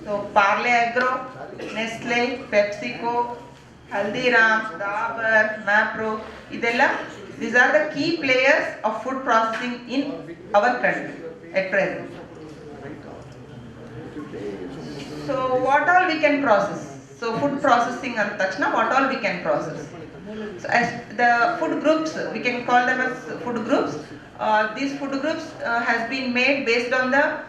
So Parle Agro, Nestle, PepsiCo, Haldiram, Dabur, Mapro, these are the key players of food processing in our country at present. So what all we can process? So food processing and takshana, what all we can process? So as the food groups, we can call them as food groups. These food groups has been made based on the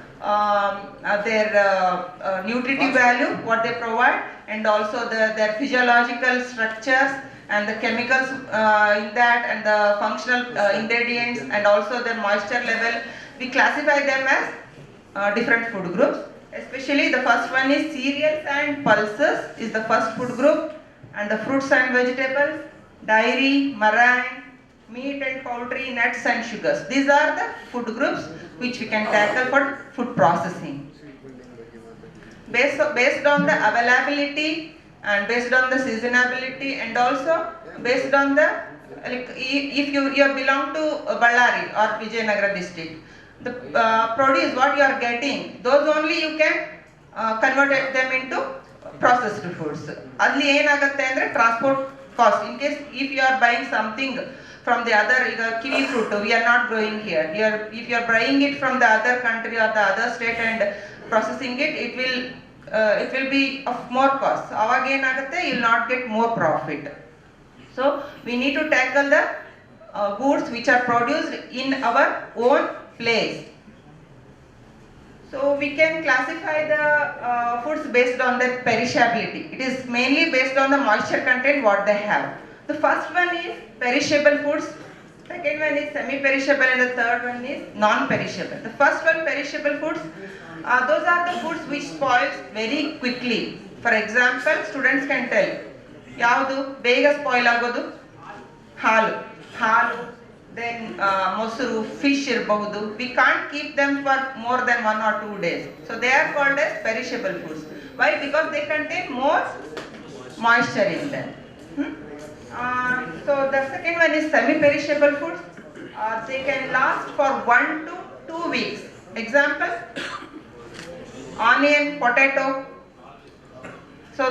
their nutritive value, what they provide, and also their physiological structures and the chemicals in that, and the functional ingredients, and also their moisture level. We classify them as different food groups. Especially the first one is cereals and pulses is the first food group, and the fruits and vegetables, dairy, marine, meat and poultry, nuts and sugars. These are the food groups which we can tackle for food processing. Based on the availability and based on the seasonability, and also based on the, like, if you belong to Ballari or Vijayanagara district, the produce what you are getting, those only you can convert them into processed foods. Adli ಏನಾಗುತ್ತೆ ಅಂದ್ರೆ transport cost. In case if you are buying something from the other kiwi fruit, we are not growing here. If you are buying it from the other country or the other state and processing it, it will be of more cost. So aವಾಗ ಏನಾಗುತ್ತೆ, you will not get more profit. So we need to tackle the goods which are produced in our own place. So we can classify the foods based on their perishability. It is mainly based on the moisture content what they have. The first one is perishable foods, second one is semi-perishable, and the third one is non-perishable. The first one, perishable foods, those are the foods which spoils very quickly. For example, students can tell, ಯಾವುದು ಬೇಗ spoil ಆಗೋದು? ಹಾಲು, then ಮೊಸರು, fish ಇರಬಹುದು. We can't keep them for more than 1 or 2 days. So they are called as perishable foods. Why? Because they contain more moisture in them. So the second one is semi-perishable foods. They can last for 1 to 2 weeks. Example, onion, potato. So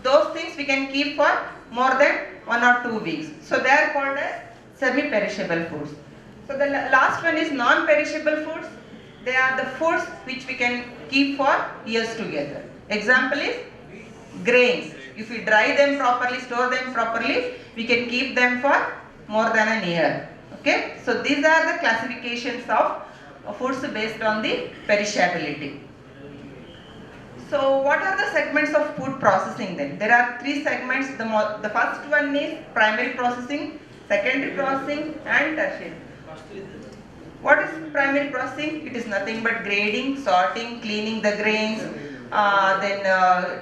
those things we can keep for more than 1 or 2 weeks. So they are called as semi-perishable foods. So the last one is non-perishable foods. They are the foods which we can keep for years together. Example is grains. If we dry them properly, store them properly, we can keep them for more than a year. Okay? So these are the classifications of foods based on the perishability. So what are the segments of food processing then? There are 3 segments. The first one is primary processing, secondary processing, and tertiary. What is primary processing? It is nothing but grading, sorting, cleaning the grains, then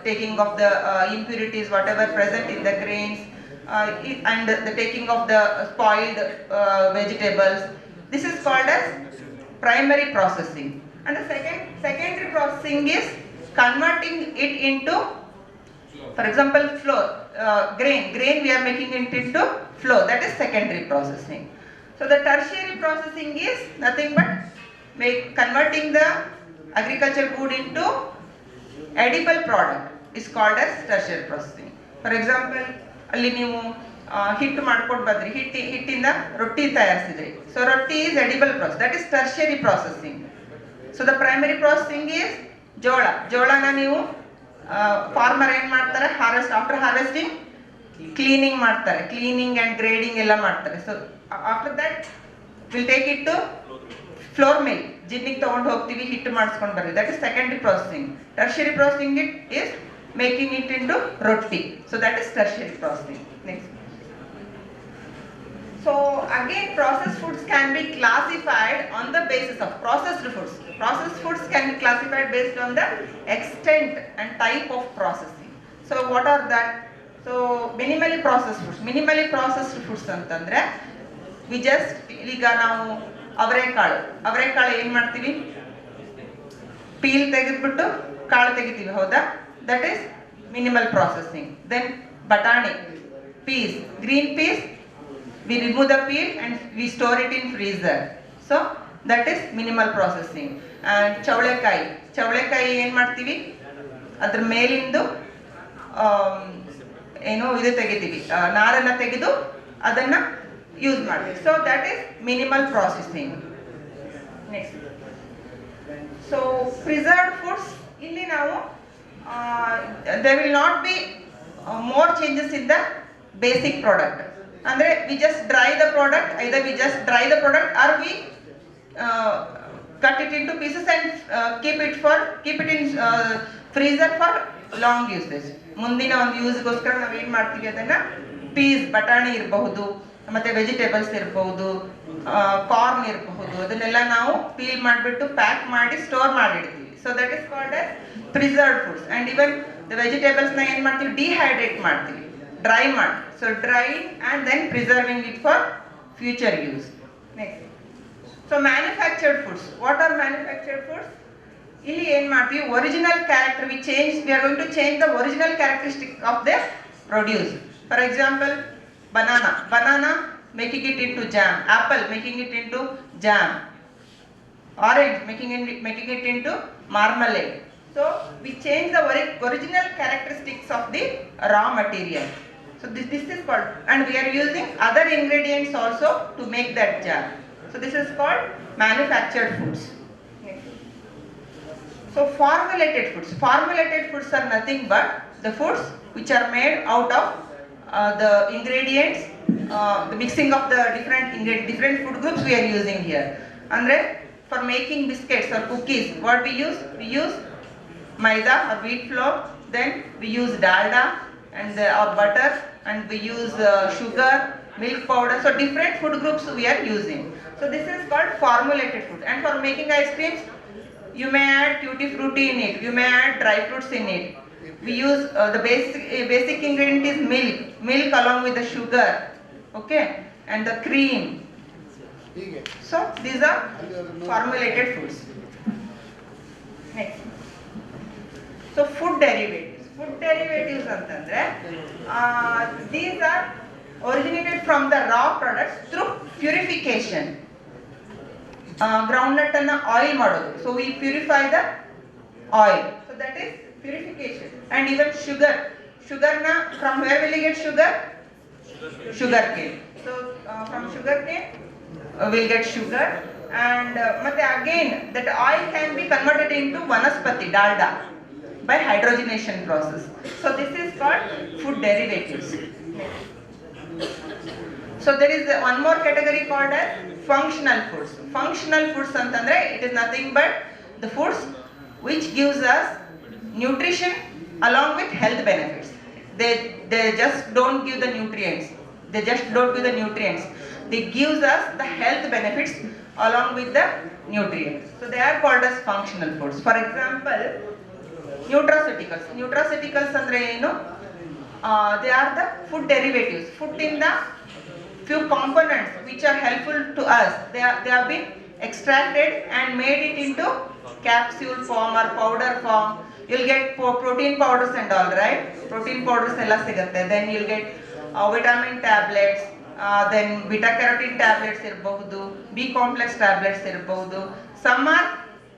taking of the impurities whatever present in the grains, and the taking of the spoiled vegetables. This is called as primary processing. And the secondary processing is converting it into, for example, flour, grain we are making it into flour. That is secondary processing. So the tertiary processing is nothing but converting the agriculture good into edible product. Is called as tertiary processing. For example, ಅಲ್ಲಿ ನೀವು ಹಿಟ್ಟು ಮಾಡ್ಕೊಂಡು ಬಂದ್ರಿ, ಹಿಟ್ಟಿಂದ ರೊಟ್ಟಿ ತಯಾರಿಸಿದ್ರಿ. So roti is edible process. That is tertiary processing. So the primary processing is ಜೋಳನ ನೀವು farmer ಏನ್ ಮಾಡ್ತಾರೆ, after harvesting cleaning ಮಾಡ್ತಾರೆ, cleaning and grading ಎಲ್ಲ ಮಾಡ್ತಾರೆ. So after that we'll take it to flour mill, ಜಿನ್ನಿಗೆ ತಗೊಂಡು ಹೋಗ್ತೀವಿ, ಹಿಟ್ಟು ಮಾಡಿಸ್ಕೊಂಡು ಬರ್ತೀವಿ. That is secondary processing. Tertiary processing is making it into roti. So that is tertiary processing. Next. So again, processed foods can be classified on the basis of processed foods. Processed foods can be classified based on the extent and type of processing. So what are that? So minimally processed foods. Minimally processed foods ಅಂತಂದ್ರೆ we just ಈಗ ನಾವು ಅವರೆಕಾಳು ಏನು ಮಾಡ್ತೀವಿ, peel ತೆಗೆದ್ಬಿಟ್ಟು ಕಾಳು ತೆಗಿತೀವಿ, ಹೌದಾ? That is minimal processing. Then batani, peas, green peas, we remove the peel and we store it in freezer. So that is minimal processing. And ಚವಳೆಕಾಯಿ ಏನು ಮಾಡ್ತೀವಿ, ಅದ್ರ ಮೇಲಿಂದು ಏನು ಇದು ತೆಗಿತೀವಿ, ನಾರನ್ನು ತೆಗೆದು ಅದನ್ನು ಯೂಸ್ ಮಾಡ್ತೀವಿ. So that is minimal processing. Next, so preserved foods, ಇಲ್ಲಿ ನಾವು there will not be more changes in the basic product. Andre we just dry the product, either we just dry the product or we cut it into pieces and keep it in freezer for long usage. ಮುಂದಿನ ಒಂದು ಯೂಸ್ಗೋಸ್ಕರ ನಾವು ಏನು ಮಾಡ್ತೀವಿ, ಅದನ್ನು piece, ಬಟಾಣಿ ಇರಬಹುದು, ಮತ್ತು vegetables ಇರಬಹುದು, ಕಾರ್ನ್ ಇರಬಹುದು, ಅದನ್ನೆಲ್ಲ ನಾವು ಪೀಲ್ ಮಾಡಿಬಿಟ್ಟು ಪ್ಯಾಕ್ ಮಾಡಿ ಸ್ಟೋರ್ ಮಾಡಿಡ್ತೀವಿ. So that is called as preserved foods. And even the ವೆಜಿಟೇಬಲ್ಸ್ನ ಏನು ಮಾಡ್ತೀವಿ, ಡಿಹೈಡ್ರೇಟ್ ಮಾಡ್ತೀವಿ, ಡ್ರೈ ಮಾಡಿ. So dry and then preserving it for future use. Next, so manufactured foods. What are manufactured foods? ಇಲ್ಲಿ ಏನು ಮಾಡ್ತೀವಿ, original character we are going to change the original characteristic of the produce. For example, banana making it into jam, apple making it into jam, orange making it into marmalade. So we change the original characteristics of the raw material. So this is called, and we are using other ingredients also to make that jam. So this is called manufactured foods. So formulated foods are nothing but the foods which are made out of the ingredients, the mixing of the different food groups we are using here. Andre for making biscuits or cookies, what we use maida or wheat flour, then we use dalda and or butter, and we use sugar, milk powder. So different food groups we are using. So this is called formulated food. And for making ice creams, you may add tutti frutti in it, you may add dry fruits in it. We use the basic ingredient is milk along with the sugar, okay, and the cream. So these are formulated foods. Next, so food derivatives antandre these are originated from the raw products through purification. Groundnut anna oil madodu, so we purify the oil, so that is purification. And even sugar na, from where will you get sugar cane. So from sugar cane we'll get sugar, and ಮತ್ತೆ again that oil can be converted into vanaspati dalda by hydrogenation process. So this is called food derivatives. So there is one more category called as functional foods antandre it is nothing but the foods which gives us nutrition along with health benefits. They just don't give the nutrients, they gives us the health benefits along with the nutrients. So they are called as functional foods. For example, nutraceuticals andre enu, they are the food derivatives, food in the few components which are helpful to us. They have been extracted and made it into capsule form or powder form. You'll get protein powders and all, right? Protein powders ella sigutte. Then you'll get vitamin tablets, then beta carotene tablets irbahudu, B complex tablets irbahudu. Some are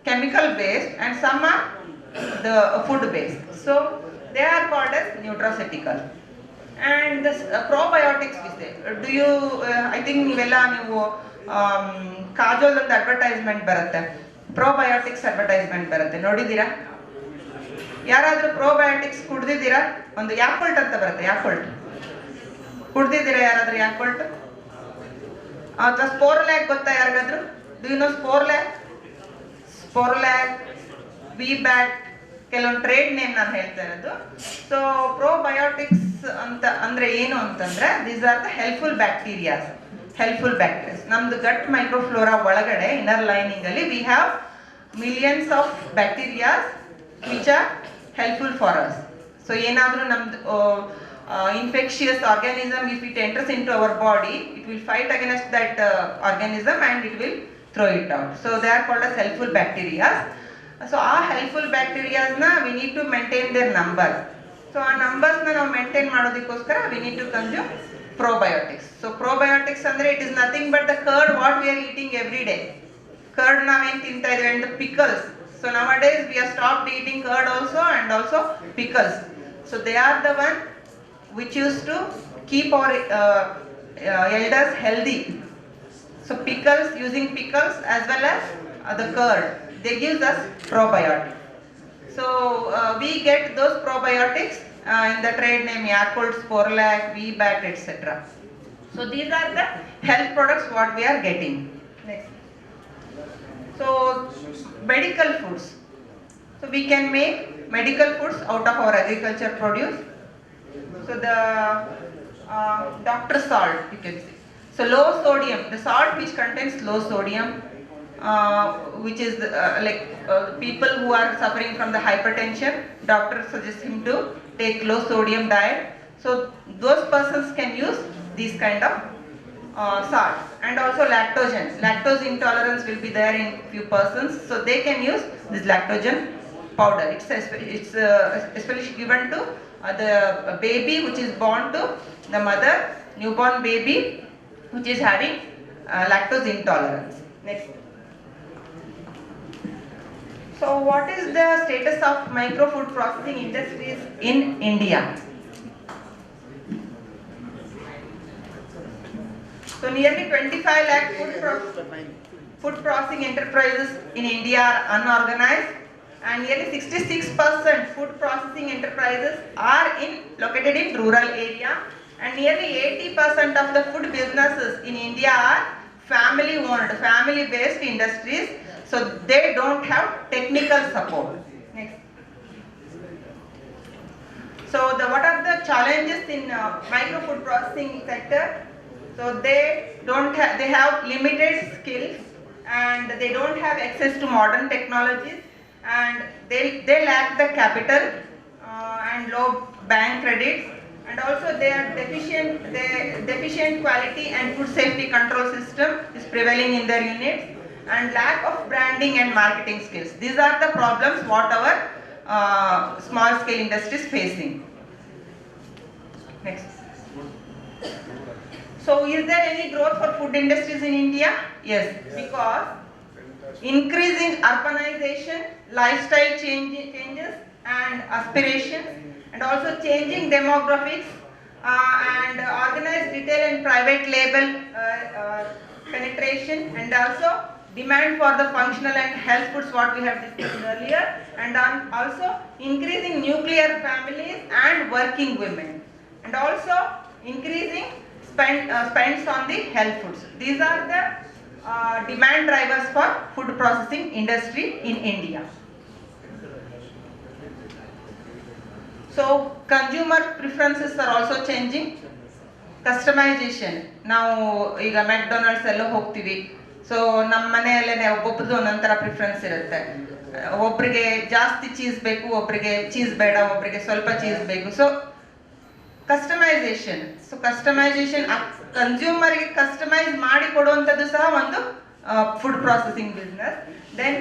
chemical based and some are the food based. So they are called as nutraceutical. And this probiotics we say, do you I think nivella ನೀವು ಕಾಜೋಲ್ ಒಂದು advertisement ಬರುತ್ತೆ, probiotics advertisement ಬರುತ್ತೆ, ನೋಡಿದ್ದೀರಾ? ಯಾರಾದರೂ probiotics ಕುಡ್ದಿದ್ದೀರಾ? ಒಂದು ಯಾಕೊಲ್ಟ್ ಅಂತ ಬರುತ್ತೆ, ಯಾಕೊಲ್ಟ್ ಕುಡ್ದಿದ್ದೀರಾ ಯಾರಾದರೂ? ಯಾಕೊಲ್ಟ್ ಅಥವಾ ಸ್ಪೋರ್ಲ್ಯಾಕ್ ಗೊತ್ತಾ ಯಾರಿಗಾದ್ರು? Do you know Sporlac, Vibact, ಕೆಲವೊಂದು ಟ್ರೇಡ್ ನೇಮ್ ನಾನು ಹೇಳ್ತಾ ಇರೋದು. ಸೊ ಪ್ರೋಬಯೋಟಿಕ್ಸ್ ಅಂತ ಅಂದ್ರೆ ಏನು ಅಂತಂದ್ರೆ these are the helpful bacterias. ನಮ್ದು ಗಟ್ ಮೈಕ್ರೋಫ್ಲೋರಾ ಒಳಗಡೆ ಇನ್ನರ್ ಲೈನಿಂಗ್ ಅಲ್ಲಿ we have millions of bacteria which are helpful for us. So ಏನಾದರೂ ನಮ್ದು infectious organism, if it enters into our body, it will fight against that organism and it will throw it out. So they are called as helpful bacteria. So ಆ helpful bacteria we need to maintain their number. So ಆ numbers ನಾವು maintain ಮಾಡೋದಕ್ಕೋಸ್ಕರ we need to consume probiotics. So probiotics ಅಂದ್ರೆ it is nothing but the curd what we are eating every day. Curd ನಾವೇನು ತಿಂತಾ ಇದ್ದೀವಿ, and the pickles, So nowadays we have stopped eating curd also, and also pickles. So they are the one which used to keep our elders healthy. So pickles, using pickles as well as the curd, they give us probiotics. So we get those probiotics in the trade name Yakult, Sporlac, VBAT, etc. So these are the health products what we are getting. Next. So medical foods. So we can make medical foods out of our agriculture produce. So the doctor salt, you can see. So low sodium, the salt which contains low sodium, which is people who are suffering from the hypertension, doctor suggests him to take low sodium diet. So those persons can use these kind of salt. And also lactogen. Lactose intolerance will be there in few persons, so they can use this lactogen powder. It's especially given to the baby which is born to the mother, newborn baby which is having lactose intolerance. Next. So what is the status of micro food processing industries in India? So nearly 25 lakh food processing enterprises in India are unorganized, and nearly 66% food processing enterprises are located in rural area, and nearly 80% of the food businesses in India are family owned, family based industries, so they don't have technical support. Next. So what are the challenges in micro food processing sector? So they have limited skills, and they don't have access to modern technologies, and they lack the capital and low bank credits, and also they are deficient quality and food safety control system is prevailing in their units, and lack of branding and marketing skills. These are the problems what our small scale industry is facing. Next. So is there any growth for food industries in India? Yes, because increasing urbanization, lifestyle changes and aspirations, and also changing demographics, and organized retail and private label penetration, and also demand for the functional and health foods what we have discussed earlier, and also increasing nuclear families and working women, and also increasing spends on the health foods. These are the demand drivers for food processing industry in India. So consumer preferences are also changing. Customization. Now ಈಗ McDonald's ಎಲ್ಲ ಹೋಗ್ತೀವಿ, so ನಮ್ಮ ಮನೆಯಲ್ಲೇ ಒಬ್ಬೊಬ್ಬರದು ಒಂದೊಂಥರ preference ಇರುತ್ತೆ. ಒಬ್ಬರಿಗೆ ಜಾಸ್ತಿ cheese ಬೇಕು, ಒಬ್ಬರಿಗೆ ಚೀಸ್ ಬೇಡ, ಒಬ್ಬರಿಗೆ ಸ್ವಲ್ಪ ಚೀಸ್ ಬೇಕು. So customisation. ಸೊ ಕಸ್ಟಮೈಸೇಷನ್ ಕನ್ಸ್ಯೂಮರ್ಗೆ ಕಸ್ಟಮೈಸ್ ಮಾಡಿ ಕೊಡುವಂಥದ್ದು ಸಹ ಒಂದು food processing business. Then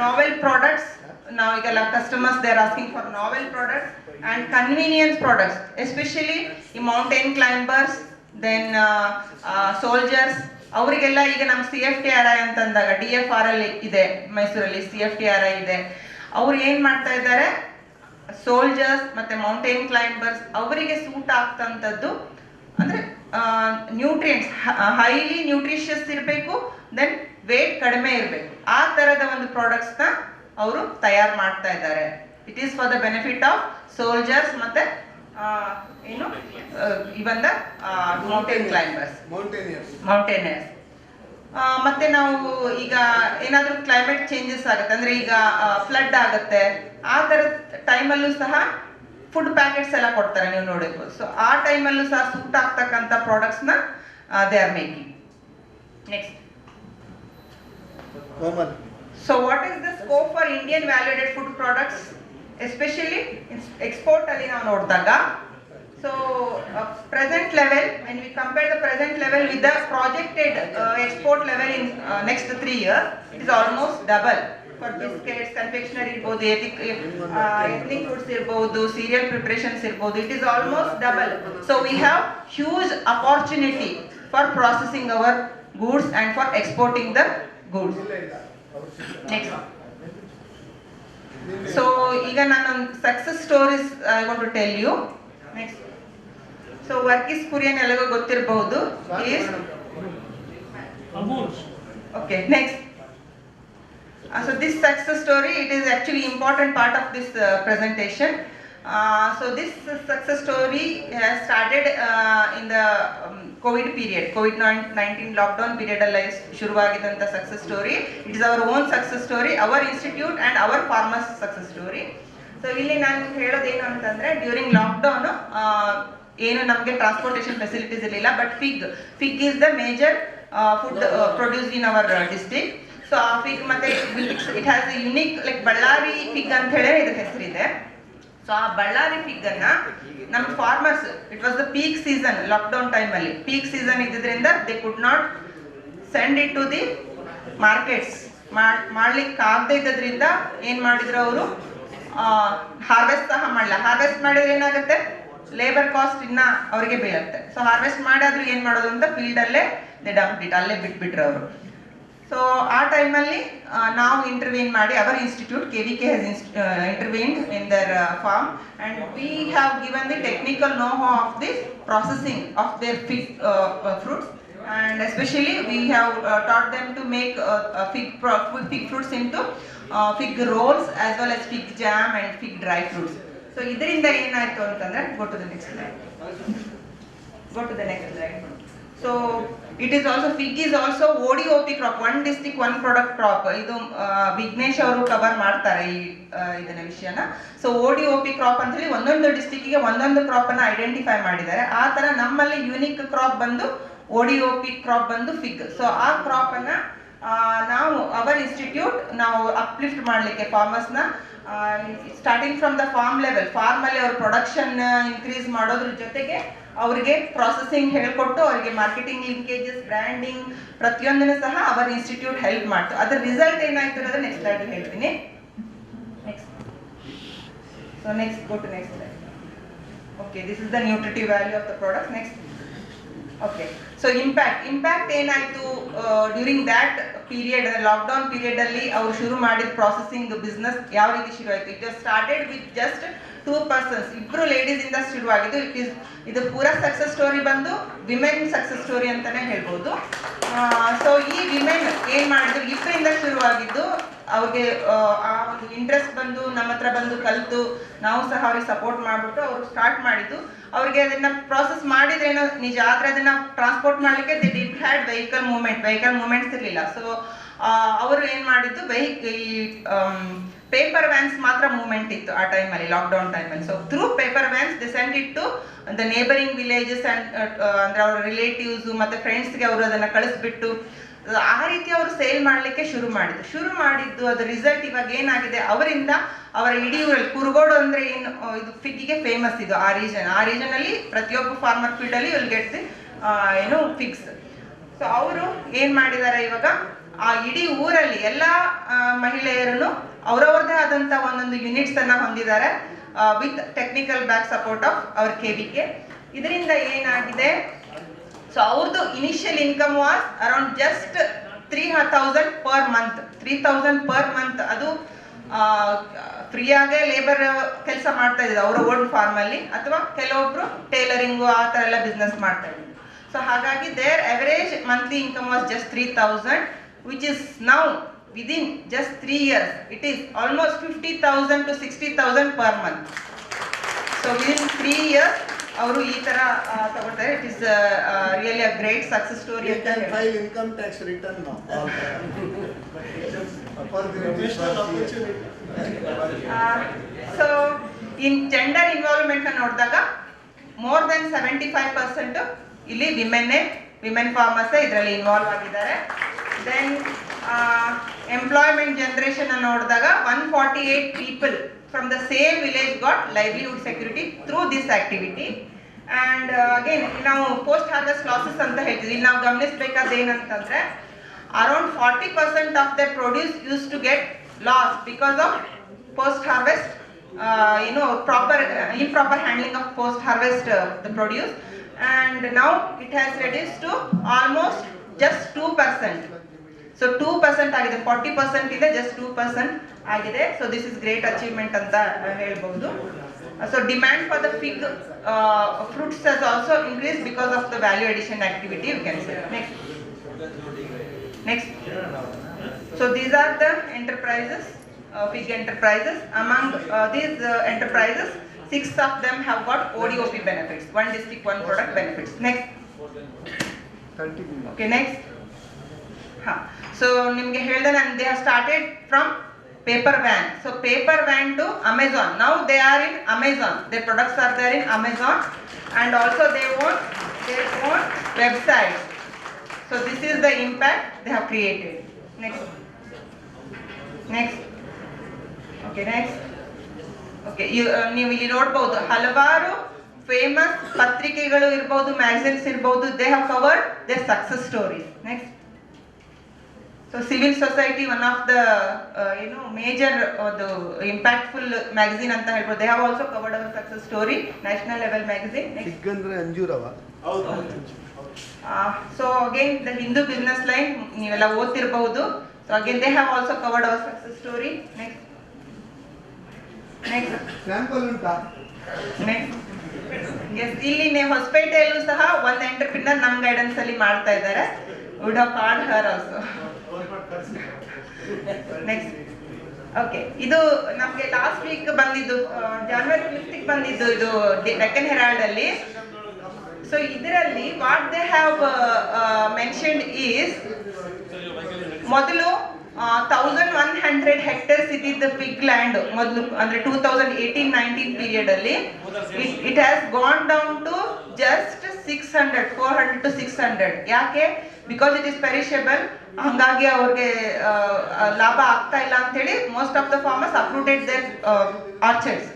novel products. Now customers, they are asking for novel products and convenience products, especially mountain climbers, then soldiers. ಅವರಿಗೆಲ್ಲ ಈಗ ನಮ್ಮ CFTRI ಅಂತಂದಾಗ DFRL ಇದೆ ಮೈಸೂರಲ್ಲಿ, CFTRI ಇದೆ. ಅವ್ರು ಏನು ಮಾಡ್ತಾ ಇದ್ದಾರೆ, ಸೋಲ್ಜರ್ಸ್ ಮತ್ತು ಮೌಂಟೇನ್ ಕ್ಲೈಂಬರ್ಸ್ ಅವರಿಗೆ ಸೂಟ್ ಆಗ್ತಂಥದ್ದು ಅಂದರೆ ನ್ಯೂಟ್ರಿಯೆಂಟ್ಸ್ ಹೈಲಿ ನ್ಯೂಟ್ರಿಷಿಯಸ್ ಇರಬೇಕು, ದೆನ್ ವೇಟ್ ಕಡಿಮೆ ಇರಬೇಕು, ಆ ಥರದ ಒಂದು ಪ್ರಾಡಕ್ಟ್ಸ್ನ ಅವರು ತಯಾರು ಮಾಡ್ತಾ ಇದ್ದಾರೆ. It is for the benefit of soldiers ಮತ್ತೆ ಏನು ಇವನ್ ದ ಮೌಂಟೇನ್ ಕ್ಲೈಂಬರ್ಸ್, ಮೌಂಟೇನಿಯರ್ಸ್. ಮತ್ತೆ ನಾವು ಈಗ ಏನಾದರೂ ಕ್ಲೈಮೇಟ್ ಚೇಂಜಸ್ ಆಗುತ್ತೆ ಅಂದರೆ ಈಗ ಫ್ಲಡ್ ಆಗುತ್ತೆ, ಆ ಥರದ ಟೈಮಲ್ಲೂ ಸಹ ಫುಡ್ ಪ್ಯಾಕೆಟ್ಸ್ ಎಲ್ಲ ಕೊಡ್ತಾರೆ, ನೀವು ನೋಡಿರ್ಬೋದು. ಸೊ ಆ ಟೈಮಲ್ಲೂ ಸಹ ಸೂಟ್ ಆಗ್ತಕ್ಕಂಥ ಪ್ರಾಡಕ್ಟ್ಸ್ನ they are making. Next. So what is the scope for Indian value-added food products, especially export ಅಲ್ಲಿ ನಾವು ನೋಡಿದಾಗ? So present level, when we compare the present level with the projected export level in next 3 years, it is almost double. For biscuits, confectionery ಇರ್ಬೋದು, ethnic foods ಇರ್ಬೋದು, cereal preparations ಇರ್ಬೋದು, it is almost double. So we have huge opportunity for processing our goods and for exporting the goods. Next. So ಈಗ ನಾನೊಂದು success stories I want to tell you. Next, so Varghese Kurien ಎಲ್ಲರಿಗೂ ಗೊತ್ತಿರಬಹುದು. Okay, next. So this success story, it is actually important part of this presentation. So this success story has started in the COVID period, COVID-19 lockdown period alli shuruvagidanta success story. It is our own success story, our institute and our farmers success story. So ಇಲ್ಲಿ ನಾನು ಹೇಳೋದು ಏನು ಅಂತಂದ್ರೆ, during lockdown ಏನು ನಮಗೆ transportation facilities ಇರಲಿಲ್ಲ, but fig is the major food produced in our district. So ಆ fig ಮತ್ತೆ it has A unique, like Ballari fig ಅಂತ ಹೇಳಿ ಇದ್ರ ಹೆಸರಿದೆ. ಸೊ ಆ ಬಳ್ಳಾರಿ ಫಿಗ್ ಅನ್ನ ನಮ್ಮ farmers, it was the peak season, lockdown ಟೈಮಲ್ಲಿ ಪೀಕ್ ಸೀಸನ್ ಇದ್ದಿದ್ರಿಂದ they could not send it to the markets. ಮಾಡ್ಲಿಕ್ಕೆ ಆಗದೆ ಇದ್ದದ್ರಿಂದ ಏನ್ ಮಾಡಿದ್ರು ಅವರು, ಹಾರ್ವೆಸ್ಟ್ ಸಹ ಮಾಡಲ್ಲ. ಹಾರ್ವೆಸ್ಟ್ ಮಾಡಿದ್ರೆ ಏನಾಗುತ್ತೆ, ಲೇಬರ್ ಕಾಸ್ಟ್ ಇನ್ನ ಅವರಿಗೆ ಬೀಳುತ್ತೆ. ಸೊ ಹಾರ್ವೆಸ್ಟ್ ಮಾಡಾದ್ರೂ ಏನ್ ಮಾಡೋದು ಅಂತ ಫೀಲ್ಡ್ ಅಲ್ಲೇ ದೇ ಡಂಪ್ ಇಟ್, ಅಲ್ಲೇ ಬಿಟ್ಬಿಟ್ರು ಅವರು. ಸೊ ಆ ಟೈಮಲ್ಲಿ ನಾವು ಇಂಟರ್ವ್ಯೂನ್ ಮಾಡಿ, our institute KVK has intervened in their farm and we have given the technical know-how of this processing of their fig fruits, and especially we have taught them to make fig fruits into fig rolls as well as fig jam and fig dry fruits. So ಇದರಿಂದ ಏನಾಯ್ತು ಅಂತಂದ್ರೆ, go to the next slide. So it is also, fig is also ODOP crop, one district one product crop. ಇದು ವಿಘ್ನೇಶ್ ಅವರು cover ಮಾಡ್ತಾರೆ ಈ ಇದನ್ನ ವಿಷಯನ. So ODOP crop ಅಂತ ಹೇಳಿ ಒಂದೊಂದು ಡಿಸ್ಟ್ರಿಕ್ಟ್ಗೆ ಒಂದೊಂದು ಕ್ರಾಪ್ ಅನ್ನ ಐಡೆಂಟಿಫೈ ಮಾಡಿದ್ದಾರೆ. ಆ ತರ ನಮ್ಮಲ್ಲಿ ಯೂನಿಕ್ ಕ್ರಾಪ್ ಬಂದು ODOP ಕ್ರಾಪ್ ಬಂದು ಫಿಗ್. ಸೊ ಆ ಕ್ರಾಪ್ ಅನ್ನ ನಾವು ಅವರ್ ಇನ್ಸ್ಟಿಟ್ಯೂಟ್ ನಾವು ಅಪ್ಲಿಫ್ಟ್ ಮಾಡ್ಲಿಕ್ಕೆ ಫಾರ್ಮರ್ಸ್ನ, starting from the farm level, farm ಅಲ್ಲಿ ಅವ್ರ ಪ್ರೊಡಕ್ಷನ್ ಇನ್ಕ್ರೀಸ್ ಮಾಡೋದ್ರ ಜೊತೆಗೆ ಅವರಿಗೆ ಪ್ರಾಸೆಸಿಂಗ್ ಹೇಳ್ಕೊಟ್ಟು ಅವರಿಗೆ ಮಾರ್ಕೆಟಿಂಗ್ ಲಿಂಕೇಜಸ್, ಬ್ರ್ಯಾಂಡಿಂಗ್ ಪ್ರತಿಯೊಂದನ್ನು ಸಹ ಅವರ್ ಇನ್ಸ್ಟಿಟ್ಯೂಟ್ ಹೆಲ್ಪ್ ಮಾಡ್ತು. ಅದರ ರಿಸಲ್ಟ್ ಏನಾಯ್ತು ಅನ್ನೋದು ನೆಕ್ಸ್ಟ್ ಸ್ಲೈಡ್ ಹೇಳ್ತೀನಿ. Next go to next slide. Okay, this is the nutritive value of the product. Next. Okay, so impact ಏನಾಯ್ತು during that period, lockdown period ಅಲ್ಲಿ ಅವ್ರು ಶುರು ಮಾಡಿದ ಪ್ರಾಸೆಸಿಂಗ್ ಬಿಸ್ನೆಸ್ ಯಾವ ರೀತಿ ಶುರು ಆಯ್ತು. It started with just 2 persons, ಇಬ್ರು ಲೇಡೀಸ್ ಇಂದ ಶುರುವಾಗಿದ್ದು. ಇದು ಪೂರಾ ಸಕ್ಸಸ್ ಸ್ಟೋರಿ ಬಂದು ವಿಮೆನ್ ಸಕ್ಸಸ್ ಸ್ಟೋರಿ ಅಂತಾನೆ ಹೇಳ್ಬೋದು. ಸೊ ಈ ವಿಮೆನ್ ಏನ್ ಮಾಡಿದ್ರು, ಇಬ್ಬರಿಂದ ಶುರುವಾಗಿದ್ದು. ಅವ್ರಿಗೆ ಆ ಒಂದು ಇಂಟ್ರೆಸ್ಟ್ ಬಂದು ನಮ್ಮ ಹತ್ರ ಬಂದು ಕಲಿತು, ನಾವು ಸಹ ಅವ್ರಿಗೆ ಸಪೋರ್ಟ್ ಮಾಡ್ಬಿಟ್ಟು ಅವ್ರು ಸ್ಟಾರ್ಟ್ ಮಾಡಿದ್ದು. ಅವ್ರಿಗೆ ಅದನ್ನ ಪ್ರಾಸೆಸ್ ಮಾಡಿದ್ರೇನೋ ನಿಜ, ಆದ್ರೆ ಅದನ್ನ ಟ್ರಾನ್ಸ್ಪೋರ್ಟ್ ಮಾಡ್ಲಿಕ್ಕೆ they did had vehicle movements ಇರಲಿಲ್ಲ. ಸೊ ಅವರು ಏನ್ ಮಾಡಿದ್ದು, ಪೇಪರ್ ವ್ಯಾನ್ಸ್ ಮಾತ್ರ ಮೂವ್ಮೆಂಟ್ ಇತ್ತು ಆ ಟೈಮಲ್ಲಿ, ಲಾಕ್ಡೌನ್ ಟೈಮಲ್ಲಿ. So through paper vans they send it to the neighbouring villages and ಅಂದ್ರೆ ಅವರ ರಿಲೇಟಿವ್ಸ್ ಮತ್ತೆ ಫ್ರೆಂಡ್ಸ್ಗೆ ಅವರು ಅದನ್ನ ಕಳಿಸ್ಬಿಟ್ಟು ಆ ರೀತಿ ಅವರು ಸೇಲ್ ಮಾಡಲಿಕ್ಕೆ ಶುರು ಮಾಡಿದ್ದು. ಅದರ ರಿಸಲ್ಟ್ ಇವಾಗ ಏನಾಗಿದೆ, ಅವರಿಂದ ಅವರ ಇಡೀ ಊರಲ್ಲಿ ಕುರುಗೋಡು ಅಂದ್ರೆ ಏನು, ಇದು ಫಿಗ್ಗಿಗೆ ಫೇಮಸ್ ಇದು ಆ ರೀಜನ್ ಅಲ್ಲಿ ಪ್ರತಿಯೊಬ್ಬ ಫಾರ್ಮರ್ ಫೀಲ್ಡ್ ಅಲ್ಲಿ ವಿಲ್ ಗೆಟ್ ದಿ ಏನು ಫಿಗ್ಸ್. ಸೊ ಅವರು ಏನ್ ಮಾಡಿದ್ದಾರೆ, ಇವಾಗ ಆ ಇಡೀ ಊರಲ್ಲಿ ಎಲ್ಲ ಮಹಿಳೆಯರನ್ನು ಅವರವ್ರದೇ ಆದಂತ ಒಂದೊಂದು ಯೂನಿಟ್ಸ್ ಅನ್ನ ಹೊಂದಿದ್ದಾರೆ with technical back support of our KVK. ಇದರಿಂದ ಏನಾಗಿದೆ, ಸೊ ಅವ್ರದ್ದು initial income was around just 3,000 per month. 3,000 per month. ಅದು ಫ್ರೀಯಾಗೆ ಲೇಬರ್ ಕೆಲಸ ಮಾಡ್ತಾ ಇದ್ರು ಅವರ ಓನ್ ಫಾರ್ಮ್ ಅಲ್ಲಿ, ಅಥವಾ ಕೆಲವೊಬ್ರು ಟೈಲರಿಂಗು ಆ ತರ ಎಲ್ಲ ಬಿಸ್ನೆಸ್ ಮಾಡ್ತಾ ಇದ್ರು. ಸೊ ಹಾಗಾಗಿ their average monthly income was just 3,000, which is now within just 3 years it is almost 50,000 to 60,000 per month. So within 3 years ಅವರು ಈ ತರ ತಗೊಳ್ತಾರೆ. It is really a great success story ಅಂತ ಹೇಳಿ. File income tax return no. So in gender involvement ಅನ್ನು ನೋಡಿದಾಗ more than 75% ಇಲ್ಲಿ women farmers ಇದರಲ್ಲಿ ಇನ್ವಾಲ್ವ್ ಆಗಿದ್ದಾರೆ. ದೆನ್ ಎಂಪ್ಲಾಯ್ಮೆಂಟ್ ಜನರೇಷನ್ ಅನ್ನು ನೋಡಿದಾಗ 148 people from the same village got livelihood security through this activity. And again ನಾವು post harvest losses ಅಂತ ಹೇಳ್ತೀವಿ. ಇಲ್ಲಿ ನಾವು ಗಮನಿಸಬೇಕಾದ ಏನಂತಂದ್ರೆ around 40% of their produce used to get lost because of post harvest improper handling of post harvest the produce, and now it has reduced to almost just 2%. So 2% ಆಗಿದೆ, 40% ಇದೆ, just 2% ಆಗಿದೆ. So this is great achievement ಅಂತ ಹೇಳ್ಬಹುದು. So demand for the fig fruits has also increase because of the value addition activity, you can say. Next. So these are the enterprises, fig enterprises. Among these enterprises, 6 of them have got ODOP benefits, one district, one product benefits. Next. Okay, next. So nimge helde nan they have started from paper van. So paper van to Amazon. Now they are in Amazon. Their products are there in Amazon, and also they own their own website. So this is the impact they have created. Next. Okay, next. Okay, ನೀವು ಇಲ್ಲಿ ನೋಡಬಹುದು ಹಲವಾರು famous ಪತ್ರಿಕೆಗಳು ಇರಬಹುದು, magazines ಇರಬಹುದು, they have covered their success stories. Next. So civil society one of the major ಒಂದು impactful magazine ಅಂತ ಹೇಳ್ಬೋದು. They have also covered our success story, national level magazine. Next. ಅಂಜೂರವ. So again the Hindu business line ನೀವೆಲ್ಲ ಓದ್ತಿರಬಹುದು. So again they have also covered our success story. Next. Sample ಉಂಟಾ? Next. Yes, ಇಲ್ಲಿ ಹೊಸಪೇಟೆಯಲ್ಲೂ ಸಹ ಒಂದು entrepreneur ನಮ್ಮ guidance ಅಲ್ಲಿ ಮಾಡ್ತಾ ಇದ್ದಾರೆ. Would have called her also. Next. Okay, ಇದು ನಮಗೆ ಲಾಸ್ಟ್ ವೀಕ್ ಬಂದಿದ್ದು, January 5th ಬಂದಿದ್ದು, ಇದು ಡೆಕ್ಕನ್ ಹೆರಾಲ್ಡ್ ಅಲ್ಲಿ. So ಇದರಲ್ಲಿ what they have mentioned is ಮೊದಲು 1100 hectares ಇದ್ದಿದ್ದ ಫಿಗ್ ಲ್ಯಾಂಡ್ ಮೊದಲು ಅಂದ್ರೆ 2018-19 ಪೀರಿಯಡ್ ಅಲ್ಲಿ it has gone down to just 400 to 600. ಯಾಕೆ? Because it is perishable. ಹಂಗಾಗಿ ಅವ್ರಿಗೆ ಲಾಭ ಆಗ್ತಾ ಇಲ್ಲ ಅಂತ ಹೇಳಿ most of the farmers uprooted their orchards.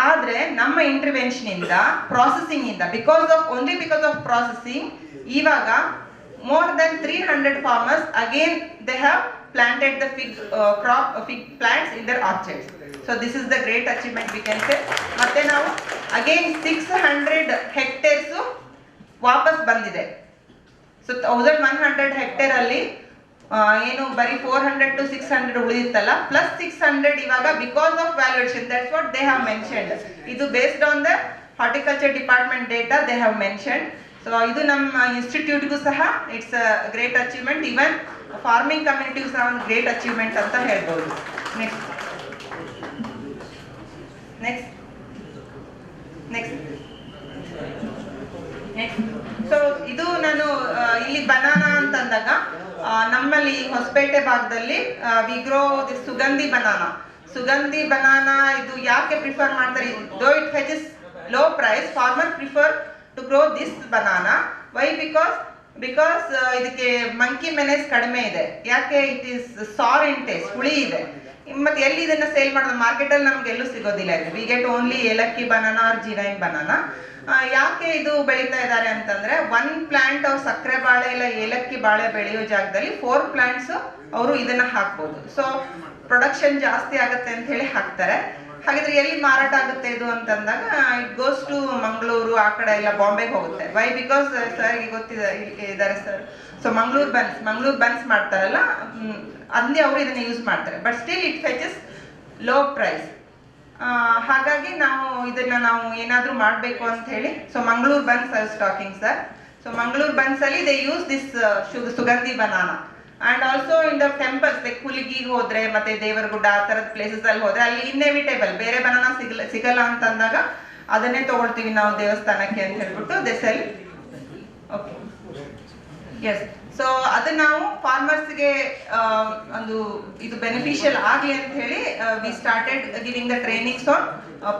ಆದ್ರೆ ನಮ್ಮ ಇಂಟರ್ವೆನ್ಷನ್ ಇಂದ, ಪ್ರಾಸೆಸಿಂಗ್ ಇಂದ, ಬಿಕಾಸ್ ಆಫ್ ಪ್ರಾಸೆಸಿಂಗ್ ಇವಾಗ more than 300 farmers again they have planted the fig plants in their orchards. So this is the great achievement we can say. ಮತ್ತೆ ನಾವು again 600 hectares ವಾಪಸ್ ಬಂದಿದೆ. So 1100 hectare ಅಲ್ಲಿ ಏನು ಬರೀ 400 to 600 ಉಳಿದಿತ್ತಲ್ಲ, ಪ್ಲಸ್ 600 ಇವಾಗ because of valuation. That's what they have mentioned. ಇದು based on the horticulture department data they have mentioned. So ಇದು ನಮ್ಮ ಇನ್ಸ್ಟಿಟ್ಯೂಟ್ಗೂ ಸಹ it's a great achievement. Even farming ಕಮ್ಯುನಿಟಿಗೂ ಸಹ ಒಂದು ಗ್ರೇಟ್ ಅಚೀವ್ಮೆಂಟ್ ಅಂತ ಹೇಳ್ಬೋದು. ನೆಕ್ಸ್ಟ್. ಸೊ ಇದು ನಾನು ಇಲ್ಲಿ ಬನಾನಾ ಅಂತ ಅಂದಾಗ ನಮ್ಮಲ್ಲಿ ಹೊಸಪೇಟೆ ಭಾಗದಲ್ಲಿ we grow this Sugandhi banana. ಇದು ಯಾಕೆ ಪ್ರಿಫರ್ ಮಾಡ್ತಾರೆ? Though it fetches low price, farmer prefer to grow this banana. Why? Because ಇದಕ್ಕೆ ಮಂಕಿ ಮೆನೆಸ್ ಕಡಿಮೆ ಇದೆ. ಯಾಕೆ? It is sour in taste, ಹುಳಿ ಇದೆ. ಮತ್ತೆ ಎಲ್ಲಿ ಇದನ್ನ ಸೇಲ್ ಮಾಡೋದು? ಮಾರ್ಕೆಟ್ ಅಲ್ಲಿ ನಮ್ಗೆ ಎಲ್ಲೂ ಸಿಗೋದಿಲ್ಲ. ವಿ ಗೆಟ್ ಓನ್ಲಿ ಏಲಕ್ಕಿ ಬನಾನಾ ಆರ್ ಜಿರೈನ್ ಬನಾನಾ. ಯಾಕೆ ಇದು ಬೆಳೀತಾ ಇದ್ದಾರೆ ಅಂತಂದ್ರೆ, 1 ಪ್ಲಾಂಟ್ ಅವ್ರು ಸಕ್ಕರೆ ಬಾಳೆ ಇಲ್ಲ ಏಲಕ್ಕಿ ಬಾಳೆ ಬೆಳೆಯೋ ಜಾಗದಲ್ಲಿ 4 ಪ್ಲಾಂಟ್ಸ್ ಅವರು ಇದನ್ನ ಹಾಕ್ಬೋದು. ಸೊ ಪ್ರೊಡಕ್ಷನ್ ಜಾಸ್ತಿ ಆಗುತ್ತೆ ಅಂತ ಹೇಳಿ ಹಾಕ್ತಾರೆ. ಹಾಗಿದ್ರೆ ಎಲ್ಲಿ ಮಾರಾಟ ಆಗುತ್ತೆ ಇದು ಅಂತಂದಾಗ ಇಟ್ ಗೋಸ್ ಟು ಮಂಗಳೂರು, ಆ ಕಡೆ ಎಲ್ಲ ಬಾಂಬೆಗೆ ಹೋಗುತ್ತೆ. ವೈ? ಬಿಕಾಸ್ ಸರ್ ಗೊತ್ತಿದೆ ಇದ್ದಾರೆ ಸರ್. ಸೊ ಮಂಗಳೂರು ಬನ್ಸ್ ಮಾಡ್ತಾರಲ್ಲ, ಅಲ್ಲಿ ಅವರು ಇದನ್ನ ಯೂಸ್ ಮಾಡ್ತಾರೆ. But still it fetches low price. ಹಾಗಾಗಿ ನಾವು ಏನಾದ್ರೂ ಮಾಡಬೇಕು ಅಂತ ಹೇಳಿ, so Mangaluru buns are stocking sir. So Mangaluru buns ಅಲ್ಲಿ they use this Sugandhi banana. And also in the temples like ಹುಲಿಗಿಗೆ ಹೋದ್ರೆ ಮತ್ತೆ ದೇವರಗುಡ್ಡ ಆ ತರದ ಪ್ಲೇಸಸ್ ಅಲ್ಲಿ ಹೋದ್ರೆ ಅಲ್ಲಿ ಇನ್ನೆವಿಟೇಬಲ್ ಬೇರೆ ಬನಾನಾ ಸಿಗಲ್ಲ ಅಂತ ಅಂದಾಗ ಅದನ್ನೇ ತಗೊಳ್ತೀವಿ ನಾವು ದೇವಸ್ಥಾನಕ್ಕೆ ಅಂತ ಹೇಳ್ಬಿಟ್ಟು they sell. Okay, yes. So ಅದು ನಾವು ಫಾರ್ಮರ್ಸ್ಗೆ ಒಂದು ಇದು ಬೆನಿಫಿಷಿಯಲ್ ಆಗಲಿ ಅಂತ ಹೇಳಿ we started giving the trainings on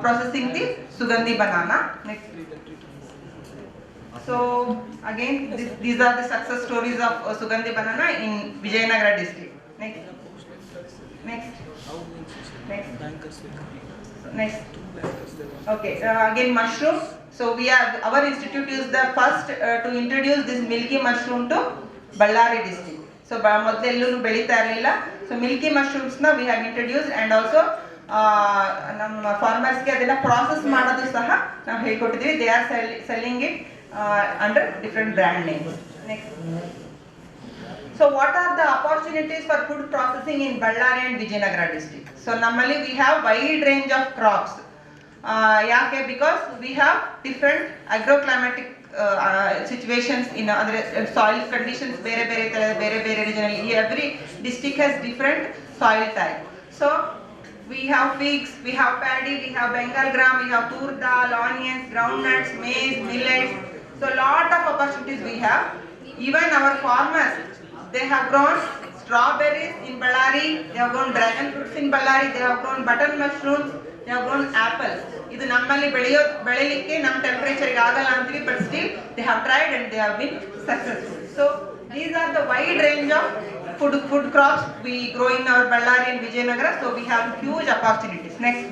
processing the Sugandhi banana. Next. So again these are the success stories of Sugandhi banana in Vijayanagara district. Next. Okay, again mushroom. So our institute is the first to introduce this milky mushroom to Ballari district. So ಮೊದಲೆಲ್ಲೂ ಬೆಳೀತಾ ಇರಲಿಲ್ಲ. So milky mushrooms na we have introduced, and also ನಮ್ಮ ಫಾರ್ಮರ್ಸ್ಗೆ ಅದನ್ನ process ಮಾಡೋದು ಸಹ ನಾವು ಹೇಳ್ಕೊಟ್ಟಿದ್ದೀವಿ. They are selling it under different brand names. Next. So what are the opportunities for food processing in Ballari and Vijayanagara district? So normally we have wide range of crops. Yake because we have different agroclimatic situations in other soil conditions. Bere regionally, every district has different soil type. So we have figs, we have paddy, we have Bengal gram, we have tur dal, onions, groundnuts, maize, millets. So lot of opportunities we have. Even our farmers, they have grown strawberries in Ballari, they have grown dragon fruits in Ballari, they have grown button mushrooms, they have grown apples. ಇದು ನಮ್ಮಲ್ಲಿ ಬೆಳೆಯಲಿಕ್ಕೆ ನಮ್ಮ ಟೆಂಪರೇಚರ್ಗೆ ಆಗಲ್ಲ ಅಂತೀವಿ, but still they have tried and they have been successful. So these are the wide range of food crops we grow in our Ballari and Vijayanagara. So we have huge opportunities. Next.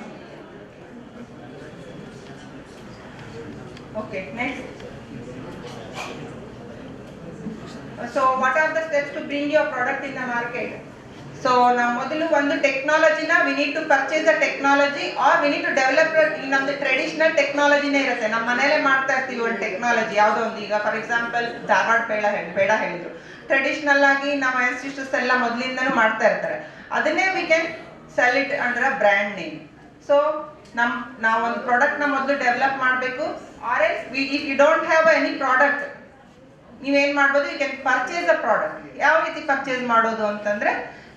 Okay, next. So what are the steps to bring your product in the market? So now ಮೊದಲು ಒಂದು ಟೆಕ್ನಾಲಜಿನ we need to purchase the technology or we need to develop ನಮ್ದು traditional ಟೆಕ್ನಾಲಜಿನೇ ಇರುತ್ತೆ. ನಮ್ಮ ಮನೇಲೆ ಮಾಡ್ತಾ ಇರ್ತೀವಿ ಒಂದು technology ಯಾವುದೋ ಒಂದು. ಈಗ ಫಾರ್ ಎಕ್ಸಾಂಪಲ್ ಧಾರವಾಡ ಬೇಡ ಹೇಳಿದ್ರು, ಟ್ರೆಡಿಷನಲ್ ಆಗಿ ನಮ್ಮ ಇನ್ಸ್ಟಿಟ್ಯೂಟ್ಸ್ ಎಲ್ಲ ಮೊದಲಿಂದನೂ ಮಾಡ್ತಾ ಇರ್ತಾರೆ. ಅದನ್ನೇ we can sell it under a brand name. So ನಾವು ಒಂದು ಪ್ರಾಡಕ್ಟ್ನ ಮೊದಲು ಡೆವಲಪ್ ಮಾಡಬೇಕು. or else if you don't have any product, ನೀವೇನು ಮಾಡ್ಬೋದು, you can purchase a product. ಯಾವ ರೀತಿ ಪರ್ಚೇಸ್ ಮಾಡೋದು ಅಂತಂದ್ರೆ,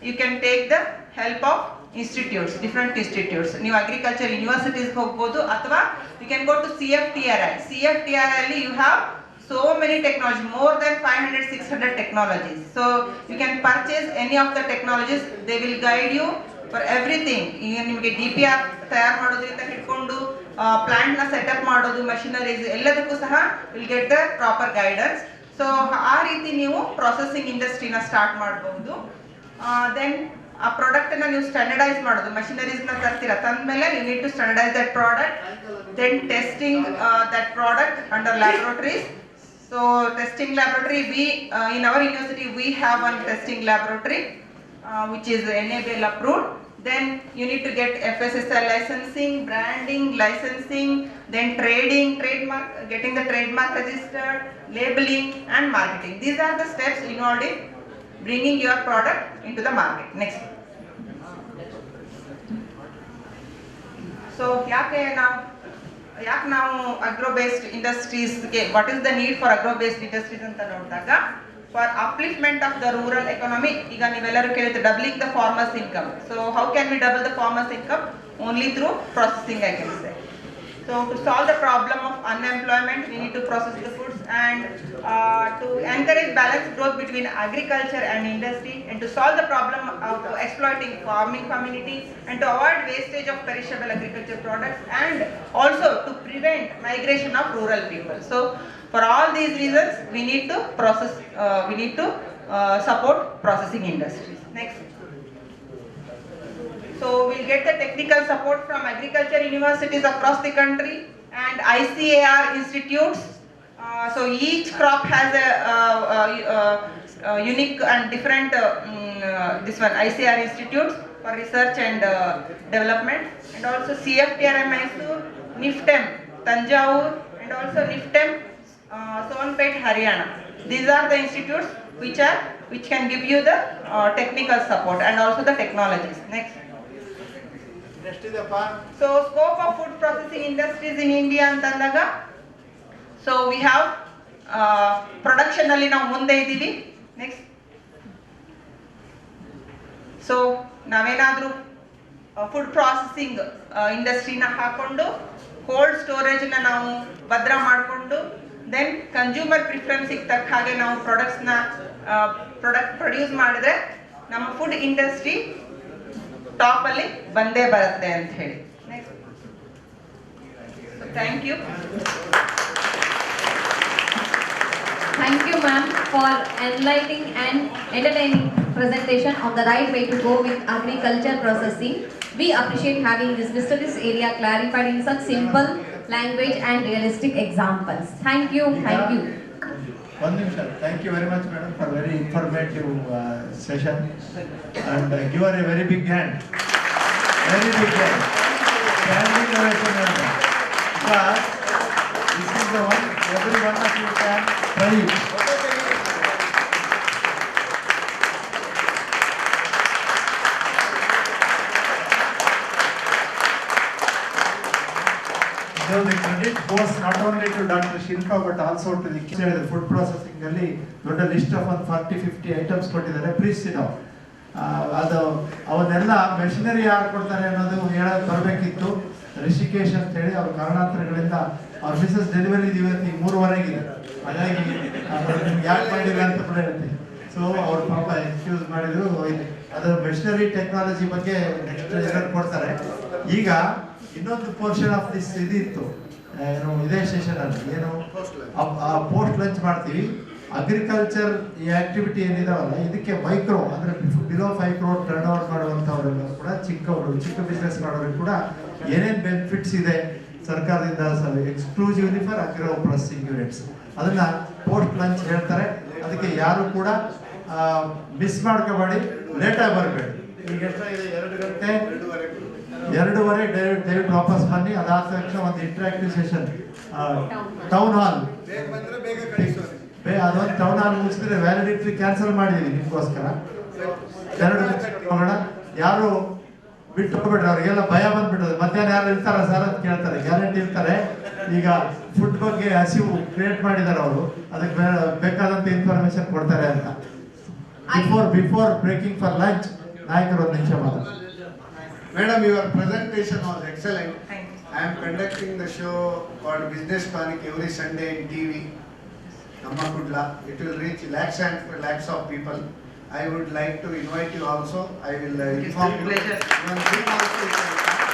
you can take the help of institutes, different institutes. ನೀವು ಅಗ್ರಿಕಲ್ಚರ್ ಯೂನಿವರ್ಸಿಟೀಸ್ಗೆ ಹೋಗ್ಬೋದು, ಅಥವಾ you can go to CFTRI ಅಲ್ಲಿ you have so many technology, more than 500-600 technologies. So you can purchase any of the technologies. They will guide you for everything. ಈಗ ನಿಮಗೆ DPR ತಯಾರು ಮಾಡೋದ್ರಿಂದ ಹಿಡ್ಕೊಂಡು ಪ್ಲಾಂಟ್ ನ ಸೆಟಪ್ ಮಾಡೋದು, ಮಷಿನರೀಸ್ ಎಲ್ಲದಕ್ಕೂ ಸಹ will get the proper guidance. So ಆ ರೀತಿ ನೀವು ಪ್ರೊಸೆಸಿಂಗ್ ಇಂಡಸ್ಟ್ರಿನ ಸ್ಟಾರ್ಟ್ ಮಾಡಬಹುದು. ದೆನ್ ಆ ಪ್ರಾಡಕ್ಟ್ ನ ನೀವು ಸ್ಟ್ಯಾಂಡರ್ಡೈಸ್ ಮಾಡೋದು, ಮಷಿನರೀಸ್ ನ ತರ್ತೀರಾ, ತಂದ್ಮೇಲೆ you need to standardize that product. Then testing that product under laboratories. So testing laboratory, in our university we have one testing laboratory which is NABL approved. Then you need to get FSSI licensing, branding, licensing, then trademark, getting the trademark registered, labeling and marketing. These are the steps involved in bringing your product into the market. Next. So ಯಾಕೆ ನಾವು agro based ಇಂಡಸ್ಟ್ರೀಸ್ಗೆ, what is the need for agro based industries ಅಂತ ನೋಡಿದಾಗ, for upliftment of the rural economy. ಈಗ ನೀವೆಲ್ಲರೂ ಕೇಳಿದ್ರೆ doubling the farmers income. So how can we double the farmers income? Only through processing, I can say. So to solve the problem of unemployment, we need to process the foods, and to encourage balanced growth between agriculture and industry, and to solve the problem of exploiting farming community, and to avoid wastage of perishable agriculture products, and also to prevent migration of rural people. So for all these reasons, we need to support processing industries. Next. So we'll get the technical support from agriculture universities across the country and ICAR institutes. So each crop has a unique and different this one ICAR institutes for research and development, and also CFTRI Mysore, NIFTEM Tanjavur, and also NIFTEM Sonpet Haryana. These are the institutes which can give you the technical support and also the technologies. Next. So scope of food processing industries in India ಅಂತಂದಾಗ, so we have production ಅಲ್ಲಿ ನಾವು ಮುಂದೆ ಇದ್ದೀವಿ. Next. So ನಾವೇನಾದ್ರೂ food processing ಇಂಡಸ್ಟ್ರಿನ ಹಾಕೊಂಡು cold ಸ್ಟೋರೇಜ್ನ ನಾವು ಭದ್ರ ಮಾಡಿಕೊಂಡು, then consumer ಪ್ರಿಫರೆನ್ಸಿಗೆ ತಕ್ಕ ಹಾಗೆ ನಾವು ಪ್ರಾಡಕ್ಟ್ ಪ್ರೊಡ್ಯೂಸ್ ಮಾಡಿದ್ರೆ ನಮ್ಮ ಫುಡ್ ಇಂಡಸ್ಟ್ರಿ ಟಾಪ್ ಅಲ್ಲಿ ಬಂದೇ ಬರುತ್ತೆ ಅಂತ ಹೇಳಿ. Next. Thank you. Thank you, ma'am, for enlightening and entertaining presentation of the right way to go with agriculture processing. We appreciate having this mysterious area clarified in such simple language and realistic examples. Thank you. Thank you. One minute. Thank you very much, madam, for very informative session. And give her a very big hand. Very big hand. Standing ovation, madam. Because this is the one every one of you can try it. So the credit goes not only to Dr. Shilpa but also to the food processing ಅಲ್ಲಿ ದೊಡ್ಡ list of ಒಂದು 40-50 items ಕೊಟ್ಟಿದ್ದಾರೆ. Please sit down. ಅದು ಅವನ್ನೆಲ್ಲ machinery ಯಾರು ಕೊಡ್ತಾರೆ ಅನ್ನೋದು ಹೇಳೋದು ಬರಬೇಕಿತ್ತು. ರಿಷಿಕೇಶ್ ಅಂತ ಹೇಳಿ ಅವ್ರ ಕಾರಣಾಂತರಗಳಿಂದ ಅವ್ರ ಮಿಸಸ್ ಡೆಲಿವರಿ ಇವತ್ತಿಗೆ 3:15 ಹಾಗಾಗಿ ನಿಮ್ಗೆ ಯಾಕೆ ಮಾಡಿಲ್ಲ ಅಂತ ಕೂಡ ಹೇಳ್ತೀನಿ. ಸೊ ಅವ್ರ ಪಾಪ ಎಕ್ಸ್ಕ್ಯೂಸ್ ಮಾಡಿದ್ರು. ಅದರ ಮೆಷಿನರಿ ಟೆಕ್ನಾಲಜಿ ಬಗ್ಗೆ ನೆಕ್ಸ್ಟ್ ರಿಸಲ್ಟ್ ಕೊಡ್ತಾರೆ. ಈಗ ಇನ್ನೊಂದು ಪೋರ್ಷನ್ ಆಫ್ ದಿಸ್ ಇದಿತ್ತು, ಏನು ಇದೇ ಸೆಷನ್ ಅಲ್ಲಿ ಏನು ಪೋಸ್ಟ್ ಲಂಚ್ ಮಾಡ್ತೀವಿ. ಅಗ್ರಿಕಲ್ಚರ್ ಈ ಆಕ್ಟಿವಿಟಿ ಏನಿದಾವಲ್ಲ ಇದಕ್ಕೆ ಮೈಕ್ರೋ ಅಂದ್ರೆ ಬಿಲೋ 5 crore ಟರ್ನ್ ಓವರ್ ಮಾಡುವಂಥವ್ರೆಲ್ಲ ಕೂಡ ಚಿಕ್ಕ ಬಿಸ್ನೆಸ್ ಮಾಡೋರಿಗೆ ಕೂಡ ಏನೇನು ಬೆನಿಫಿಟ್ಸ್ ಇದೆ ಸರ್ಕಾರದಿಂದ exclusively for agro processing units ಅದನ್ನ ಪೋಸ್ಟ್ ಲಂಚ್ ಹೇಳ್ತಾರೆ. ಅದಕ್ಕೆ ಯಾರು ಕೂಡ ಮಿಸ್ ಮಾಡ್ಕೋಬೇಡಿ, ಲೇಟಾಗಿ ಬರಬೇಡಿ. ಈಗ ಎಷ್ಟಾಗಿದೆ 2 ಗಂಟೆ 2:30 ದಯವಿಟ್ಟು ವಾಪಸ್ ಬನ್ನಿ. ಅದಾದ ತಕ್ಷಣ ಒಂದು ಇಂಟ್ರಾಕ್ಟಿವ್ ಸೆಷನ್ ಟೌನ್ ಹಾಲ್ ಅದೊಂದು ಟೌನ್ ಹಾಲ್ ಮುಗಿಸಿದ್ರೆ ವ್ಯಾಲಿಡಿಟಿ ಕ್ಯಾನ್ಸಲ್ ಮಾಡಿದೀವಿ ನಿಮ್ಗೋಸ್ಕರ. 2 ಹೋಗೋಣ. ಯಾರು ಬಿಟ್ಟು ಹೋಗ್ಬೇಡ್ರಿ, ಅವ್ರಿಗೆಲ್ಲ ಭಯ ಬಂದ್ಬಿಟ್ಟದೆ. ಮಧ್ಯಾಹ್ನ ಯಾರು ಇರ್ತಾರ ಸರ್ ಅಂತ ಕೇಳ್ತಾರೆ, ಗ್ಯಾರಂಟಿ ಇರ್ತಾರೆ. ಈಗ ಫುಡ್ ಬಗ್ಗೆ ಹಸಿವು ಕ್ರಿಯೇಟ್ ಮಾಡಿದ್ದಾರೆ ಅವರು, ಅದಕ್ಕೆ ಬೇಕಾದಂತ ಇನ್ಫಾರ್ಮೇಶನ್ ಕೊಡ್ತಾರೆ ಅಂತ. ಬಿಫೋರ್ ಬ್ರೇಕಿಂಗ್ ಫಾರ್ ಲಂಚ್ ನಾಯಕರು 1 ನಿಮಿಷ ಮಾತಾಡ್ತಾರೆ. Madam, your presentation was excellent. Thank you. I am conducting the show called Business Tonic every Sunday in TV. Namma Kudla. It will reach lakhs and lakhs of people. I would like to invite you also. I will inform you. Pleasure. One team also you can come,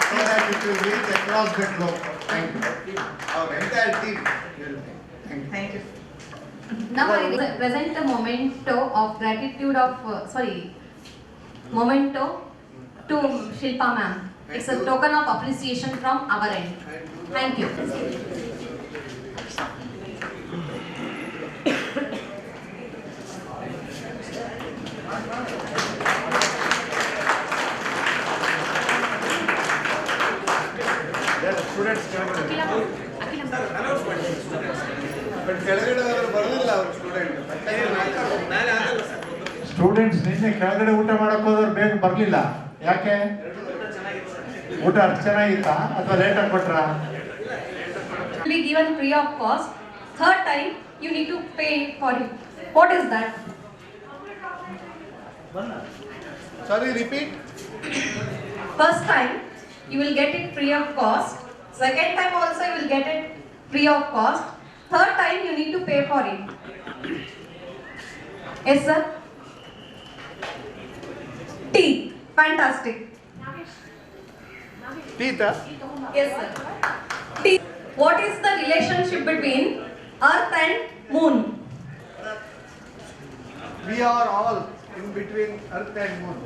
so that it will reach across the globe. Thank you. Our entire team will. Thank you. Thank you. Now I present a memento of gratitude of memento to Shilpa ma'am. It's a token of appreciation from our end. Thank you. Students but ಕೆಳಗಡೆ ಅವರು ಬರಲಿಲ್ಲ ಅವರು students ನಿನ್ನೆ ಕೆಳಗಡೆ ಊಟ ಮಾಡಕ್ ಹೋದವ್ರು ಬೇಗ ಬರ್ಲಿಲ್ಲ. ಯಾಕೆ? ಊಟ ಅಷ್ಟು ಚೆನ್ನಾಗಿತ್ತಾ ಅಥವಾ ಲೇಟಾಗಿ ಕೊಟ್ರಾ? Be given free of cost. Third time you need to pay for it. What is that? Sorry, repeat. First time you will get it free of cost. Second time also you will get it free of cost. Third time you need to pay for it. Yes sir. Tea. Fantastic. Tita. Yes sir. Tea. What is the relationship between Earth and Moon? We are all in between Earth and Moon.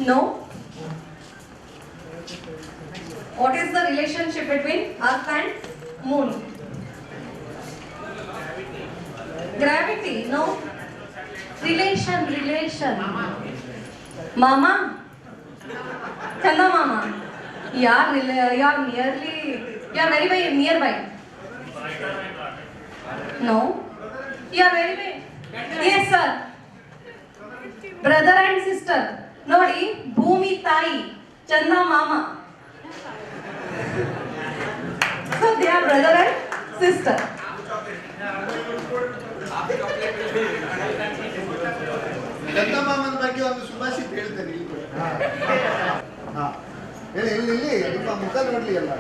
No. What is the relationship between Earth and Moon? Gravity. No. Relation. Mama. Chanda mama. You are very nearby. No. You are very. Yes sir. Brother and sister. ನೋಡಿ ಭೂಮಿ ತಾಯಿ ಚಂದ ಮಾಮ. So they are brother and sister. ಚಂದಮಾಮನ ಬಗ್ಗೆ ಒಂದು ಸುಭಾಷಿತ ಹೇಳ್ತೇನೆ ಇಲ್ಲಿ. ಇಲ್ಲಿ ನಿಮ್ಮ ಮುಖ ನೋಡ್ಲಿ ಅಲ್ಲ.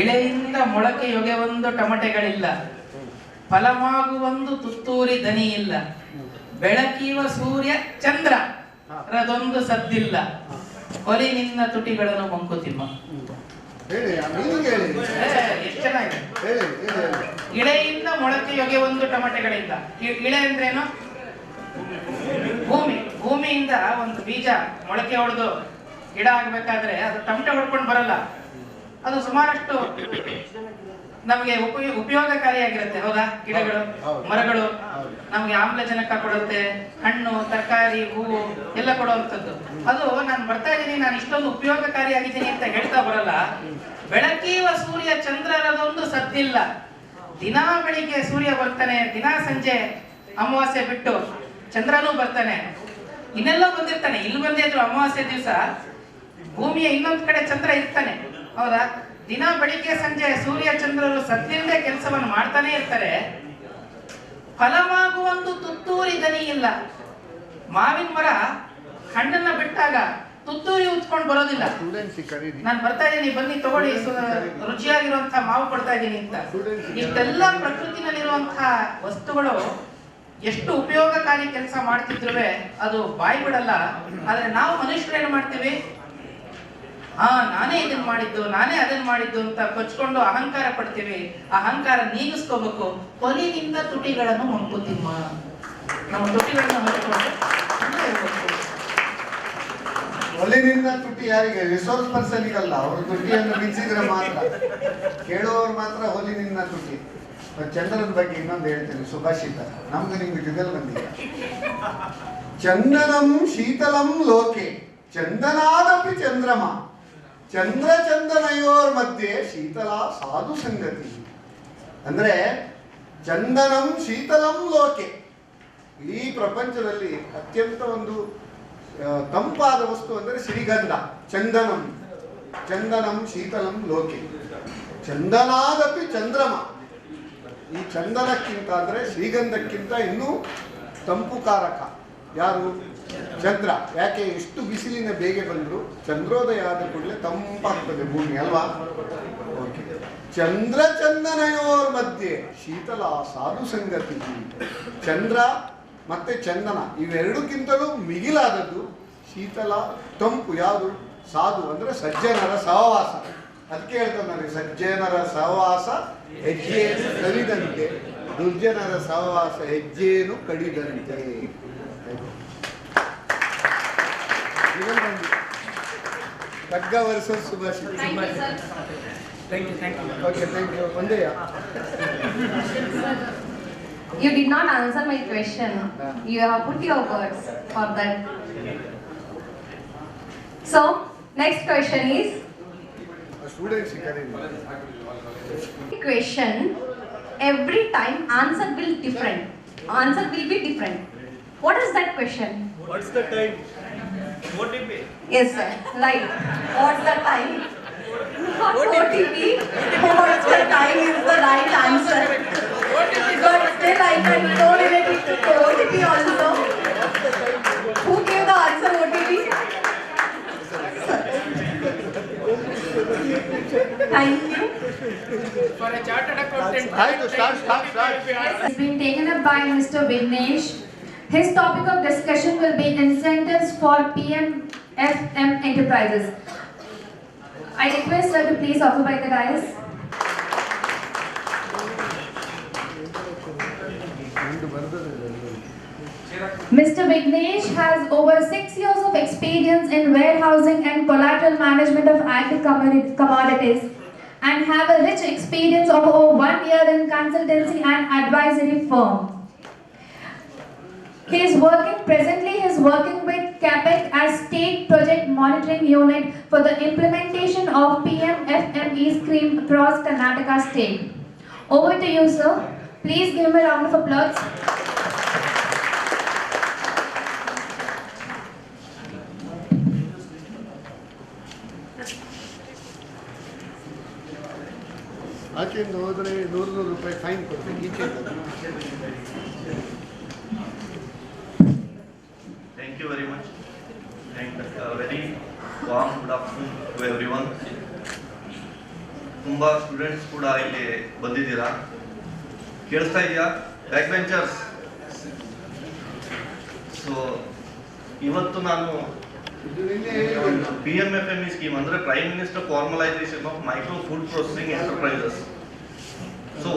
ಇಳೆಯಿಂದ ಮೊಳಕೆಯೊಗೆಯೊಂದು ಟಮಟೆಗಳಿಲ್ಲ, ಫಲವಾಗುವೊಂದು ತುತ್ತೂರಿ ದನಿ ಇಲ್ಲ, ಬೆಳಕಿವ ಸೂರ್ಯ ಚಂದ್ರ ರದೊಂದು ಸದ್ದಿಲ್ಲ, ಕೊಲಿ ನಿನ್ನ ತುಟಿಗಳನ್ನು ಮಂಕುತಿಮ್ಮ. ಹೇಳಿ ಎಷ್ಟು ಚೆನ್ನಾಗಿದೆ. ಹೇಳಿ ಇಳೆಯಿಂದ ಮೊಳಕೆಯೊಗೆಯೊಂದು ಟಮಟೆಗಳಿಲ್ಲ. ಇಳೆ ಅಂದ್ರೇನು? ಭೂಮಿಯಿಂದ ಒಂದು ಬೀಜ ಮೊಳಕೆ ಹೊಡೆದು ಗಿಡ ಆಗ್ಬೇಕಾದ್ರೆ ಅದು ಟಮಟೆ ಹೊಡ್ಕೊಂಡು ಬರಲ್ಲ. ಅದು ಸುಮಾರಷ್ಟು ನಮಗೆ ಉಪಯೋಗಕಾರಿಯಾಗಿರುತ್ತೆ. ಹೌದಾ? ಗಿಡಗಳು, ಮರಗಳು ನಮ್ಗೆ ಆಮ್ಲಜನಕ ಕೊಡುತ್ತೆ, ಹಣ್ಣು, ತರಕಾರಿ, ಹೂವು ಎಲ್ಲ ಕೊಡುವಂಥದ್ದು. ಅದು ನಾನು ಬರ್ತಾ ಇದ್ದೀನಿ, ನಾನು ಇಷ್ಟೊಂದು ಉಪಯೋಗಕಾರಿಯಾಗಿದ್ದೀನಿ ಅಂತ ಹೇಳ್ತಾ ಬರಲ್ಲ. ಬೆಳಕೀವ ಸೂರ್ಯ ಚಂದ್ರರದೊಂದು ಸದ್ದಿಲ್ಲ. ದಿನಾ ಬೆಳಿಗ್ಗೆ ಸೂರ್ಯ ಬರ್ತಾನೆ, ದಿನಾ ಸಂಜೆ ಅಮಾವಾಸ್ಯೆ ಬಿಟ್ಟು ಚಂದ್ರನೂ ಬರ್ತಾನೆ. ಇನ್ನೆಲ್ಲ ಬಂದಿರ್ತಾನೆ. ಇಲ್ಲಿ ಬಂದೇ ಇದ್ರು ಅಮಾವಾಸ್ಯೆ ದಿವಸ ಭೂಮಿಯ ಇನ್ನೊಂದು ಕಡೆ ಚಂದ್ರ ಇರ್ತಾನೆ, ಹೌದಾ? ದಿನ ಬೆಳಿಗ್ಗೆ ಸಂಜೆ ಸೂರ್ಯ ಚಂದ್ರರು ಸದ್ದಿಲ್ಲದೆ ಕೆಲಸವನ್ನು ಮಾಡ್ತಾನೆ ಇರ್ತಾರೆ. ಫಲವಾಗುವಂದು ತುತ್ತೂರಿ ದನಿ ಇಲ್ಲ. ಮಾವಿನ ಮರ ಹಣ್ಣನ್ನ ಬಿಟ್ಟಾಗ ತುತ್ತೂರಿ ಉತ್ಕೊಂಡು ಬರೋದಿಲ್ಲ. ನಾನು ಬರ್ತಾ ಇದ್ದೀನಿ, ಬನ್ನಿ ತಗೊಳ್ಳಿ, ರುಚಿಯಾಗಿರುವಂತಹ ಮಾವು ಕೊಡ್ತಾ ಇದ್ದೀನಿ ಅಂತ. ಇಷ್ಟೆಲ್ಲ ಪ್ರಕೃತಿನಲ್ಲಿರುವಂತಹ ವಸ್ತುಗಳು ಎಷ್ಟು ಉಪಯೋಗಕಾರಿ ಕೆಲಸ ಮಾಡ್ತಿದ್ರು ಅದು ಬಾಯಿ ಬಿಡಲ್ಲ. ಆದ್ರೆ ನಾವು ಮನುಷ್ಯರು ಏನು ಮಾಡ್ತೀವಿ? ನಾನೇ ಇದನ್ನ ಮಾಡಿದ್ದು, ನಾನೇ ಅದನ್ನ ಮಾಡಿದ್ದು ಅಂತ ಕೊಚ್ಕೊಂಡು ಅಹಂಕಾರ ಪಡ್ತೀವಿ. ಅಹಂಕಾರ ನೀಗಿಸ್ಕೋಬೇಕು. ಕೊಲಿನಿಂದ ತುಟಿಗಳನ್ನು ಮಂಕುತಿಮ್ಮ, ನಮ್ಮ ತುಟಿಗಳನ್ನ ಹೊರಕೊಂಡು ಒಲಿನಿಂದ ತುಟಿ ಯಾರಿಗೆ? ರಿಸೋರ್ಸ್ ಪರ್ಸನ್ಗಲ್ಲ, ಅವರು ತುಟಿಯನ್ನು ಬಿಚ್ಚಿದ್ರೆ ಮಾತ್ರ, ಕೇಳುವವರು ಮಾತ್ರ ಹೊಲಿನಿಂದ ತುಟಿ. ಚಂದ್ರನ ಬಗ್ಗೆ ಇನ್ನೊಂದು ಹೇಳ್ತೇನೆ, ಸುಭಾಷಿತ, ನಮ್ಗೆ ನಿಮ್ಗೆ ಜುಗಲ್ ಬಂದಿಲ್ಲ. ಚಂದನಂ ಶೀತಲಂ ಲೋಕೆ ಚಂದನಾದಪಿ ಚಂದ್ರಮ ಚಂದ್ರ ಚಂದನಯೋರ್ ಮಧ್ಯೆ ಶೀತಲ ಸಾಧು ಸಂಗತಿ. ಅಂದ್ರೆ ಚಂದನಂ ಶೀತಲಂ ಲೋಕೆ, ಇಡೀ ಪ್ರಪಂಚದಲ್ಲಿ ಅತ್ಯಂತ ಒಂದು ತಂಪಾದ ವಸ್ತು ಅಂದರೆ ಶ್ರೀಗಂಧ. ಚಂದನಂ ಚಂದನಂ ಶೀತಲಂ ಲೋಕೆ ಚಂದನಾದಪಿ ಚಂದ್ರಮ. ಈ ಚಂದನಕ್ಕಿಂತ ಅಂದ್ರೆ ಶ್ರೀಗಂಧಕ್ಕಿಂತ ಇನ್ನೂ ತಂಪುಕಾರಕ ಯಾರು? ಚಂದ್ರ. ಯಾಕೆ? ಎಷ್ಟು ಬಿಸಿಲಿನ ಬೇಗೆ ಬಂದ್ರು ಚಂದ್ರೋದಯ ಆದ ಕೂಡಲೇ ತಂಪಾಗ್ತದೆ ಭೂಮಿ ಅಲ್ವಾ? ಓಕೆ. ಚಂದ್ರ ಚಂದನಯೋರ್ ಮಧ್ಯೆ ಶೀತಲ ಸಾಧು ಸಂಗತಿ. ಚಂದ್ರ ಮತ್ತೆ ಚಂದನ ಇವೆರಡಕ್ಕಿಂತಲೂ ಮಿಗಿಲಾದದ್ದು ಶೀತಲ ತಂಪು ಯಾವುದು? ಸಾಧು ಅಂದ್ರೆ ಸಜ್ಜನರ ಸಹವಾಸ. ಅದಕ್ಕೆ ಹೇಳ್ತಾನೆ, ಸಜ್ಜನರ ಸಹವಾಸ ಹೆಜ್ಜೆಯನ್ನು ಕಡಿದಂತೆ, ದುರ್ಜನರ ಸಹವಾಸ ಹೆಜ್ಜೆಯನ್ನು ಕಡಿದಂತೆ. ಖಡ್ಗ ವರ್ಸಸ್ ಸುಭಾಷಿತ. Okay, thank you. ಒಂದೇ You did not answer my question. You have put your words for that. So, next question is. Students, Question. Every time answer will different. Answer will be different. What is that question? What's the time? OTP. Yes, sir. Right. What's the time? Not OTP. What's the time is the right answer. But still I can correlate it to OTP also. Who gave the answer OTP? Thank you. For a chartered accountant, It's been taken up by Mr. Vignesh. His topic of discussion will be incentives for PM-FM enterprises. I request sir to please occupy the dais. Mr. Vignesh has over 6 years of experience in warehousing and collateral management of agri commodities and have a rich experience of over 1 year in consultancy and advisory firm. Presently he is working with CAPEC as State Project Monitoring Unit for the implementation of PM-FME scheme across Karnataka state. Over to you, sir. Please give him a round of applause. ಆಚೆಯಿಂದ ಹೋದರೆ 100 ರೂಪಾಯಿ fine ಕೊಡ್ತೀನಿ. ಈಚೆ Thank you very much. And very warm good afternoon to everyone. ತುಂಬಾ students ಕೂಡ ಇಲ್ಲಿ ಬಂದಿದ್ದೀರಾ. ಕೇಳಿಸ್ತಾ ಇದೆಯಾ ಬ್ಯಾಕ್ ಬೆಂಚರ್ಸ್? ಸೊ ಇವತ್ತು ನಾನು PMFME ಸ್ಕೀಮ್ ಅಂದ್ರೆ prime minister formalisation of micro food processing enterprises. So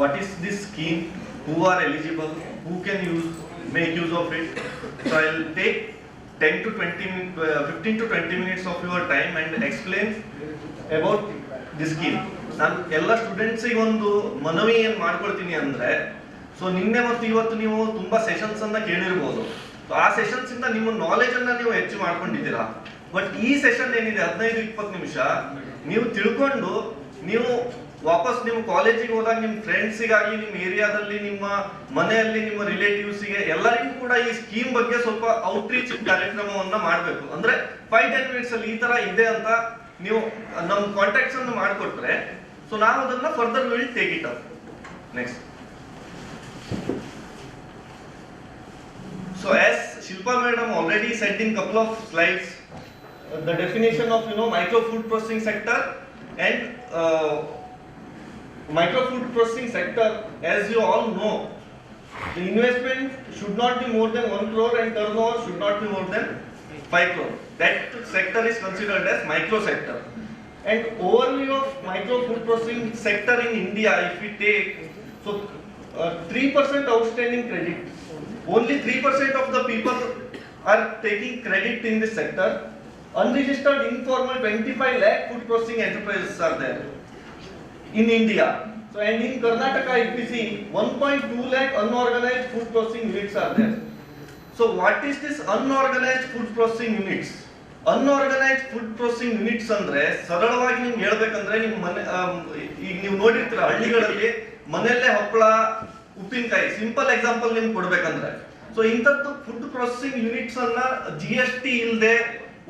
what is this scheme? Who are eligible? Who can make use of it? So I'll take 15 to 20 minutes of your time and explain about this scheme. ನಾನು ಎಲ್ಲ ಸ್ಟೂಡೆಂಟ್ಸಿಗೆ ಒಂದು ಮನವಿ ಏನು ಮಾಡ್ಕೊಳ್ತೀನಿ ಅಂದ್ರೆ, so ನಿನ್ನೆ ಮತ್ತು ಇವತ್ತು ನೀವು ತುಂಬಾ ಸೆಷನ್ಸ್ ಅನ್ನ ಕೇಳಿರ್ಬೋದು. ಆ ಸೆಷನ್ಸ್ ಇಂದ ನಿಮ್ಮ ನಾಲೆಜ್ ಅನ್ನ ನೀವು ಹೆಚ್ಚು ಮಾಡ್ಕೊಂಡಿದ್ದೀರಾ. ಬಟ್ ಈ ಸೆಷನ್ ಏನಿದೆ 15-20 ನಿಮಿಷ ನೀವು ತಿಳ್ಕೊಂಡು ನೀವು ವಾಪಸ್ ನಿಮ್ಮ ಕಾಲೇಜಿಗೆ ಹೋದಾಗ ನಿಮ್ಮ ಫ್ರೆಂಡ್ಸಿಗಾಗಿ, ನಿಮ್ಮ ಏರಿಯಾದಲ್ಲಿ, ನಿಮ್ಮ ಮನೆಯಲ್ಲಿ, ನಿಮ್ಮ ರಿಲೇಟಿವ್ಸ್ಗೆ ಎಲ್ಲರಿಗೂ ಕೂಡ ಈ ಸ್ಕೀಮ್ ಬಗ್ಗೆ ಸ್ವಲ್ಪ ಔಟ್ರೀಚ್ ಕಾರ್ಯಕ್ರಮವನ್ನ ಮಾಡಬೇಕು. ಅಂದ್ರೆ 5-10 ಮಿನಿಟ್ಸ್ ಅಲ್ಲಿ ಈ ತರ ಇದೆ ಅಂತ ನೀವು ನಮ್ಮ ಕಾಂಟ್ಯಾಕ್ಟ್ಸ್ ಅನ್ನು ಮಾಡಿಕೊಟ್ರೆ, ಸೊ ನಾವು ಅದನ್ನ further will take it up. Next. So as Shilpa madam already said in couple of slides, the definition of micro food processing sector and micro food processing sector, as you all know, the investment should not be more than 1 crore and turnover should not be more than 5 crore. That sector is considered as micro sector. And overview of micro food processing sector in India, if we take, so 3% outstanding credit. Only 3% of the people are taking credit in this sector. Unregistered informal 25 lakh food processing enterprises are there in India. So and in Karnataka, if we see 1.2 lakh unorganized food processing units are there. So what is this unorganized food processing units? Unorganized food processing units ಅಂದ್ರೆ ಸರಳವಾಗಿ ನಿಮ್ಗೆ ಹೇಳ್ಬೇಕಂದ್ರೆ ನಿಮ್ಮ ಮನೆ ಈಗ ನೀವು ನೋಡಿರ್ತೀರ ಹಳ್ಳಿಗಳಲ್ಲಿ ಮನೆಯಲ್ಲೇ ಹಪ್ಪಳ ಉಪ್ಪಿನಕಾಯಿ, ಸಿಂಪಲ್ ಎಕ್ಸಾಂಪಲ್ ನಿಮ್ಗೆ ಕೊಡ್ಬೇಕಂದ್ರೆ, ಸೊ ಇಂಥದ್ದು ಫುಡ್ ಪ್ರೊಸೆಸಿಂಗ್ ಯೂನಿಟ್ಸ್ ಅನ್ನ GST ಇಲ್ಲದೆ,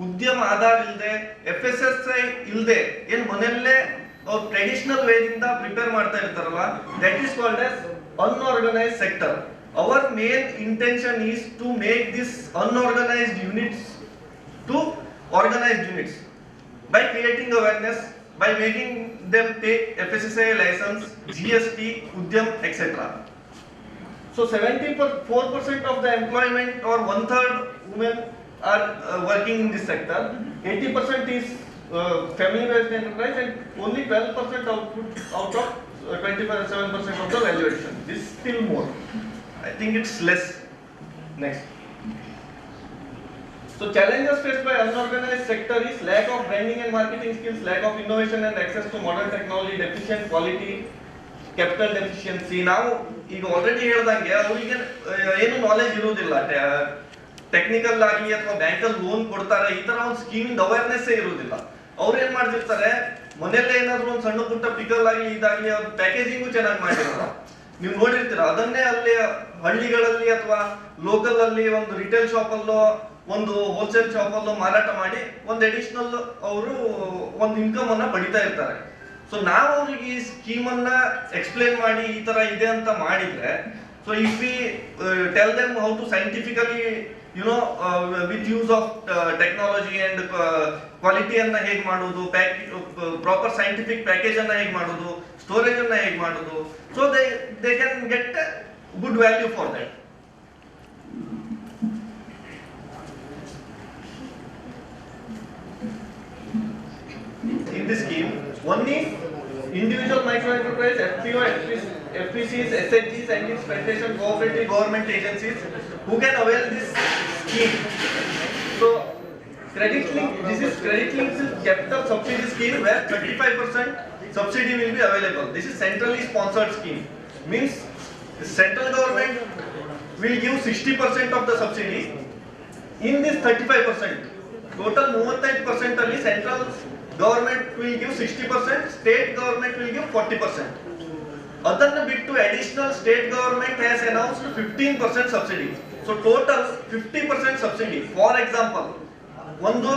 ಉದ್ಯಮ ಆಧಾರ ಇಲ್ಲದೆ, FSSAI ಇಲ್ಲದೆ ಏನ್ ಮನೆಯಲ್ಲೇ ಅವ್ರು ಟ್ರೆಡಿಷನಲ್ ವೇ ಇಂದ ಪ್ರಿಪೇರ್ ಮಾಡ್ತಾ ಇರ್ತಾರಲ್ಲ, that is called as unorganised sector. Our main intention is to make this unorganised units to organized units by creating awareness, by making them take FSSAI license, GST, Udyam, etc. So 74% of the employment or 1/3 women are working in this sector. 80% is family-based enterprise and only 12% out of 27% of the valuation. This is still more. I think it's less. Next. So challenges faced by unorganized sector is lack of branding and marketing skills, lack of innovation and access to modern technology, deficient quality, capital deficiency. ನಾವು ಈಗ already ಹೇಳ್ದಂಗೆ ಅವರಿಗೆ ಏನು knowledge ಇರುವುದಿಲ್ಲ, technical ಆಗಿ ಅಥವಾ ಬ್ಯಾಂಕಲ್ಲಿ loan ಕೊಡ್ತಾರೆ ಈ ತರ ಒಂದು ಸ್ಕೀಮಿಂದ ಅವೇರ್ನೆಸ್ ಇರುವುದಿಲ್ಲ. ಅವ್ರು ಏನ್ ಮಾಡ್ತಿರ್ತಾರೆ, ಮನೆಯಲ್ಲೇ ಏನಾದ್ರು ಒಂದು ಸಣ್ಣ ಪುಟ್ಟ ಪಿಕಲ್ ಆಗಲಿ ಇದಾಗಲಿ ಅವ್ರ ಪ್ಯಾಕೇಜಿಂಗು ಚೆನ್ನಾಗಿ ಮಾಡಿರಲ್ಲ. ನೀವು ನೋಡಿರ್ತೀರ ಅದನ್ನೇ ಅಲ್ಲಿ ಹಳ್ಳಿಗಳಲ್ಲಿ ಅಥವಾ ಲೋಕಲ್ ಅಲ್ಲಿ ಒಂದು ರಿಟೇಲ್ ಶಾಪ್ ಅಲ್ಲೋ ಒಂದು ಹೋಲ್ಸೇಲ್ ಶಾಪ್ ಅಲ್ಲೋ ಮಾರಾಟ ಮಾಡಿ ಒಂದು ಅಡಿಷನಲ್ ಅವರು ಒಂದು ಇನ್ಕಮ್ ಅನ್ನ ಪಡಿತಾ ಇರ್ತಾರೆ. ಸೊ ನಾವು ಅವ್ರಿಗೆ ಈ ಸ್ಕೀಮ್ ಅನ್ನ ಎಕ್ಸ್ಪ್ಲೇನ್ ಮಾಡಿ ಈ ತರ ಇದೆ ಅಂತ ಮಾಡಿದ್ರೆ, so if we tell them how to scientifically with use of technology and ಕ್ವಾಲಿಟಿಯನ್ನ ಹೇಗೆ ಮಾಡೋದು, ಪ್ರಾಪರ್ ಸೈಂಟಿಫಿಕ್ ಪ್ಯಾಕೇಜ್ ಅನ್ನ ಹೇಗೆ ಮಾಡೋದು, ಸ್ಟೋರೇಜ್ ಅನ್ನ ಹೇಗೆ ಮಾಡೋದು, so they can get good value for that. In this scheme, one is individual micro enterprise, FPO, FPCs, SHGs and its federation cooperative government agencies who can avail this scheme. So credit link, this is credit linked capital subsidy scheme where 35% subsidy will be available. This is centrally sponsored scheme. Means the central government will give 60% of the subsidy. In this 35%, total 35% only central government will give 60%, state government will give 40%. Other than bit to additional, state government has announced 15% subsidy. So total 50% subsidy. For example, ಒಂದು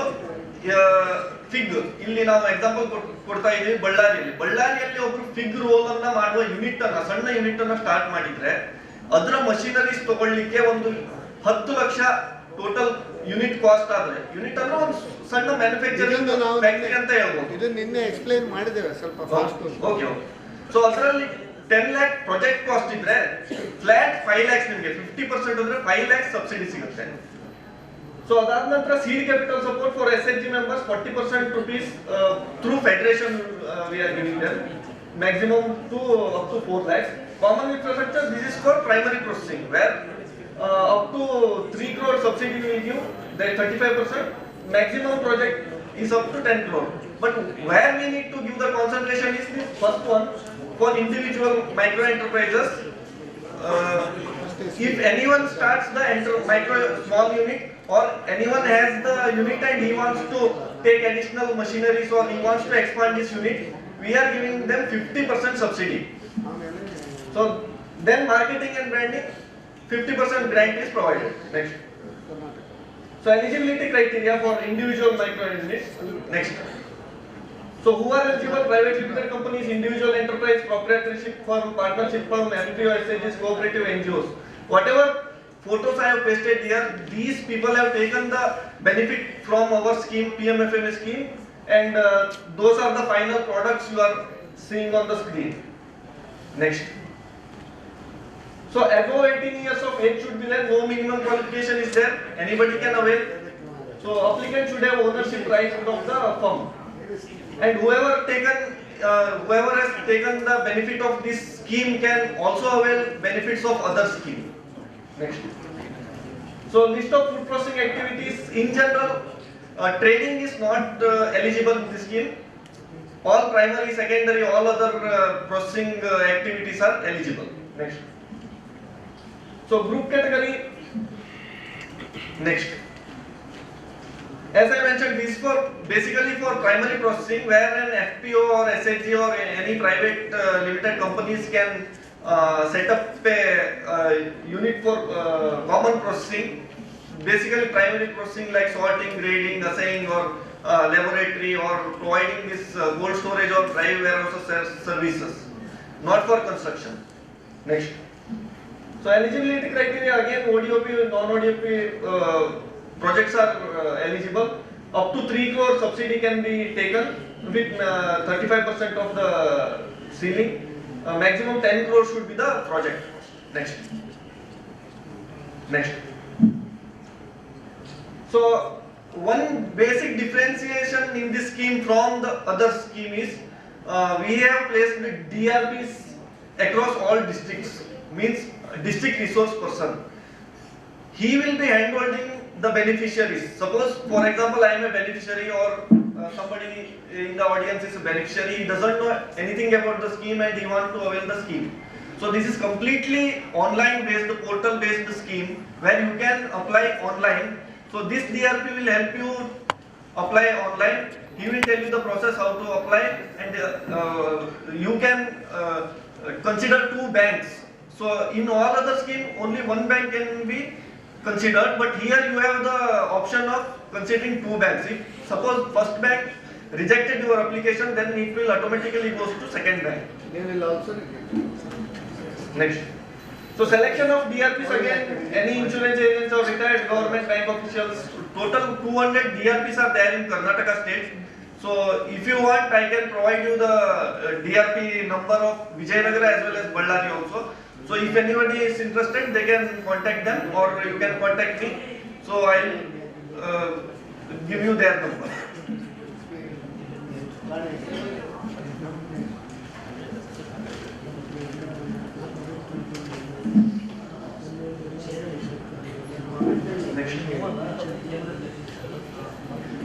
fig ಇಲ್ಲಿ ನಾವು example ಕೊಡ್ತಾ ಇದೀವಿ ಬಳ್ಳಾರಿಯಲ್ಲಿ ಒಬ್ರು fig roll ಅನ್ನ ಮಾಡುವ unit ಅನ್ನ ಸಣ್ಣ ಯೂನಿಟ್ ಅನ್ನ ಸ್ಟಾರ್ಟ್ ಮಾಡಿದ್ರೆ ಅದರ ಮಷಿನರೀಸ್ ತಗೊಳ್ಳಿಕ್ಕೆ ಒಂದು 10 ಲಕ್ಷ ಟೋಟಲ್ ಯೂನಿಟ್ ಕಾಸ್ಟ್ ಆದ್ರೆ, ಯೂನಿಟ್ ಅಂದ್ರೆ ಒಂದು ಸಣ್ಣ ಮ್ಯಾನುಫ್ಯಾಕ್ಚರಿಂಗ್ ಫ್ಯಾಕ್ಟರಿ ಅಂತ ಹೇಳ್ಬೋದು. ಇದು ನಿನ್ನೆ ಎಕ್ಸ್ಪ್ಲೈನ್ ಮಾಡಿದ್ದೇವೆ ಸ್ವಲ್ಪ ಫಾಸ್ಟ್. ಓಕೆ. ಸೊ ಅದರಲ್ಲಿ 10 lakh ಪ್ರಾಜೆಕ್ಟ್ ಕಾಸ್ಟ್ ಇದ್ರೆ ಫ್ಲಾಟ್ 5 lakhs ನಿಮಗೆ 50% ಅಂದ್ರೆ 5 lakhs ಸಬ್ಸಿಡಿ ಸಿಗುತ್ತೆ. ಸೊ ಅದಾದ ನಂತರ seed capital support for SHG members 40% rupees through federation we are giving them, maximum up to 4 lakhs. Common infrastructure, this is for primary processing where up to 3 crore subsidy we will give, that 35%. Maximum project is up to 10 crore. But where we need to give the concentration is the first one for individual micro enterprises. If anyone starts the micro small unit or anyone has the unit and he wants to take additional machineries or he wants to expand this unit, we are giving them 50% subsidy. So then marketing and branding, 50% grant is provided. Next. So eligibility criteria for individual micro units. Next. So who are eligible? Private limited companies, individual enterprise, proprietorship firm, partnership firm, FPO, SHGs, cooperative NGOs. Whatever photos I have pasted here, these people have taken the benefit from our scheme, PMFMA scheme, and those are the final products you are seeing on the screen. Next. So above 18 years of age should be there, no minimum qualification is there, anybody can avail. So applicant should have ownership right of the firm. And whoever has taken the benefit of this scheme can also avail benefits of other scheme. Next. So list of food processing activities in general, trading is not eligible in this scheme. All primary, secondary, all other processing activities are eligible. Next. So group category. Next. As I mentioned, this is basically for primary processing, where an FPO or SHG or any private limited companies can set up a unit for common processing. Basically primary processing like sorting, grading, assaying, or laboratory, or providing this cold storage or dry warehouse services, not for construction. Next. So eligibility criteria, again ODOP, non-ODOP projects are eligible. Up to 3 crore subsidy can be taken with 35% of the ceiling. Maximum 10 crore should be the project. Next. Next. So one basic differentiation in this scheme from the other scheme is we have placed the DRPs across all districts, means district resource person. He will be handholding the beneficiaries. Suppose, for example, I am a beneficiary, or somebody in the audience is a beneficiary, he doesn't know anything about the scheme and he wants to avail the scheme. So this is completely online based, portal based scheme where you can apply online. So this DRP will help you apply online. He will tell you the process how to apply, and you can consider 2 banks. So in all other scheme only 1 bank can be considered, but here you have the option of considering 2 banks. If suppose first bank rejected your application, then it will automatically goes to second bank. They will also reject. Next. So selection of DRPs, again, any insurance agents or retired government bank officials. Total 200 DRPs are there in Karnataka state. So if you want, I can provide you the DRP number of Vijayanagara as well as Ballari also. So if anybody is interested, they can contact them, or you can contact me. So I'll give you their number. Next.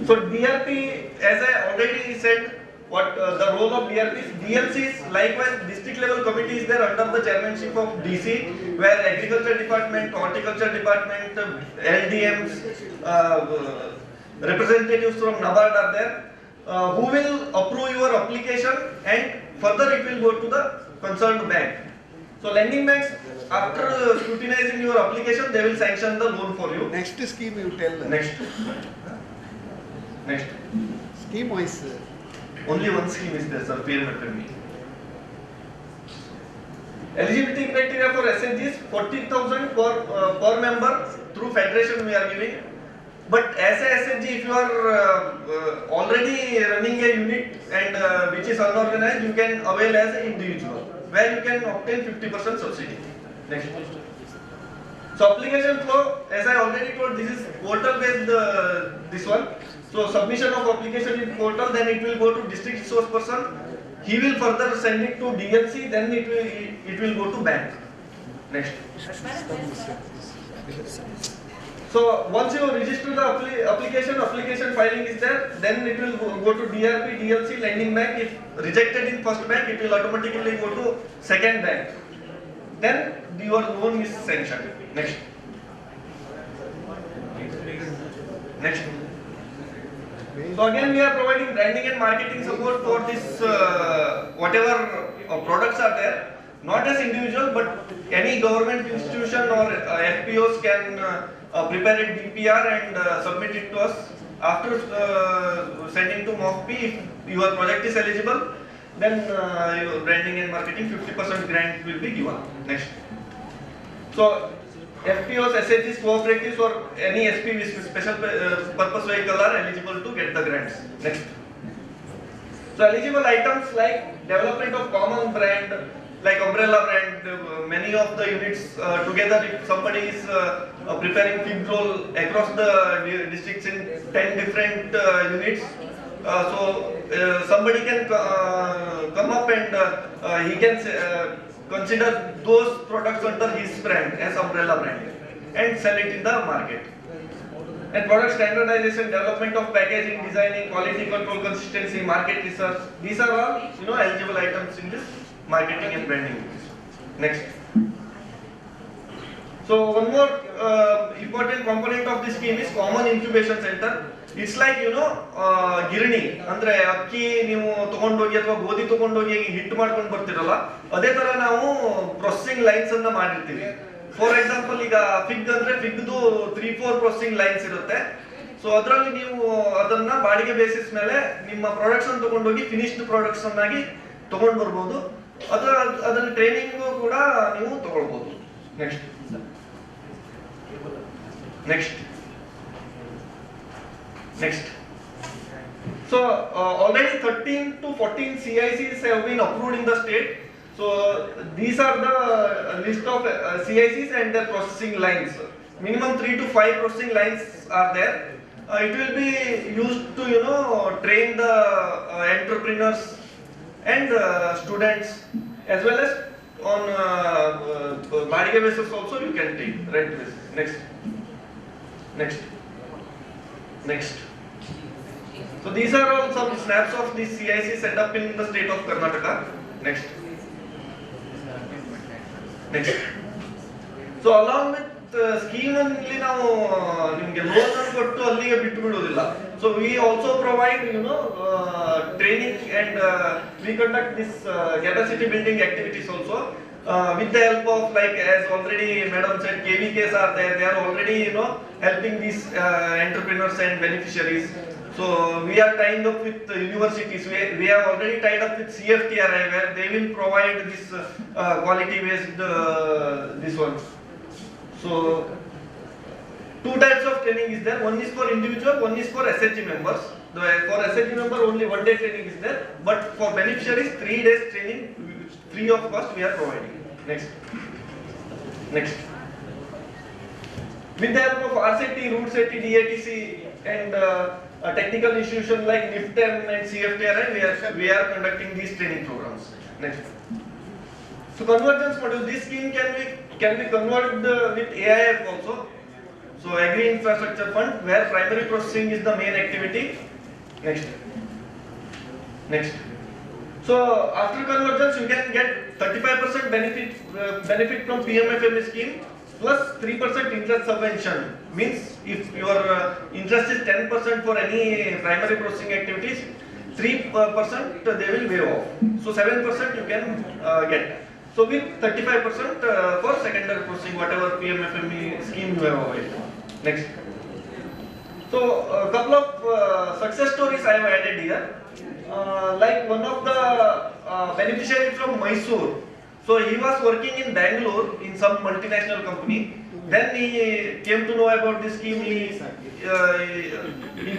So DRP, as I already said, what the role of DRP is. DLCs, likewise, district level committee is there under the chairmanship of DC, where agriculture department, horticulture department, LDMs, representatives from NABARD are there, who will approve your application, and further it will go to the concerned bank. So lending banks, after scrutinizing your application, they will sanction the loan for you. Next scheme you tell them. Next. Next. Scheme wise. Only one scheme is there, sir, PMFME. Eligibility criteria for SHGs, 40,000 per member through federation we are giving. But as a SHG, if you are already running a unit and which is unorganized, you can avail as an individual, where you can obtain 50% subsidy. Next. So application flow, as I already told, this is portal based this one. So submission of application in portal, then it will go to district resource person. He will further send it to DLC, then it will go to bank. Next. So once you register the application filing is there, then it will go to DRP, DLC, lending bank. If rejected in first bank, it will automatically go to second bank. Then your loan is sanctioned. Next. Next. So again we are providing branding and marketing support for this whatever products are there, not as individual but any government institution or FPOs can prepare a DPR and submit it to us. After sending to MOFP, if your project is eligible, then your branding and marketing 50% grant will be given. Next. So FPOs, SHGs, cooperatives or any SP with special purpose vehicle are eligible to get the grants. Next. So eligible items like development of common brand, like umbrella brand, many of the units together, if somebody is preparing fig roll across the districts in 10 different units, somebody can come up and he can consider those products under his brand as umbrella brand and sell it in the market. And product standardization, development of packaging, designing, quality control, consistency, market research, these are all eligible items in this marketing and branding. Next. So one more important component of this scheme is common incubation center. It's like ಗಿರಣಿ ಅಂದ್ರೆ ಅಕ್ಕಿ ನೀವು ತಗೊಂಡೋಗಿ ಅಥವಾ ಗೋಧಿ ತಗೊಂಡೋಗಿ ಹಿಟ್ಟು ಮಾಡ್ಕೊಂಡು ಬರ್ತಿರಲ್ಲ, ಅದೇ ತರ ನಾವು ಪ್ರೊಸೆಸಿಂಗ್ ಲೈನ್ಸ್ ಅನ್ನ ಮಾಡಿರ್ತೀವಿ. ಫಾರ್ ಎಕ್ಸಾಂಪಲ್ ಈಗ ಫಿಗ್ ಅಂದ್ರೆ ಫಿಗ್ದು 3-4 ಪ್ರೊಸೆಸಿಂಗ್ ಲೈನ್ಸ್ ಇರುತ್ತೆ. ಸೊ ಅದರಲ್ಲಿ ನೀವು ಅದನ್ನ ಬಾಡಿಗೆ ಬೇಸಿಸ್ ಮೇಲೆ ನಿಮ್ಮ ಪ್ರಾಡಕ್ಟ್ಸ್ ಅನ್ನು ತಗೊಂಡೋಗಿ ಫಿನಿಶ್ಡ್ ಪ್ರಾಡಕ್ಟ್ಸ್ ಅನ್ನಾಗಿ ತಗೊಂಡು ಬರ್ಬೋದು. ಅದರ ಟ್ರೈನಿಂಗ್ ಕೂಡ ನೀವು ತಗೊಳ್ಬಹುದು. Next. So already 13 to 14 CICs have been approved in the state. So these are the list of CICs and their processing lines. Minimum 3 to 5 processing lines are there. It will be used to train the entrepreneurs and students, as well as on badige basis also you can take rent basis. Next. So these are all some snaps of the CIC set up in the state of Karnataka. Next. So along with scheme ಅಲ್ಲಿ ನಾವು ನಿಮಗೆ loan ಅನ್ನು ಕೊಟ್ಟು ಅಲ್ಲಿಗೆ ಬಿಟ್ಟು ಬಿಡೋದಿಲ್ಲ. So we also provide training and we conduct this capacity building activities also with the help of, like as already madam said, KVKs are there. They are already helping these entrepreneurs and beneficiaries. So we are tying up with universities. We have already tied up with CFTRI where they will provide this quality based this one. So two types of training is there. One is for individual, one is for SHG members. For SHG member only 1 day training is there, but for beneficiaries 3 days training free of cost we are providing. Next. With the help of RCT, Root Safety, DATC and a technical institution like NIFTEM and CFTRI, we are conducting these training programs. Next. So convergence module, this scheme can be converted with AIF also. So Agri Infrastructure Fund, where primary processing is the main activity. Next. So after convergence, you can get 35% benefit from PMFME scheme plus 3% interest subvention. Means if your interest is 10% for any primary processing activities, 3% they will waive off. So 7% you can get. So with 35% for secondary processing, whatever PMFME scheme you have availed. Next. So a couple of success stories I have added here. Like one of the beneficiaries from Mysore. So he was working in Bangalore in some multinational company. Then he came to know about this scheme. He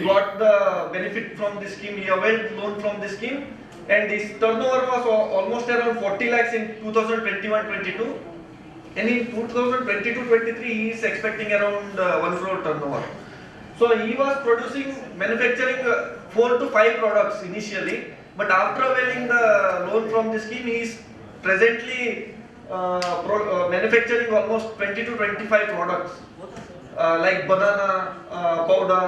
got the benefit from this scheme. He availed loan from this scheme, and his turnover was almost around 40 lakhs in 2021-22. And in 2022-23, he is expecting around 1 crore turnover. So he was manufacturing 4 to 5 products initially, but after availing the loan from this scheme, he is presently manufacturing almost 20 to 25 products like banana powder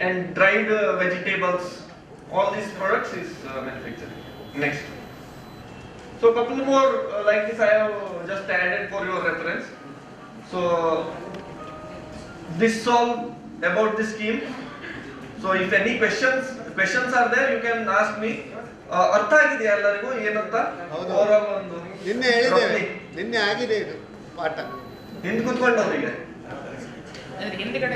and dried vegetables. All these products is manufacturing. Next. So a couple more like this I have just added for your reference. So this is all about this scheme. So So if any questions are there, you can ask me. ಅರ್ಥ ಆಗಿದೆಯಾ ಎಲ್ಲರಿಗೂ ಏನಂತ? Overall ಒಂದು ನಿನ್ನೆ ಹೇಳಿದ್ದೇವೆ, ನಿನ್ನೆ ಆಗಿದೆ ಇದು ಪಾಠ. ಹಿಂದೆ ಕುತ್ಕೊಂಡವರಿಗೆ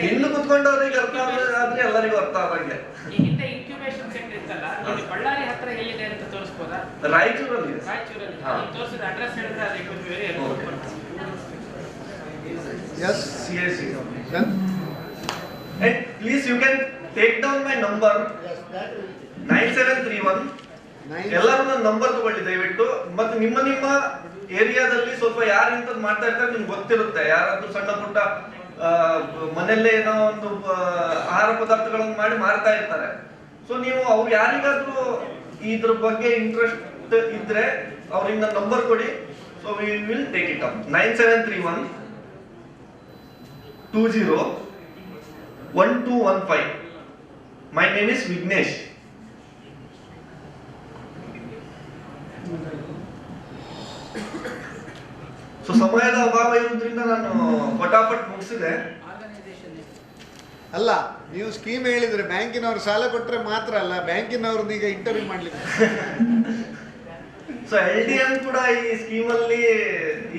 ಹಿಂದೆ ಕುತ್ಕೊಂಡವರಿಗೆ ಅರ್ಥ ಆದ್ರೆ ಎಲ್ಲರಿಗೂ ಅರ್ಥ ಆದಂಗೆ. ಈ ಹಿಂದೆ ಇನ್ಕ್ಯುಬೇಷನ್ ಸೆಂಟರ್ ಇತ್ತಲ್ಲ, ಇಲ್ಲಿ ಬಳ್ಳಾರಿ ಹತ್ರ ಎಲ್ಲಿದೆ ಅಂತ ತೋರಿಸ್ಬೋದಾ? ರಾಯಚೂರಲ್ಲಿ ತೋರಿಸಿದ ಅಡ್ರೆಸ್ ಹೇಳಿದ್ರೆ ಅದು it very helpful. Yes. CSC. Then? And please you can take down my number 9731. ಎಲ್ಲರೂ ನನ್ನ ನಂಬರ್ ತಗೊಳ್ಳಿ ದಯವಿಟ್ಟು. ಮತ್ತೆ ನಿಮ್ಮ ಏರಿಯಾದಲ್ಲಿ ಸ್ವಲ್ಪ ಯಾರು ಇಂಥದ್ದು ಮಾಡ್ತಾ ಇರ್ತಾರೆ ನಿಮ್ಗೆ ಗೊತ್ತಿರುತ್ತೆ. ಯಾರಾದ್ರೂ ಸಣ್ಣ ಪುಟ್ಟ ಮನೆಯಲ್ಲೇ ಏನೋ ಒಂದು ಆಹಾರ ಪದಾರ್ಥಗಳನ್ನು ಮಾಡಿ ಮಾರ್ತಾ ಇರ್ತಾರೆ. ಸೊ ನೀವು ಅವ್ರು ಯಾರಿಗಾದ್ರೂ ಇದ್ರ ಬಗ್ಗೆ ಇಂಟ್ರೆಸ್ಟ್ ಇದ್ರೆ ಅವ್ರಿಗೆ ನನ್ನ ನಂಬರ್ ಕೊಡಿ. So we will take it up. 9731 201215. My name is Vignesh. So ಸಮಯದ ಅಭಾವ ಇರೋದ್ರಿಂದ ನಾನು ಫಟಾಫಟ್ ಮುಗಿಸಿದೆ. ಅಲ್ಲ, ನೀವು ಸ್ಕೀಮ್ ಹೇಳಿದ್ರೆ ಬ್ಯಾಂಕಿನವರು ಸಾಲ ಕೊಟ್ಟರೆ ಮಾತ್ರ ಅಲ್ಲ, ಬ್ಯಾಂಕಿನವ್ರನ್ನ ಈಗ ಇಂಟರ್ವ್ಯೂ ಮಾಡ್ಲಿಕ್ಕೆ. ಸೊ LDM ಕೂಡ ಈ ಸ್ಕೀಮ್ ಅಲ್ಲಿ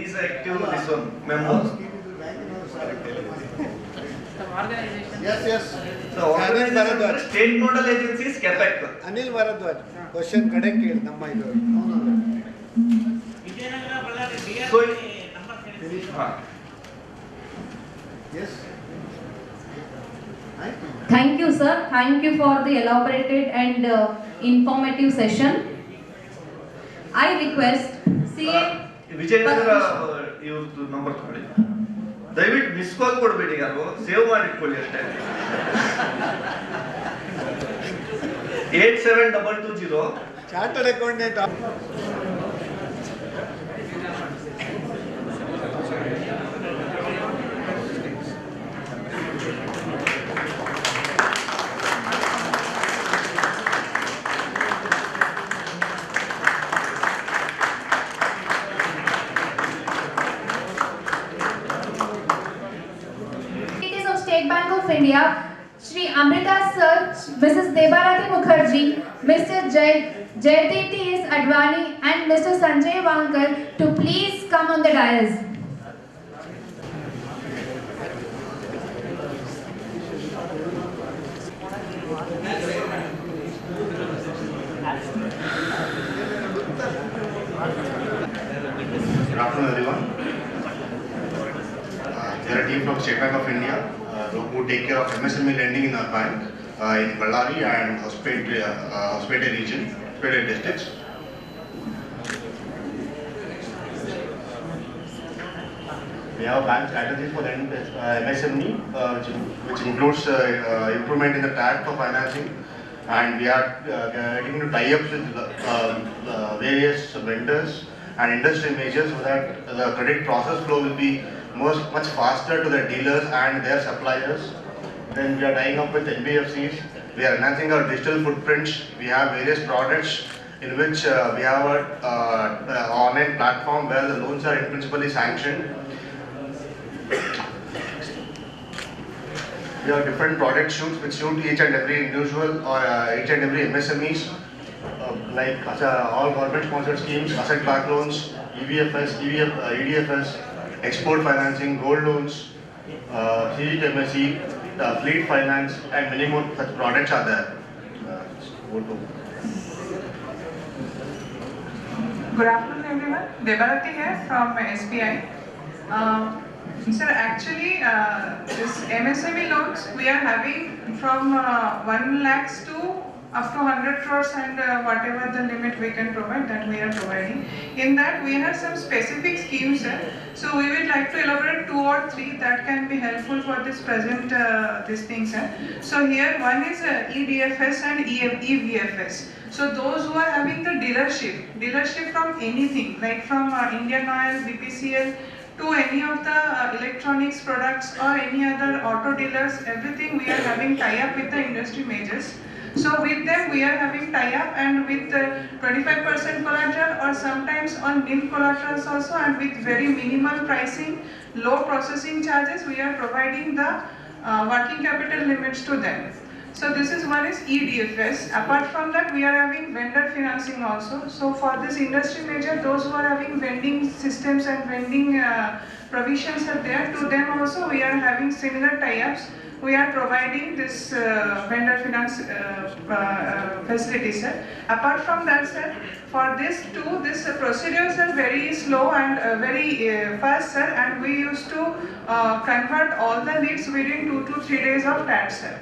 is active this one member. Yes, yes. So state nodal agencies KAPEC. Anil Bhardwaj question ಕಡೆ ಕೇಳಿ ನಮ್ಮ ಇದು. So Yes. Thank you, sir. Thank you for the elaborated and informative session. I request CA Vijayanagara ಇವ್ರದ್ದು number ತಗೊಳ್ಳಿ. ದಯವಿಟ್ಟು ಮಿಸ್ ಕಾಲ್ ಕೊಡಬೇಡಿ, ಯಾರು save ಮಾಡಿ ಇಟ್ಕೊಳ್ಳಿ ಅಷ್ಟೇ. 8722 chartered accountant. State Bank of India, Shri Amrita Sir, Mrs. Debarati Mukherjee, Mr. Jayaditi S. Advani and Mr. Sanjay Wankar to please come on the dais. Good afternoon, everyone. We are a team from State Bank of India who take care of MSME lending in our bank in Ballari and Hospete region, Hospete districts. We have a bank strategy for MSME, which includes improvement in the tag for financing, and we are getting into tie-ups with various vendors and industry majors so that the credit process flow will be much faster to the dealers and their suppliers. Then we are tying up with NBFCs. We are enhancing our digital footprints. We have various products in which we have an online platform where the loans are in principle sanctioned. We have different product suits which suit each and every individual or each and every MSMEs, like all government sponsored schemes, asset backed loans, EBFS, EDFS, export financing, gold loans, CGTMSE, fleet finance, and many more such products are there. Good afternoon, everyone. Debarati here from SBI. Sir, actually, this MSME loans we are having from 1 lakhs to up to 100 crores and whatever the limit we can provide, that we are providing. In that we have some specific schemes, sir. So we would like to elaborate 2 or 3 that can be helpful for this present this thing, sir. So here one is EDFS and EVFS. So those who are having the dealership from anything, like from Indian Oil, BPCL, to any of the electronics products or any other auto dealers, everything we are having tie-up with the industry majors. So with them we are having tie-up and with 25% collateral or sometimes on nil collaterals also, and with very minimal pricing, low processing charges, we are providing the working capital limits to them. So this is one is EDFS. Apart from that, we are having vendor financing also. So for this industry major, those who are having vending systems and vending provisions are there, to them also we are having similar tie-ups. We are providing this vendor finance facility, sir. Apart from that, sir, for this too, this procedures are very slow and very fast, sir, and we used to convert all the leads within 2 to 3 days of that, sir.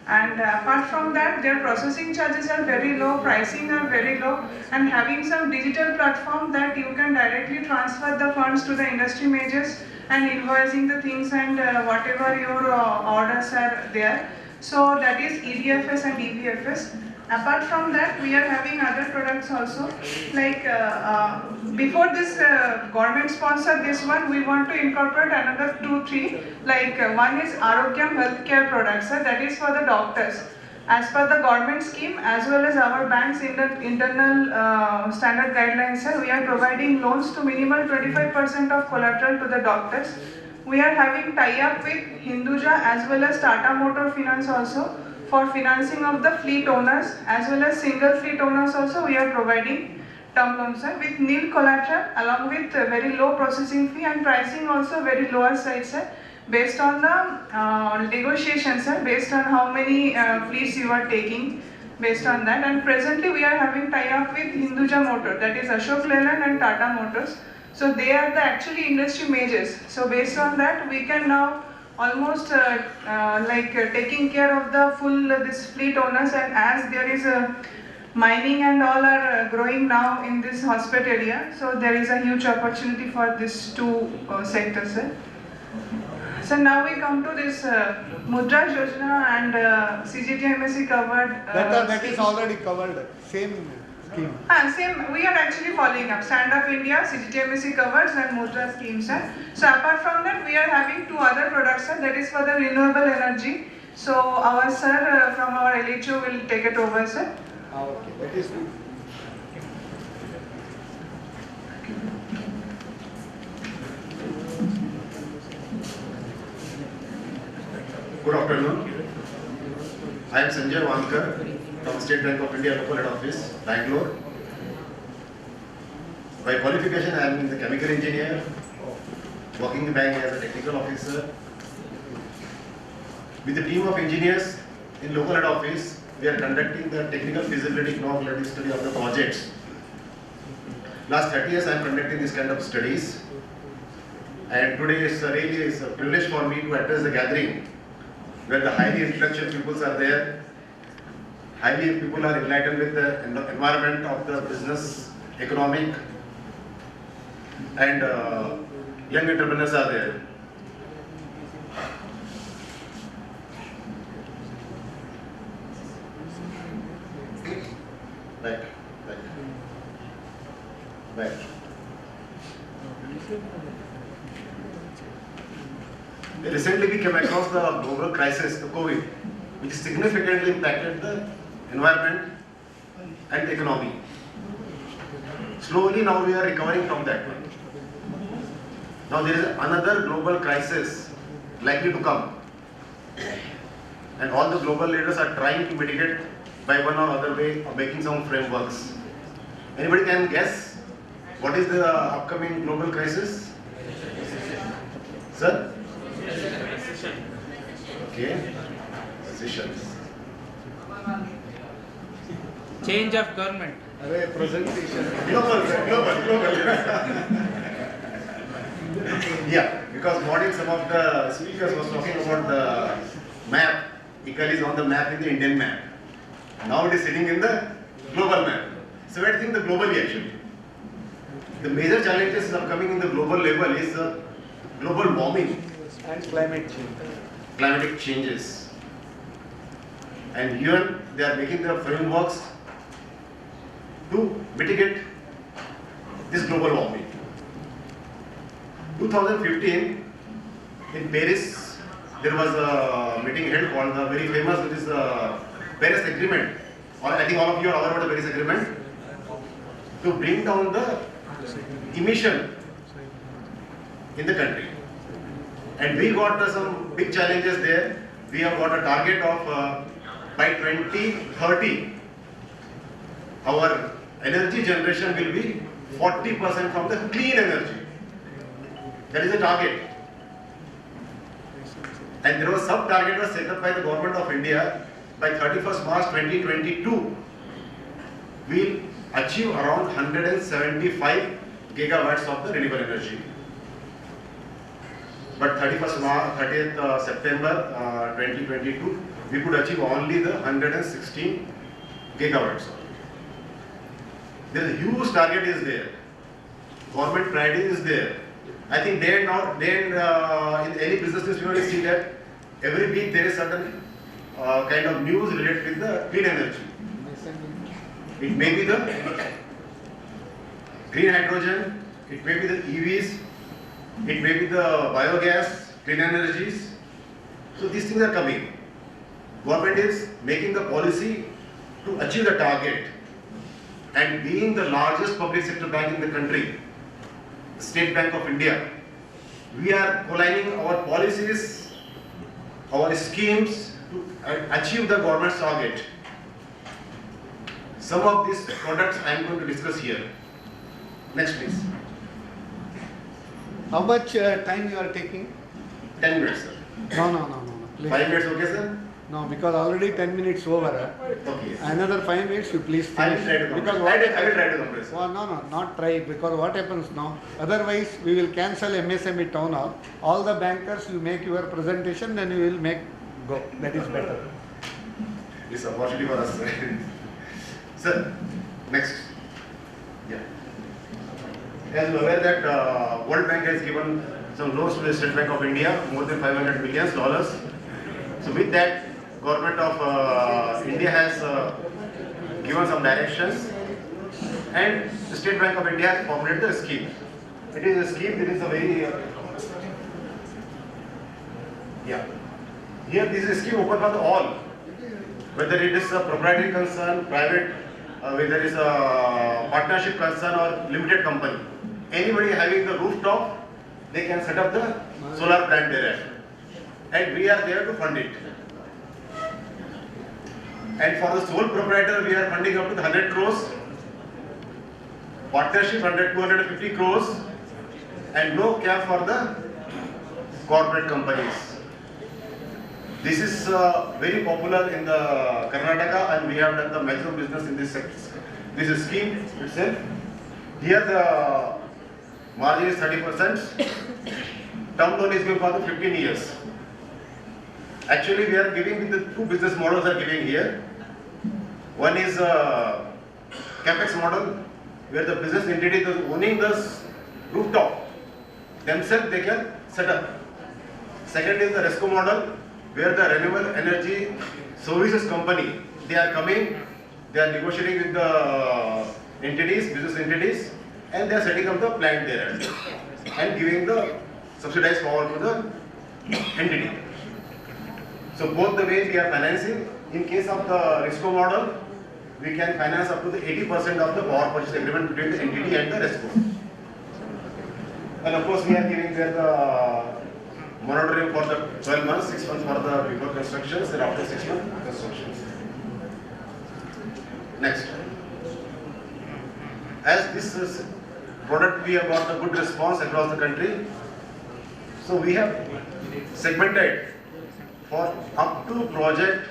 And apart from that, their processing charges are very low, pricing are very low, and having some digital platform that you can directly transfer the funds to the industry majors and invoicing the things and whatever your orders are there. So that is EDFS and EBFS. Apart from that, we are having other products also. Like before this government sponsor this one, we want to incorporate another 2, 3. Like one is Arogyam healthcare products, that is for the doctors. As per the government scheme, as well as our bank's internal standard guidelines, sir, we are providing loans to minimal 25% of collateral to the doctors. We are having tie-up with Hinduja as well as Tata Motor Finance also for financing of the fleet owners, as well as single fleet owners also. We are providing term loans, sir, with nil collateral along with very low processing fee and pricing also very lower side, sir, based on the negotiations, sir, based on how many fleets you are taking, based on that. And presently we are having tie-up with Hinduja Motor, that is Ashok Leyland and Tata Motors. So they are the actually industry majors. So based on that, we can now almost taking care of the full this fleet owners, and as there is a mining and all are growing now in this Hospete area, so there is a huge opportunity for these two sectors, sir. So now we come to this Mudra Yojana and CGTMSE covered. That is already covered. Same scheme. Same. We are actually following up Stand Up India, CGTMSE covers and Mudra schemes, sir. So apart from that, we are having 2 other products, sir. That is for the renewable energy. So our sir from our LHO will take it over, sir. Okay, that is good. Good afternoon. I am Sanjay Wankar from State Bank of India Local Head Office, Bangalore. By qualification, I am the chemical engineer, working in the bank as a technical officer. With the team of engineers in Local Head Office, we are conducting the technical feasibility economic study of the projects. Last 30 years, I am conducting this kind of studies. And today is really a privilege for me to address the gathering where the highly intellectual peoples are there. Highly people are enlightened with the environment of the business, economic, and young entrepreneurs are there. Right. Recently we came across the global crisis, the COVID, which significantly impacted the environment and the economy. Slowly now we are recovering from that one. Now there is another global crisis likely to come. And all the global leaders are trying to mitigate by one or other way of making some frameworks. Anybody can guess what is the upcoming global crisis? Sir? Okay. Decisions. Change of government. Presentation. Global. Yeah, because morning some of the speakers was talking about the map. ICAL is on the map in the Indian map. Now it is sitting in the global map. So we are thinking the globally actually. The major challenges upcoming in the global level is global warming And climate change. climatic changes. And here they are making the frameworks to mitigate this global warming. 2015 in Paris, there was a meeting held called the very famous, which is the Paris Agreement. I think all of you are aware about the Paris Agreement. To bring down the emission in the country. And we got some big challenges there. We have got a target of by 2030, our energy generation will be 40% from the clean energy. That is the target. And there was some target was set up by the government of India by 31st March 2022. We'll achieve around 175 gigawatts of the renewable energy. But 30th September 2022, we could achieve only the 116 gigawatts. There is a huge target is there. Government priority is there. I think in any businesses you will see that every week there is certain kind of news related with the clean energy. It may be the green hydrogen, it may be the EVs, it may be the biogas, clean energies. So these things are coming. Government is making the policy to achieve the target, and being the largest public sector bank in the country, State Bank of India, we are aligning our policies, our schemes to achieve the government's target. Some of these products I am going to discuss here. Next please. How much time you are taking? 10 minutes sir. No. Please. 5 minutes okay sir? No, because already 10 minutes over. Okay. Yes. Another 5 minutes you please finish. I will try to compress. Because I will try to compress. Well, no, not try, because what happens now, otherwise we will cancel MSME town hall. All the bankers, you make your presentation, then you will make go. That is better. This opportunity for us. Sir, next. Yeah. As you are aware that World Bank has given some loans to the State Bank of India, more than $500 million. So with that, Government of India has given some directions, and the State Bank of India has formulated a scheme. It is a scheme that is a very Here this is a scheme open for the all, whether it is a proprietary concern, private, whether it is a partnership concern or limited company. Anybody having the rooftop, they can set up the solar plant there, and we are there to fund it. And for the sole proprietor, we are funding up to 100 crores, partnership 250 crores, and no cap for the corporate companies. This is very popular in the Karnataka, and we have done the maximum business in this sector. This is scheme itself. Here the margin is 30%. Term loan is given for the 15 years. Actually, we are giving with the two business models are giving here. One is capex model, where the business entity is owning the rooftop themselves, they can set up. Second is the RESCO model, where the renewable energy services company, they are coming, they are negotiating with the entities, business entities, and they are setting up the plant there and giving the subsidized power to the entity. So both the ways we are financing. In case of the RESCO model, we can finance up to the 80% of the power purchase agreement between the entity and the RESCO. And of course, we are giving there the moratorium for the 12 months, 6 months for the before constructions, and after 6 months constructions. Next. As this is product, we have got a good response across the country. So we have segmented for up to project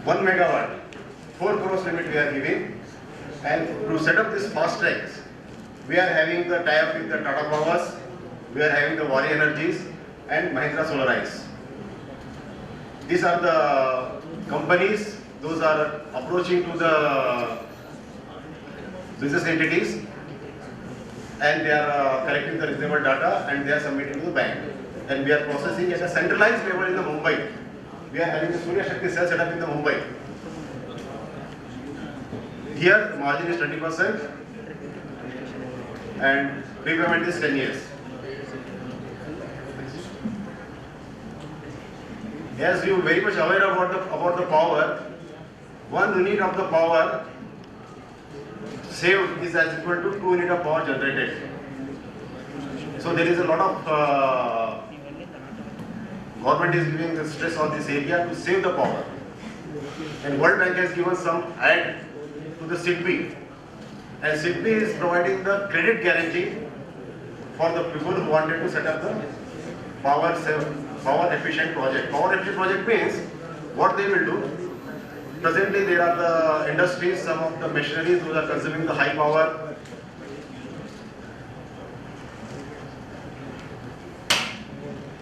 1 megawatt, 4 crores limit we are giving, and to set up this fast tracks, we are having the tie-up with the Tata Powers, we are having the Wari Energies and Mahindra Solarize. These are the companies, those are approaching to the business entities, and they are collecting the reasonable data and they are submitting to the bank. And we are processing at a centralized level in the Mumbai. We are having the Surya Shakti cell set up in the Mumbai. Here the margin is 20% and prepayment is 10 years. As you are very much aware about the power, 1 unit of the power saved is as equal to 2 units of power generated. So there is a lot of government is giving the stress on this area to save the power. And World Bank has given some aid to the SIDBI. And SIDBI is providing the credit guarantee for the people who wanted to set up the power efficient project. Power efficient project means what they will do. Presently there are the industries, some of the machineries who are consuming the high power.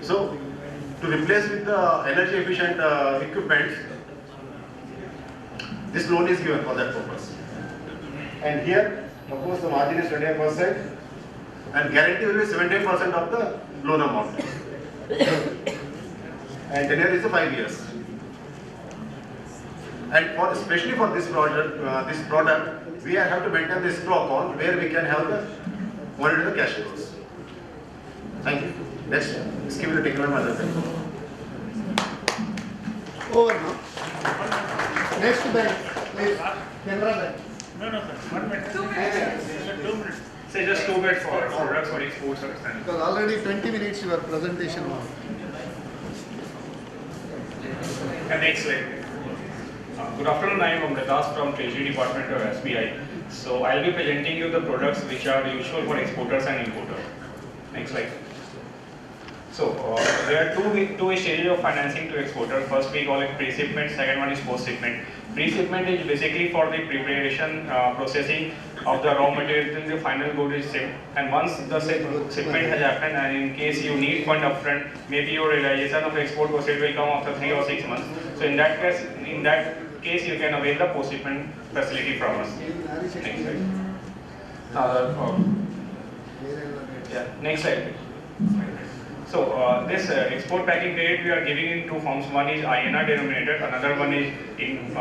So to replace with the energy efficient equipment, this loan is given for that purpose. And here, of course, the margin is 28% and guarantee will be 70% of the loan amount. And tenure is 5 years. And especially for this product, we have to maintain the escrow account where we can have the monitor the cash flows. Thank you. Next, skip the technical matter. Over now. Next bank, please. Canara Bank. No, sir. 1 minute. 2 minutes. 2 minutes. Say just 2 minutes for products for exports or standard. Because already 20 minutes your presentation was. And next slide. Good afternoon, I am Amritas from Treasury Department of SBI. So I'll be presenting you the products which are useful for exporters and importers. Next slide. So there are two stages of financing to exporters. First we call it pre-shipment, second one is post-shipment. Pre-shipment is basically for the preparation, processing of the raw material till the final good is shipped. And once the shipment has happened, and in case you need fund upfront, maybe your realization of export proceed will come after 3 or 6 months. So in that case, you can avail the post-shipment facility from us. Next slide. Next slide. So this export packing credit we are giving in 2 forms. One is INR denominated, another one is in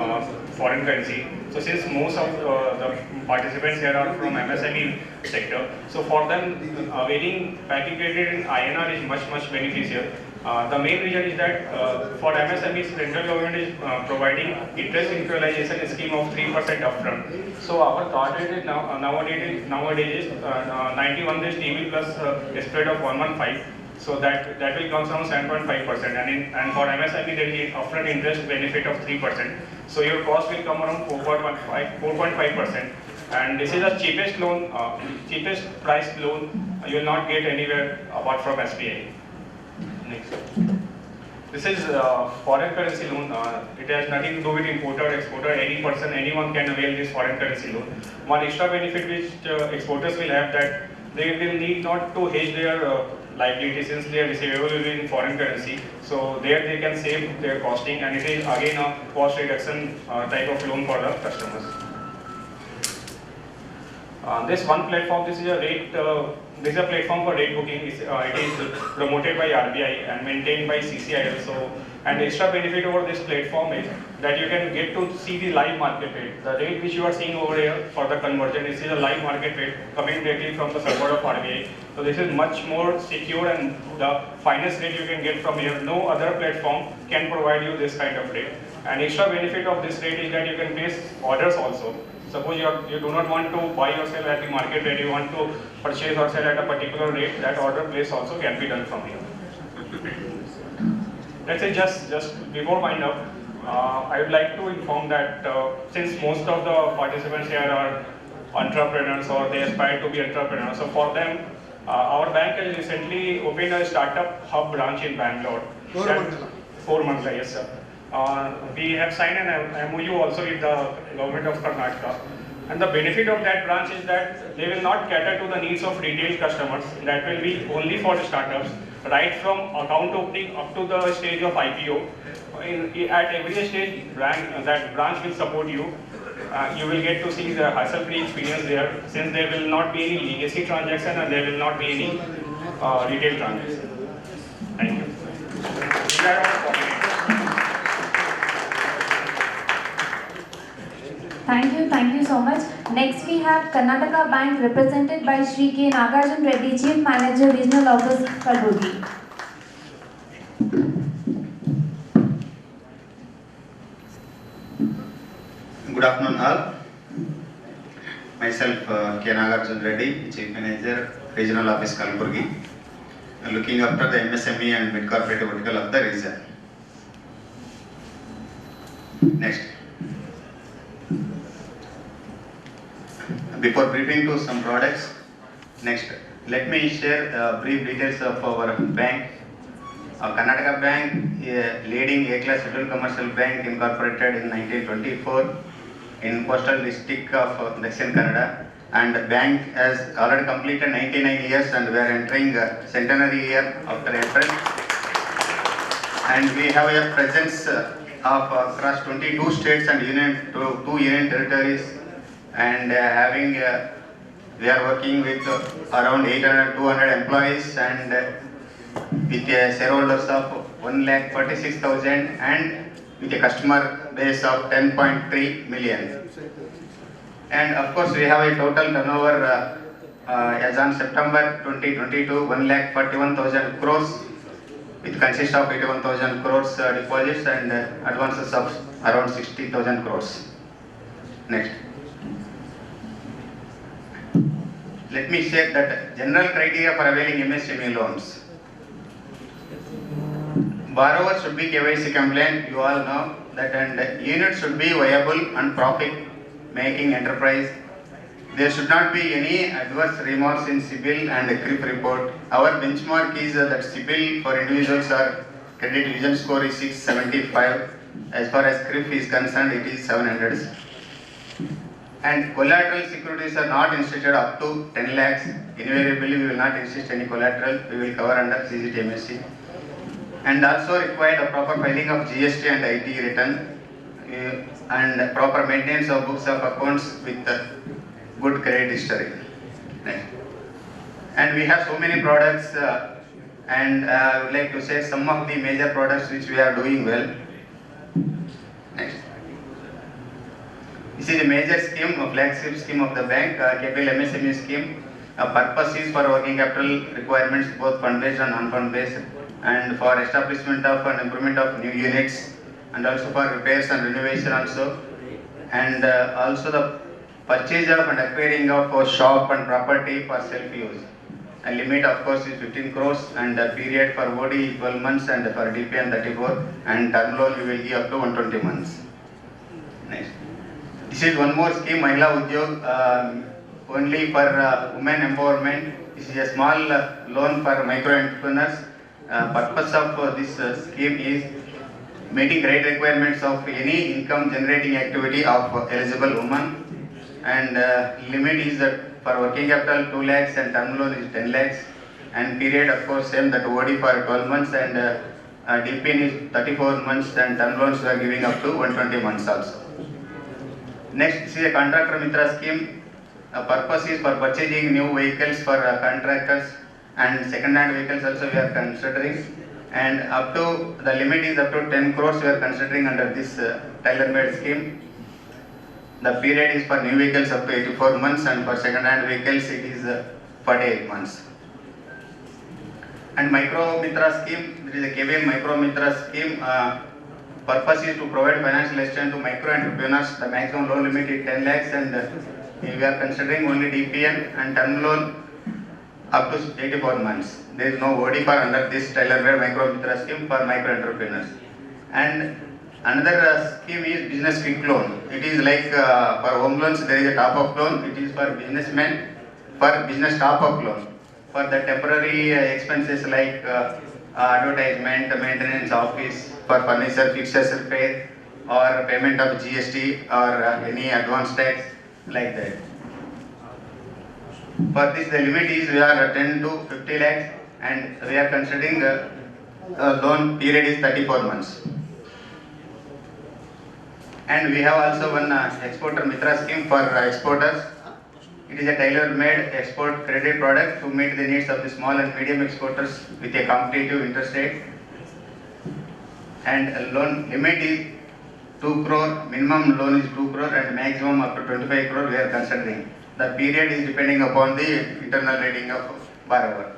foreign currency. So since most of the participants here are from MSME sector, so for them availing packing credit in INR is much beneficial. The main reason is that for MSMEs, central government is providing interest neutralization scheme of 3% upfront. So our target is nowadays is 91 days TV plus a spread of 115. So that will come around 7.5%, and for MSME there is upfront interest benefit of 3%. So your cost will come around 4.5%, and this is the cheapest loan, cheapest price loan you will not get anywhere apart from SBI. Next. This is foreign currency loan. It has nothing to do with importer, exporter. Any person, anyone can avail this foreign currency loan. One extra benefit which exporters will have, that they will need not to hedge their liability since their receivable will be in foreign currency. So there they can save their costing, and it is again a cost reduction type of loan for the customers. This one platform, this is a platform for rate booking. It is promoted by RBI and maintained by CCIL. So, and the extra benefit over this platform is that you can get to see the live market rate. The rate which you are seeing over here for the conversion, this is a live market rate coming directly from the server of RBI. So this is much more secure and the finest rate you can get from here. No other platform can provide you this kind of rate. And extra benefit of this rate is that you can place orders also. Suppose you do not want to buy or sell at the market rate, you want to purchase or sell at a particular rate, that order place also can be done from here. Let's say just before wind up, I would like to inform that since most of the participants here are entrepreneurs or they aspire to be entrepreneurs, so for them, our bank has recently opened a startup hub branch in Bangalore. 4 months, yes sir. We have signed an MOU also with the government of Karnataka, and the benefit of that branch is that they will not cater to the needs of retail customers. That will be only for the startups, right from account opening up to the stage of IPO. At every stage, that branch will support you. You will get to see the hassle-free experience there, since there will not be any legacy transaction and there will not be any retail transaction. Thank you. Thank you so much. Next we have Karnataka Bank represented by Shri K. Nagarjun Reddy, Chief Manager, Regional Office, Kalburgi. Good afternoon all. Myself K. Nagarjun Reddy, Chief Manager, Regional Office, Kalburgi, looking after the MSME and mid-corporate vertical of the region. Next. Before briefing to some products, next, let me share brief details of our bank. Karnataka Bank, a leading A-class scheduled commercial bank incorporated in 1924 in coastal district of Dakshin Kannada, and the bank has already completed 99 years and we are entering centenary year after April. And we have a presence of across 22 states and two union territories, and we are working with around 200 employees and with shareholders of 1,46,000 and with a customer base of 10.3 million. And of course, we have a total turnover as on September 2022, 1,41,000 crores, which consists of 81,000 crores deposits and advances of around 60,000 crores. Next. Let me share that general criteria for availing MSME loans. Borrower should be KYC compliant, you all know that, and unit should be viable and profit making enterprise. There should not be any adverse remarks in CIBIL and CRIF report. Our benchmark is that CIBIL for individuals or credit vision score is 675. As far as CRIF is concerned, it is 700. And collateral securities are not instituted up to 10 lakhs. Invariably, we will not insist any collateral. We will cover under CGTMSC. And also required a proper filing of GST and IT return and proper maintenance of books of accounts with good credit history. Next. And we have so many products and I would like to say some of the major products which we are doing well. Next. This is a major scheme, a flagship scheme of the bank, KBL MSME scheme. Purpose is for working capital requirements, both fund-based and non-fund-based, and for establishment of and improvement of new units, and also for repairs and renovation also, and also the purchase of and acquiring of a shop and property for self-use. And limit of course is 15 crores and the period for OD 12 months and for DPN 34, and term loan we will give up to 120 months. Next. This is one more scheme, Mahila Udyog, only for women empowerment. This is a small loan for micro entrepreneurs. Purpose of this scheme is meeting great requirements of any income generating activity of eligible woman, and limit is that for working capital 2 lakhs and term loan is 10 lakhs, and period of course same, that OD for 12 months and DPN is 34 months and term loans we are giving up to 120 months also. Next, this is a contractor mitra scheme. Purpose is for purchasing new vehicles for contractors, and second-hand vehicles also we are considering, and up to the limit is up to 10 crores we are considering under this tailor-made scheme. The period is for new vehicles up to 84 months and for second-hand vehicles it is 48 months. And Micro Mitra scheme, there is a KBL Micro Mitra scheme. Purpose is to provide financial assistance to micro entrepreneurs. The maximum loan limit is 10 lakhs and we are considering only DPN and term loan up to 84 months. There is no OD for under this tailor-made Micro Mitra scheme for micro entrepreneurs. And another scheme is business quick loan. It is like for home loans there is a top-up loan. It is for businessmen for business top-up loan. For the temporary expenses like advertisement, maintenance, office, for furniture, fixtures repair, or payment of GST or any advance tax like that. For this the limit is we are 10 to 50 lakhs and we are considering the loan period is 34 months. And we have also one exporter mitra scheme for exporters. It is a tailor-made export credit product to meet the needs of the small and medium exporters with a competitive interest rate. And loan limit is 2 crore, minimum loan is 2 crore and maximum up to 25 crore we are considering. The period is depending upon the internal rating of borrower.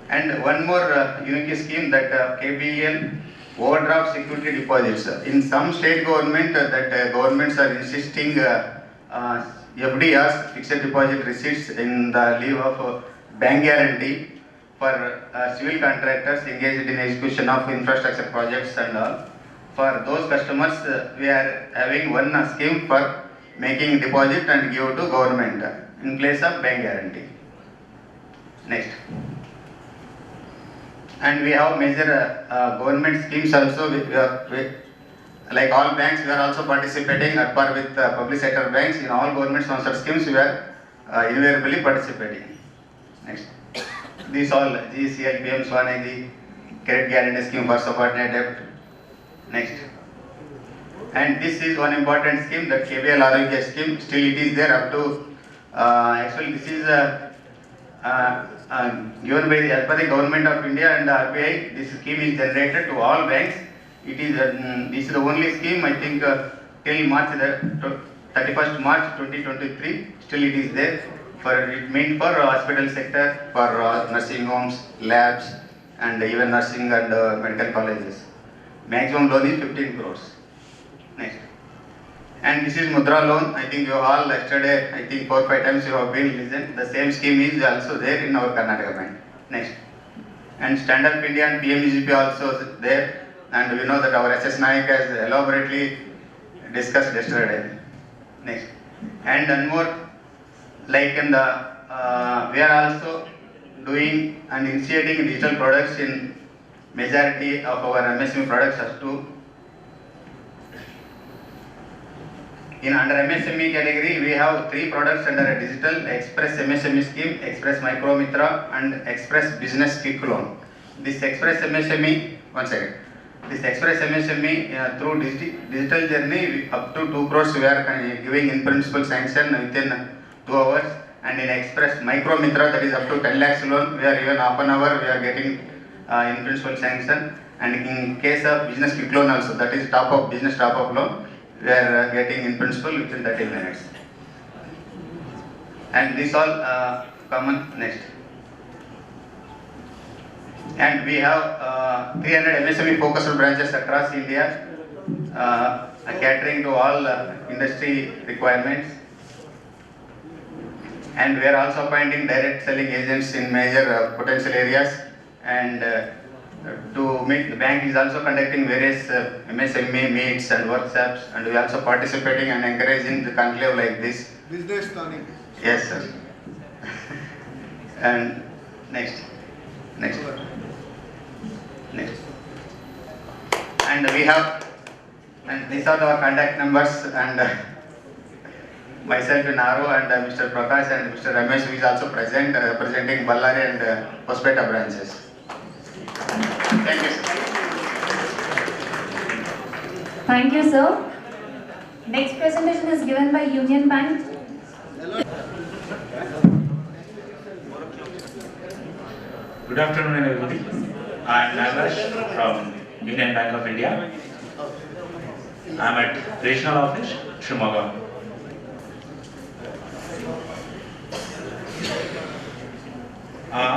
And one more unique scheme, that KBL overdraft security deposits. In some state government that governments are insisting FDRs, fixed deposit receipts, in the lieu of bank guarantee for civil contractors engaged in execution of infrastructure projects and all. For those customers, we are having one scheme for making deposit and give to government in place of bank guarantee. Next. And we have major government schemes also. Like all banks, we are also participating at par with public sector banks. In all government sponsored schemes, we are invariably participating. Next. These all GCL, PM Swanidhi, credit guarantee scheme for subordinate debt. Next. And this is one important scheme, that KBL Arogya scheme. Still it is there up to, actually this is given by as per the government of India and RBI. This scheme is generated to all banks. It is this is the only scheme, I think, till March 31st March 2023. Still it is there. It meant for hospital sector, for nursing homes, labs, and even nursing and medical colleges. Maximum loan is 15 crores. Next. And this is Mudra loan. I think you all yesterday, I think 4 or 5 times you have been listened. The same scheme is also there in our Karnataka Bank. Next. And Stand Up India and PMGP also there. And we know that our SS Naik has elaborately discussed yesterday. Next. And one more, like in the, we are also doing and initiating digital products in majority of our MSME products as to. In under MSME category, we have 3 products under a digital: Express MSME scheme, Express Micro Mitra, and Express Business Quick Loan. This Express MSME, one second. This Express MSME through digital journey up to 2 crores we are giving in principal sanction within 2 hours. And in Express Micro Mitra, that is up to 10 lakhs loan, we are even half an hour we are getting in principal sanction. And in case of business quick loan also, that is business top up loan, we are getting in principle within 30 minutes. And this all common. Next. And we have 300 MSME focused branches across India, catering to all industry requirements. And we are also appointing direct selling agents in major potential areas. And to meet, the bank is also conducting various MSME meets and workshops, and we are also participating and encouraging the conclave like this. Business tonic. Yes, sir. And next. Next. And we have, and these are our contact numbers, and myself in RO and Mr. Prakash and Mr. Ramesh, who is also present, representing Ballari and Hospete branches. Thank you, sir. Thank you, sir. Next presentation is given by Union Bank. Good afternoon, everybody. I am Nagash from Union Bank of India. I am at Regional Office, Shimoga.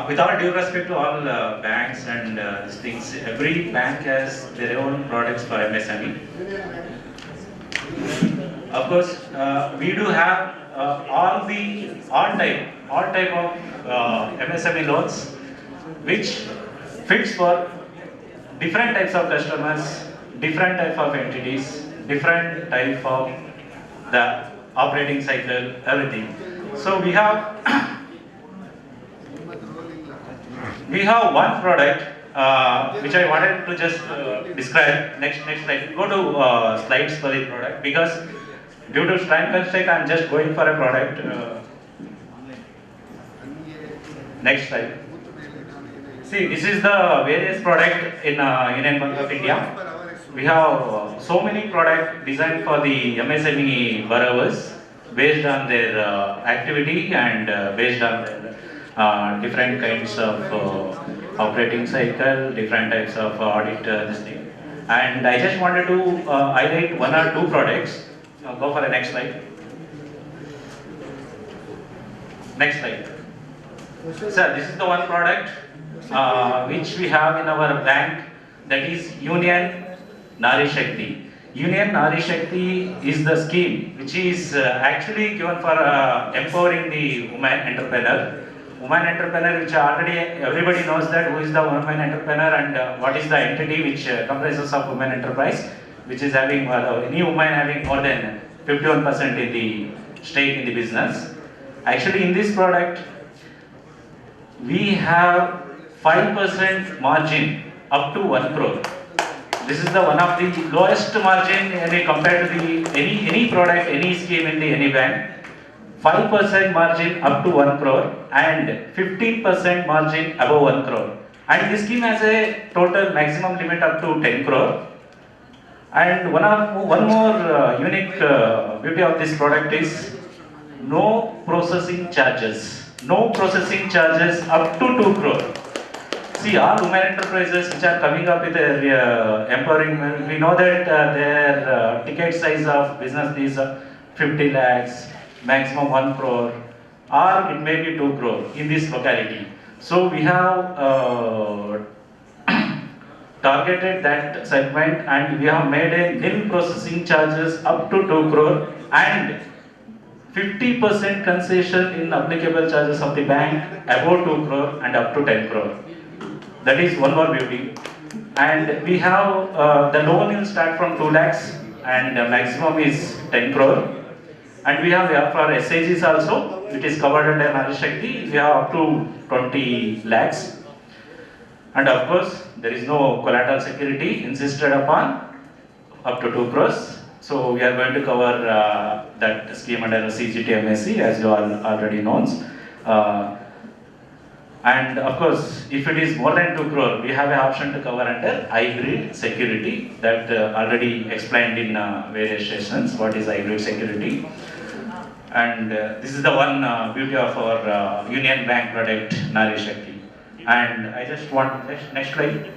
With all due respect to all banks and these things, every bank has their own products for MSME. Of course, we do have all type of MSME loans, which fits for different types of customers, different type of entities, different type of the operating cycle, everything. So we have one product which I wanted to just describe. Next slide. Go to slides for the product, because due to time constraint, I am just going for a product. Next slide. See, this is the various product in Union Bank of India. We have so many products designed for the MSME borrowers based on their activity and based on their different kinds of operating cycle, different types of audit this thing. And I just wanted to highlight 1 or 2 products. Go for the next slide. Next slide. Sir, this is the one product which we have in our bank, that is Union Nari Shakti. Union Nari Shakti is the scheme which is actually given for empowering the woman entrepreneur. Woman entrepreneur, which already everybody knows that who is the woman entrepreneur and what is the entity which comprises of women enterprise. which is having, any woman having more than 51% in the stake in the business. Actually, in this product, we have 5% margin up to 1 crore. This is the one of the lowest margin compared to the any product, any scheme in the any bank. 5% margin up to 1 crore and 15% margin above 1 crore. And this scheme has a total maximum limit up to 10 crore. And one more unique beauty of this product is no processing charges. No processing charges up to 2 crore. See, all women enterprises which are coming up with their empowering, we know that their ticket size of business is 50 lakhs, maximum 1 crore, or it may be 2 crore in this locality. So we have targeted that segment and we have made a nil processing charges up to 2 crore and 50% concession in applicable charges of the bank above 2 crore and up to 10 crore. That is one more beauty. And we have the loan will start from 2 lakhs and the maximum is 10 crore. And we have for SAGs also, it is covered under Nari Shakti, we have up to 20 lakhs. And of course, there is no collateral security insisted upon up to 2 crores. So we are going to cover that scheme under CGT MSc as you all already know. And of course, if it is more than 2 crore, we have an option to cover under hybrid security that already explained in various sessions what is hybrid security. And this is the one beauty of our Union Bank product, Nari Shakti. And I just want, next slide.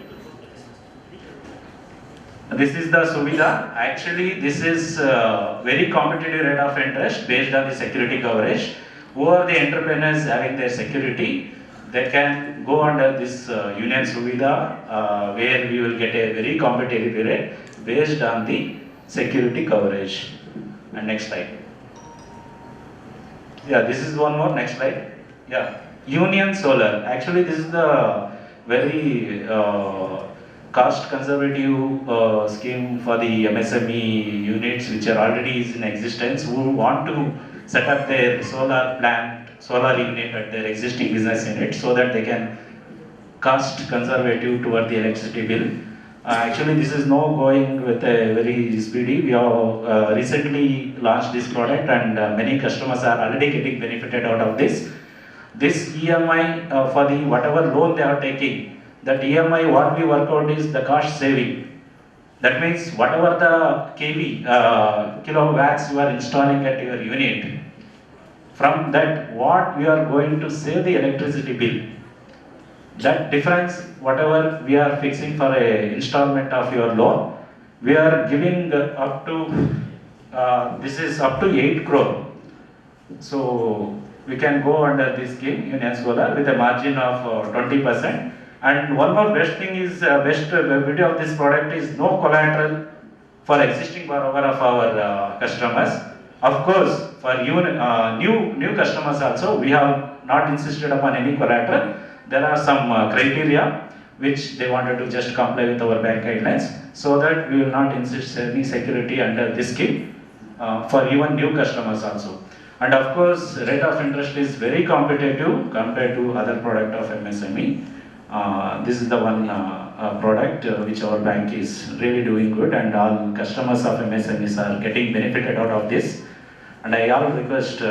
This is the Suvidha. Actually, this is very competitive rate of interest based on the security coverage. Who are the entrepreneurs having their security? They can go under this Union Suvidha where we will get a very competitive rate based on the security coverage. And next slide. Yeah, this is one more. Next slide. Yeah, Union Solar. Actually, this is the very cost conservative scheme for the MSME units which are already in existence who want to set up their solar plant, solar unit at their existing business unit so that they can cost conservative toward the electricity bill. Actually, this is now going with a very speedy. We have recently launched this product and many customers are already getting benefited out of this. This EMI for the whatever loan they are taking, that EMI what we work out is the cost saving. That means whatever the kV, kilowatts you are installing at your unit, from that what we are going to save the electricity bill. That difference, whatever we are fixing for a installment of your loan, we are giving up to, this is up to 8 crore. So we can go under this scheme, Union Solar, with a margin of 20%. And one more best thing is, best beauty of this product is no collateral for existing borrower of our customers. Of course, for new customers also, we have not insisted upon any collateral. There are some criteria which they wanted to just comply with our bank guidelines, so that we will not insist any security under this scheme for even new customers also. And of course, rate of interest is very competitive compared to other product of MSME. This is the one product which our bank is really doing good, and all customers of MSMEs are getting benefited out of this. And I all request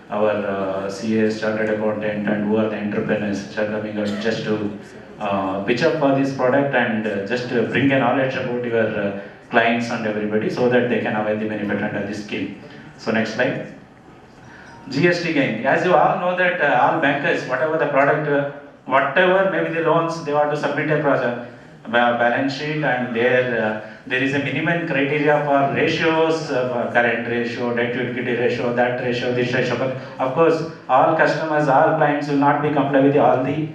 our CAs, chartered accountant, and who are the entrepreneurs which are coming out just to pitch up for this product and just bring a knowledge about your clients and everybody so that they can avail the benefit under this scheme. So next slide. GST gain. As you all know that all bankers, whatever the product, whatever maybe the loans, they want to submit a project, balance sheet, and there is a minimum criteria for ratios, current ratio, debt to equity ratio, that ratio, this ratio. But of course, all customers, all clients will not be compliant with all the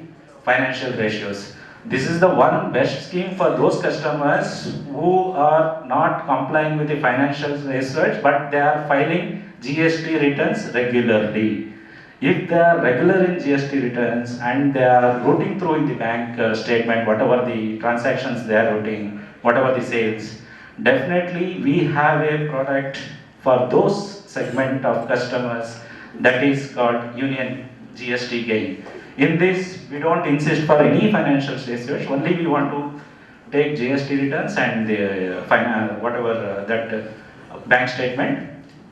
financial ratios. This is the one best scheme for those customers who are not complying with the financial ratios, but they are filing GST returns regularly. If they are regular in GST returns and they are routing through in the bank statement, whatever the transactions they are routing, whatever the sales, definitely we have a product for those segment of customers that is called Union GST gain. In this, we don't insist for any financial statement, only we want to take GST returns and the whatever bank statement.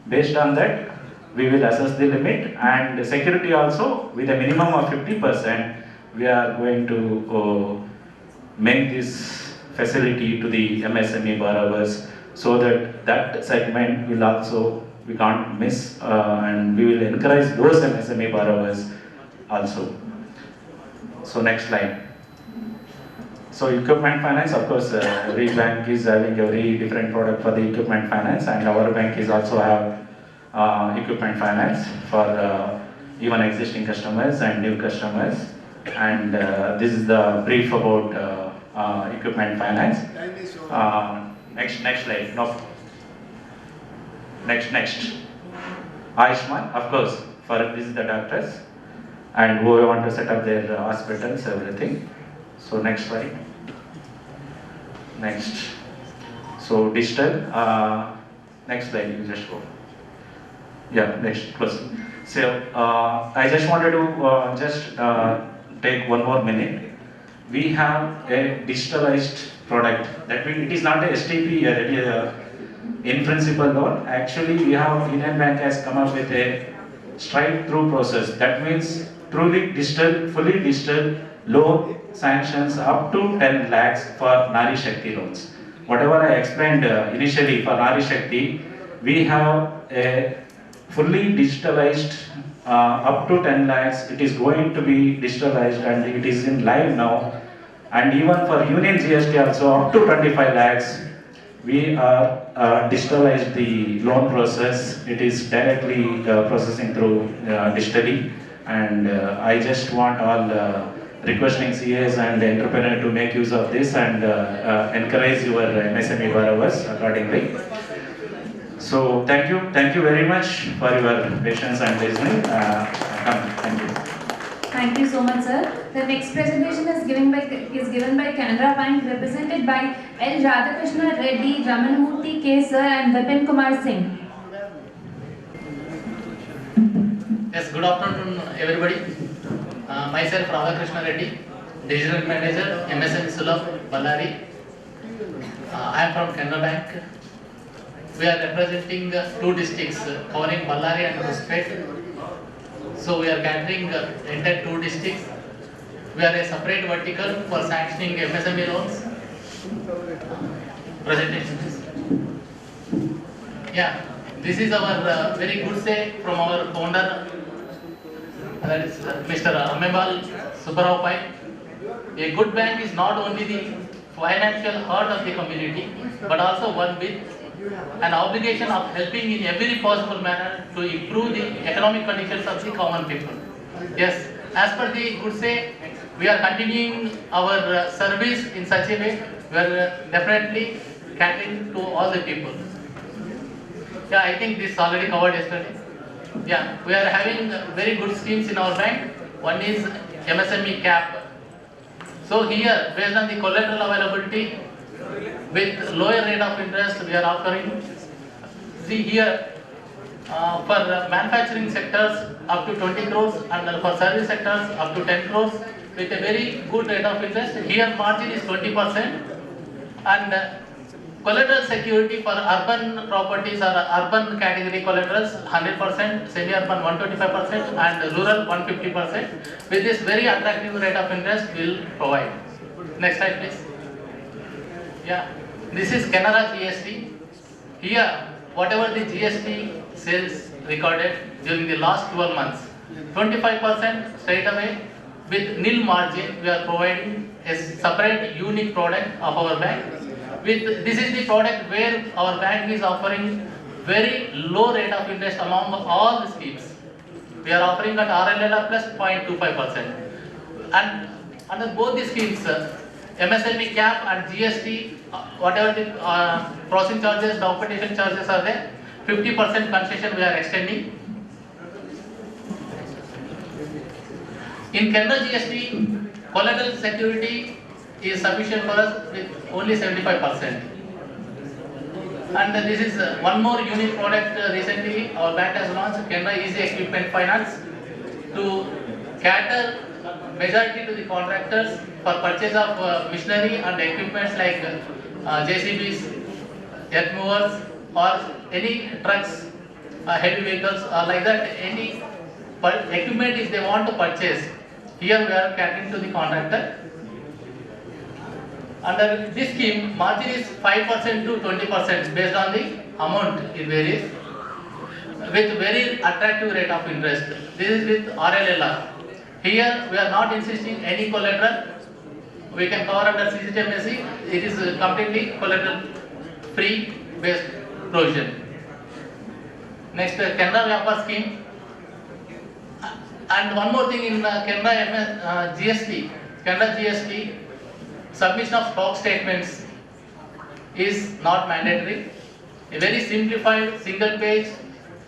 Based on that, we will assess the limit and the security also with a minimum of 50%. We are going to make this facility to the MSME borrowers so that that segment will also, we can't miss and we will encourage those MSME borrowers also. So next slide. So equipment finance, of course, every bank is having a very different product for the equipment finance, and our bank is also have equipment finance for even existing customers and new customers. And this is the brief about equipment finance. Next slide. No. Next. Ayushman, of course, for this is the doctors and who want to set up their hospitals, everything. So next slide. Next. So digital. Next slide, you just go. Yeah, next question. So I just wanted to take one more minute. We have a digitalized product. That means it is not a STP in principle loan. Actually, we have Union Bank has come up with a straight-through process. That means truly digital, fully digital loan sanctions up to 10 lakhs for Nari Shakti loans. Whatever I explained initially for Nari Shakti, we have a fully digitalized up to 10 lakhs. It is going to be digitalized and it is in live now. And even for Union GST also up to 25 lakhs, we are digitalized the loan process. It is directly processing through digitally. And I just want all requesting CAs and entrepreneurs to make use of this and encourage your MSME borrowers accordingly. So thank you very much for your patience and listening. Thank you. Thank you so much, sir. The next presentation is given by Canara Bank, represented by L. Radhakrishna Reddy, Ramanamurthy K. Sir, and Vipin Kumar Singh. Yes, good afternoon, everybody. Myself, Radhakrishna Reddy, Digital Manager, MSME Sulabh, Ballari. I am from Canara Bank. We are representing two districts covering Ballari and Hospete. So we are catering entire two districts. We are a separate vertical for sanctioning MSME loans. Presentations. Yeah, this is our very good say from our founder, that is Mr. Amebal Subbarao Pai. A good bank is not only the financial heart of the community, but also one with an obligation of helping in every possible manner to improve the economic conditions of the common people. Yes, as per the good say, we are continuing our service in such a way we are definitely catering to all the people. Yeah, I think this already covered yesterday. Yeah, we are having very good schemes in our bank. One is MSME cap. So here, based on the collateral availability, with lower rate of interest, we are offering. See here, for manufacturing sectors up to 20 crores and for service sectors up to 10 crores with a very good rate of interest. Here margin is 20% and collateral security for urban properties or urban category collaterals 100%, semi-urban 125% and rural 150%. With this very attractive rate of interest we will provide. Next slide please. Yeah, this is Canara GST. Here, whatever the GST sales recorded during the last 12 months, 25% straight away with nil margin, we are providing a separate unique product of our bank. This is the product where our bank is offering very low rate of interest among all the schemes. We are offering at RLLR plus 0.25%. And under both the schemes, MSME cap and GST, whatever the processing charges, documentation charges are there, 50% concession we are extending. In Canara GST, collateral security is sufficient for us with only 75%. And this is one more unique product recently our bank has launched, Canara Easy Equipment Finance, to cater majority to the contractors for purchase of machinery and equipments like JCBs, earth movers, or any trucks, heavy vehicles, or like that, any equipment if they want to purchase. Here we are catering to the contractor. Under this scheme, margin is 5% to 20% based on the amount it varies, with very attractive rate of interest. This is with RLLR. Here we are not insisting any collateral. We can cover under CCTMSE. It is completely collateral free based provision. Next, Canara Vyapar scheme. And one more thing in Canara GST, Canara GST, submission of stock statements is not mandatory. A very simplified single page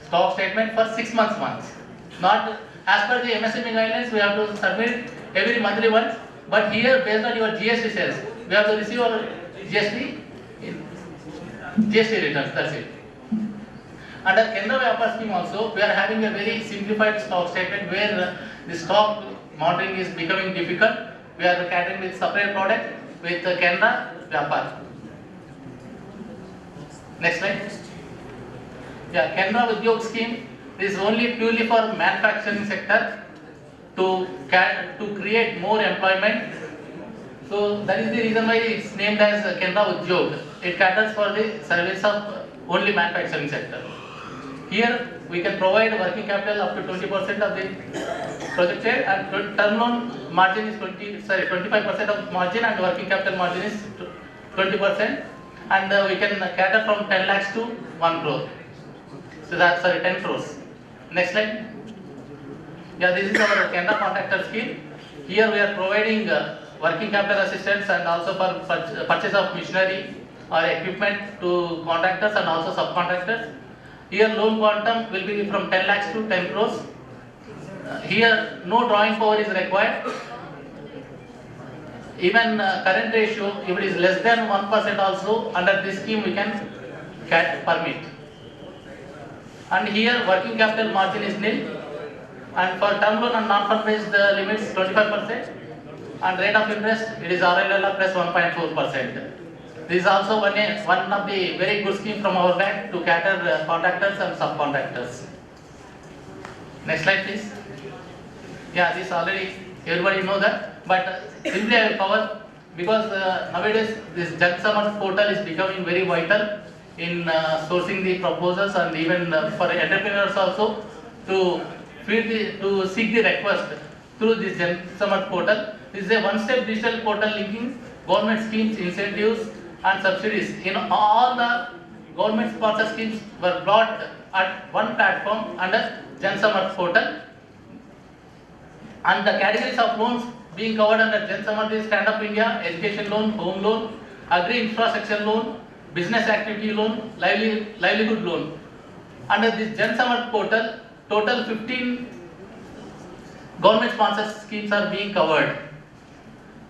stock statement for 6 months once. Not as per the MSME guidelines, we have to submit every monthly once. But here, based on your GST sales, we have to receive our GST returns. That's it. Under Canara Vyapar scheme also, we are having a very simplified stock statement where the stock monitoring is becoming difficult. We are catering with separate product with Canara Vyapar. Next slide. Yeah, Canara Udyog scheme is only purely for manufacturing sector to create more employment. So that is the reason why it's named as Canara Udyog. It caters for the service of only manufacturing sector. Here we can provide working capital up to 20% of the projected, and term loan margin is 25% of margin, and working capital margin is 20%, and we can cater from 10 lakhs to 1 crore. So that's 10 crores. Next slide. Yeah, this is our Canara contractor scheme. Here we are providing working capital assistance and also for purchase of machinery or equipment to contractors and also subcontractors. Here loan quantum will be from 10 lakhs to 10 crores. Here no drawing power is required. Even current ratio, if it is less than 1% also, under this scheme we can permit. And here working capital margin is nil. And for term loan and non-fund based limits 25%. And rate of interest, it is RLLR plus 1.4%. This is also one of the very good scheme from our bank to cater contractors and subcontractors. Next slide please. Yeah, this already everybody know that, but simply I will cover because nowadays this Jan Samarth portal is becoming very vital in sourcing the proposals, and even for entrepreneurs also to seek the request through this Jan Samarth portal. This is a one-step digital portal linking government schemes, incentives and subsidies in all the government sponsored schemes were brought at one platform under Jan Samarth portal. And the categories of loans being covered under Jan Samarth is Stand Up India, education loan, home loan, agri infrastructure loan, business activity loan, livelihood loan. Under this Jan Samarth portal, total 15 government sponsored schemes are being covered.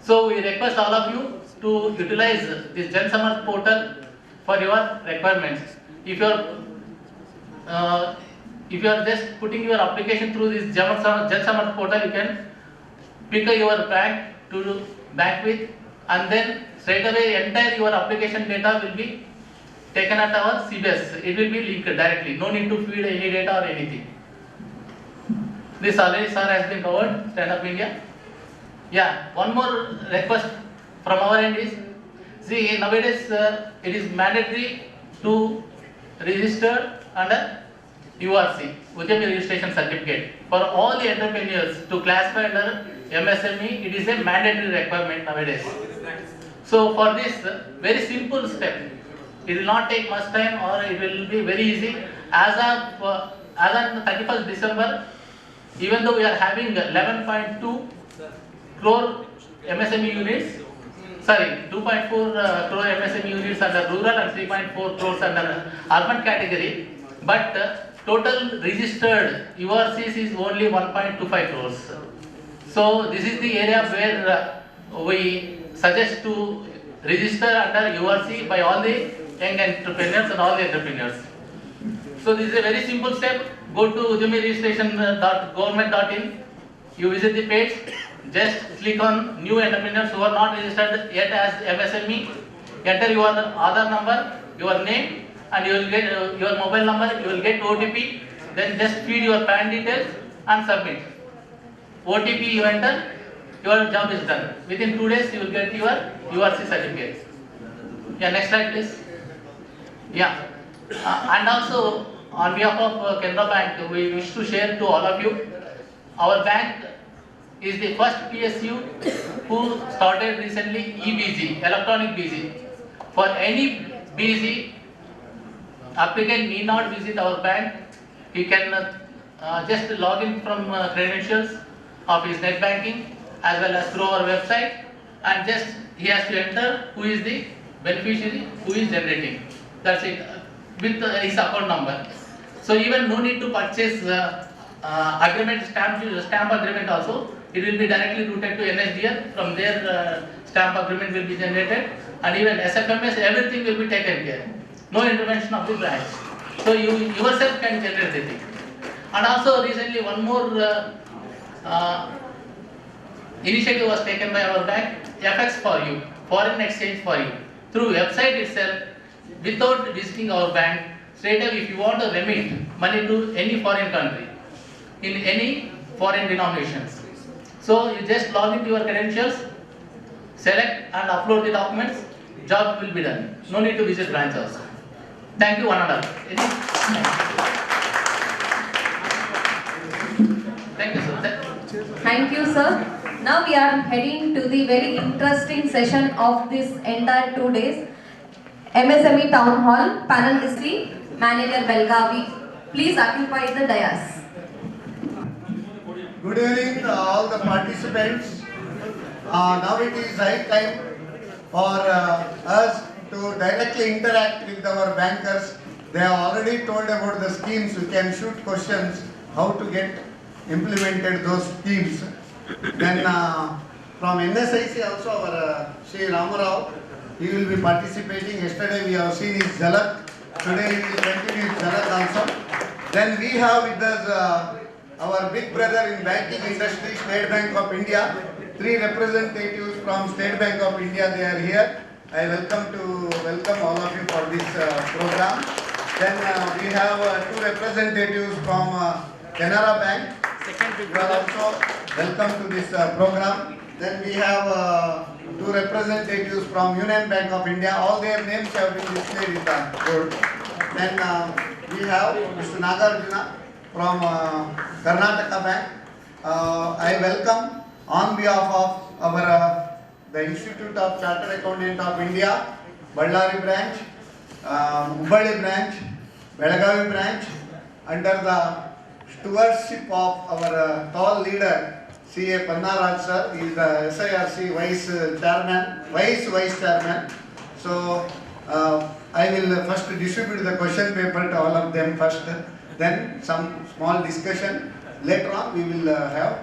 So we request all of you to utilize this Jan Samarth portal for your requirements. If you are just putting your application through this Jan Samarth portal, you can pick your bank to bank with, and then straight away entire your application data will be taken at our CBS. It will be linked directly. No need to feed any data or anything. This already sir has been covered. Stand Up India. Yeah, one more request from our end is, see nowadays it is mandatory to register under URC, Udyami Registration Certificate. For all the entrepreneurs to classify under MSME, it is a mandatory requirement nowadays. So for this very simple step, it will not take much time, or it will be very easy. As on 31st December, even though we are having 11.2 crore MSME units, 2.4 crore MSME units under rural and 3.4 crores under urban category, but total registered URCs is only 1.25 crores. So this is the area where we suggest to register under URC by all the young entrepreneurs and all the entrepreneurs. So this is a very simple step. Go to udumiregistration.government.in. You visit the page. Just click on new entrepreneurs who are not registered yet as MSME. Enter your Aadhaar number, your name, and you will get your mobile number. You will get OTP. Then just feed your PAN details and submit. OTP you enter, your job is done. Within 2 days you will get your URC certificate. Yeah, next slide please. Yeah, and also on behalf of Canara Bank, we wish to share to all of you, our bank is the first PSU who started recently EBZ, electronic BZ. For any BZ, applicant need not visit our bank. He can just log in from credentials of his net banking as well as through our website, and just he has to enter who is the beneficiary, who is generating. That's it, with his account number. So even no need to purchase agreement, stamp agreement also. It will be directly routed to NSDL. From there stamp agreement will be generated, and even SFMS, everything will be taken care. No intervention of the branch. So you yourself can generate the thing. And also recently one more initiative was taken by our bank, FX for you, foreign exchange for you. Through website itself, without visiting our bank, straight away if you want to remit money to any foreign country, in any foreign denominations. So you just log into your credentials, select and upload the documents, job will be done. No need to visit branch also. Thank you, one and all. Thank you, sir. Thank you, sir. Now we are heading to the very interesting session of this entire 2 days. MSME Town Hall, panel history, Manager Belgavi. Please occupy the dais. Good evening all the participants. Now it is high time for us to directly interact with our bankers. They have already told about the schemes. We can shoot questions how to get implemented those schemes. Then from NSIC also our Sri Ramarao, he will be participating. Yesterday we have seen his Jalak. Today he will continue his Jalak also. Then we have with us our big brother in banking industry, State Bank of India. 3 representatives from State Bank of India, they are here. I welcome all of you for this program. Then we have 2 representatives from Canara Bank. You are also welcome to this program. Then we have 2 representatives from Union Bank of India. All their names have been displayed in the board. Then we have Mr. Nagarjuna from Karnataka Bank. I welcome on behalf of our the Institute of Chartered Accountant of India, Ballari branch, Hubballi branch, Belagavi branch, under the stewardship of our tall leader, C.A. Pannaraj sir. He is the SIRC vice chairman. So I will first distribute the question paper to all of them first, then some small discussion. Later on we will have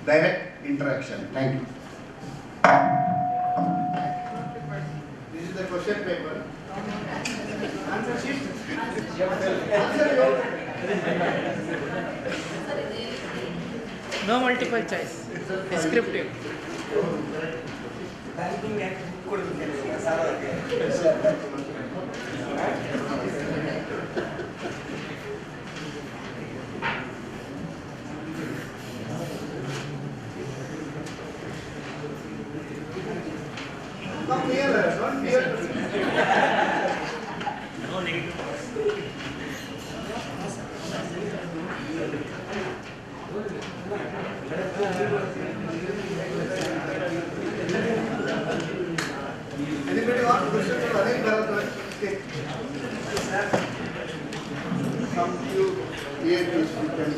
direct interaction. Thank you. This is the question paper. Answer sheet. No multiple choice. Descriptive. Come here, don't fear. No negative. Anybody want question to Anil Bharat? Okay. Some few EAPs you can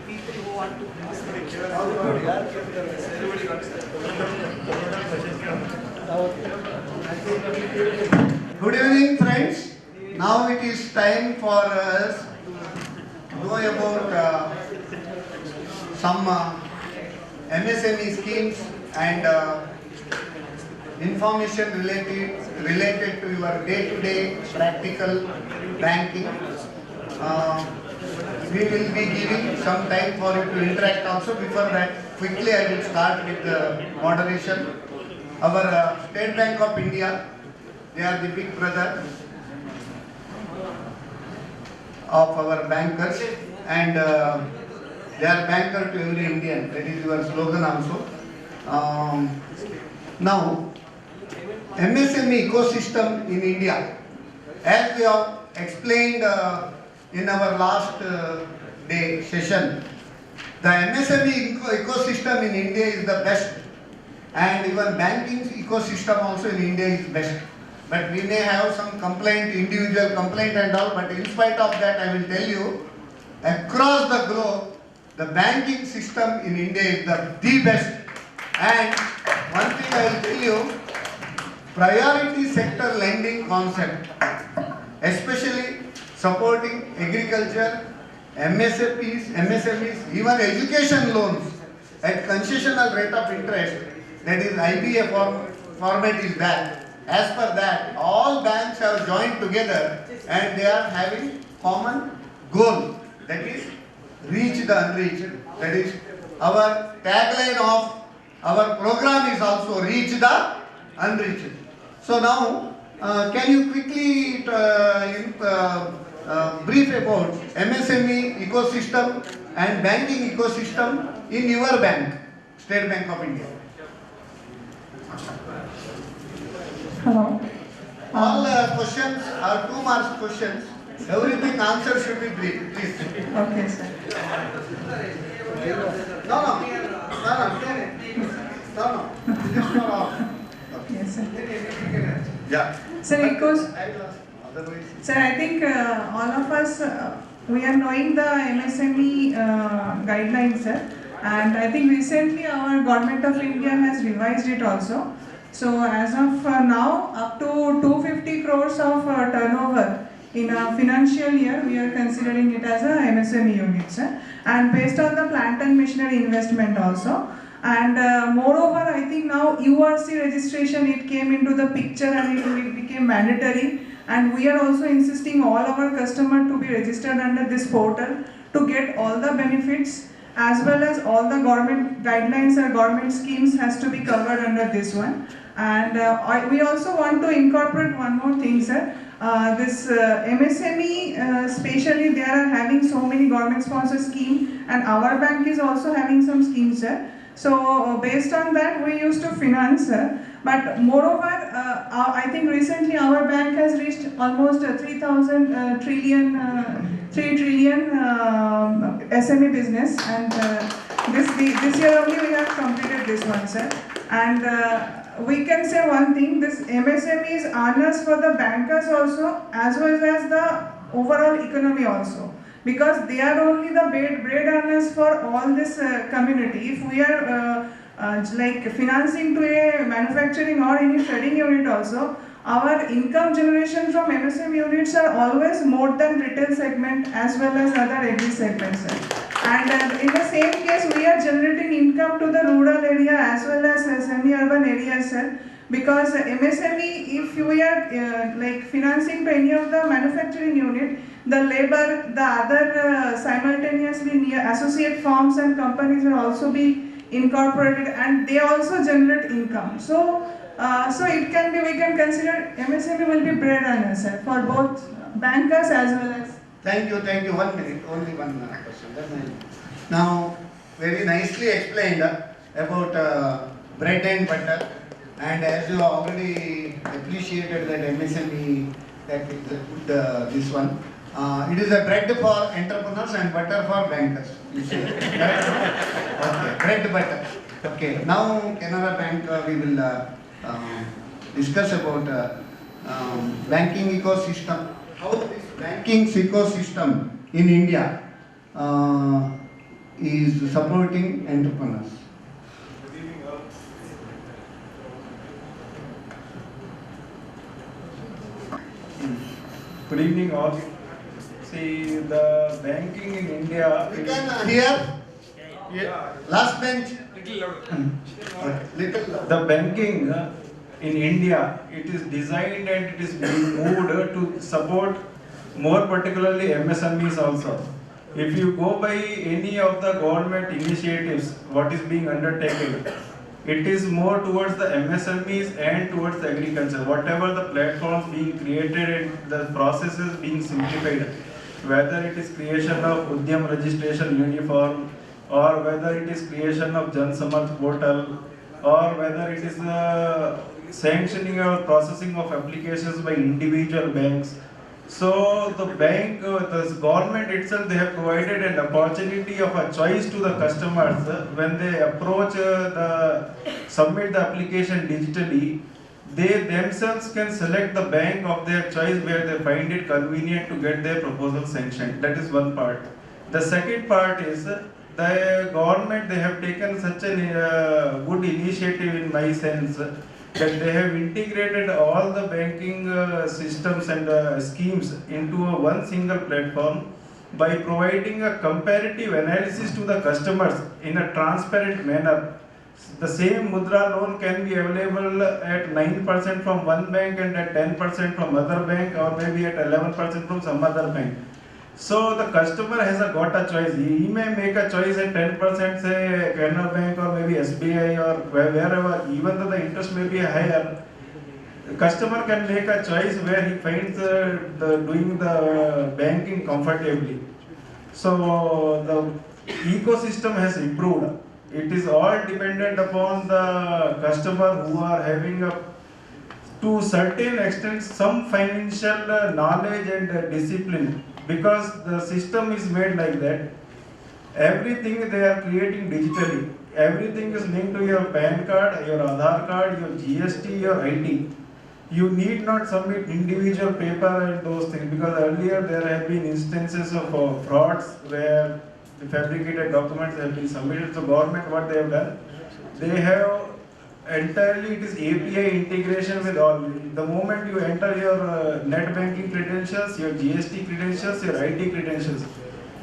people who want to Good evening, friends. Now it is time for us to know about some MSME schemes and information related to your day-to-day practical banking. We will be giving some time for you to interact also. Before that, quickly I will start with the moderation. Our State Bank of India, they are the big brother of our bankers, and they are banker to every Indian. That is your slogan also. Now, MSME ecosystem in India, as we have explained in our last day session, the MSME ecosystem in India is the best, and even banking ecosystem also in India is best. But we may have some complaint, individual complaint and all, but in spite of that, I will tell you, across the globe, the banking system in India is the best. And one thing I will tell you, priority sector lending concept, especially supporting agriculture, MSMEs, even education loans at concessional rate of interest, that is IBA format is that. As per that, all banks have joined together and they are having common goal, that is reach the unreached. That is our tagline of our program is also reach the unreached. So now, can you quickly brief about MSME ecosystem and banking ecosystem in your bank, State Bank of India? Hello. All questions are 2 marks questions. Everything answer should be brief, please. Okay, sir. No. This is not all. Yes, sir. Yeah. Sir, because Otherwise. Sir, I think all of us, we are knowing the MSME guidelines, sir. And I think recently our Government of India has revised it also. So as of now, up to 250 crores of turnover in a financial year, we are considering it as a MSME unit, sir. And based on the plant and machinery investment also. And moreover, I think now URC registration, it came into the picture and it became mandatory. And we are also insisting all our customers to be registered under this portal to get all the benefits, as well as all the government guidelines or government schemes has to be covered under this one. And we also want to incorporate one more thing, sir. This MSME, especially they are having so many government sponsored schemes, and our bank is also having some schemes, sir. So based on that, we used to finance, sir. But moreover, I think recently our bank has reached almost 3 trillion SME business, and this year only we have completed this one, sir. And we can say one thing: this MSME is honors for the bankers also, as well as the overall economy also, because they are only the bread earners for all this community. If we are like financing to a manufacturing or any trading unit also, our income generation from MSME units are always more than retail segment as well as other agri segments. And in the same case, we are generating income to the rural area as well as semi-urban areas, sir. Because MSME, if we are like financing to any of the manufacturing unit, the labor, the other simultaneously associate firms and companies will also be incorporated, and they also generate income. So, it can be, we can consider MSME will be bread earners, sir, for both bankers as well as. Thank you. 1 minute, only one question. Now, very nicely explained about bread and butter, and as you already appreciated that MSME, that is a good this one. It is a bread for entrepreneurs and butter for bankers. You see? Okay, bread butter. Okay, now Canara Bank we will discuss about banking ecosystem. How this banking ecosystem in India is supporting entrepreneurs. Good evening all. See, the banking in India. You can hear? Yeah. Last bench. The banking in India, it is designed and it is being moved to support more particularly MSMEs also. If you go by any of the government initiatives, what is being undertaken, it is more towards the MSMEs and towards the agriculture. Whatever the platforms being created and the processes being simplified, whether it is creation of Udyam registration uniform, or whether it is creation of Jan Samarth portal, or whether it is sanctioning or processing of applications by individual banks. So the bank, the government itself, they have provided an opportunity of a choice to the customers when they approach submit the application digitally. They themselves can select the bank of their choice where they find it convenient to get their proposal sanctioned. That is one part. The second part is the government, they have taken such a good initiative in my sense that they have integrated all the banking systems and schemes into one single platform by providing a comparative analysis to the customers in a transparent manner. The same Mudra loan can be available at 9% from one bank and at 10% from other bank, or maybe at 11% from some other bank. So the customer has got a choice. He may make a choice at 10%, say Canara Bank or maybe SBI or wherever, even though the interest may be higher. The customer can make a choice where he finds doing the banking comfortably. So the ecosystem has improved. It is all dependent upon the customer who are having to certain extent some financial knowledge and discipline, because the system is made like that. Everything they are creating digitally. Everything is linked to your PAN card, your Aadhaar card, your GST, your ID. You need not submit individual paper and those things, because earlier there have been instances of frauds where the fabricated documents have been submitted. So government, what they have done, they have entirely, it is API integration with all. The moment you enter your net banking credentials, your GST credentials, your ID credentials,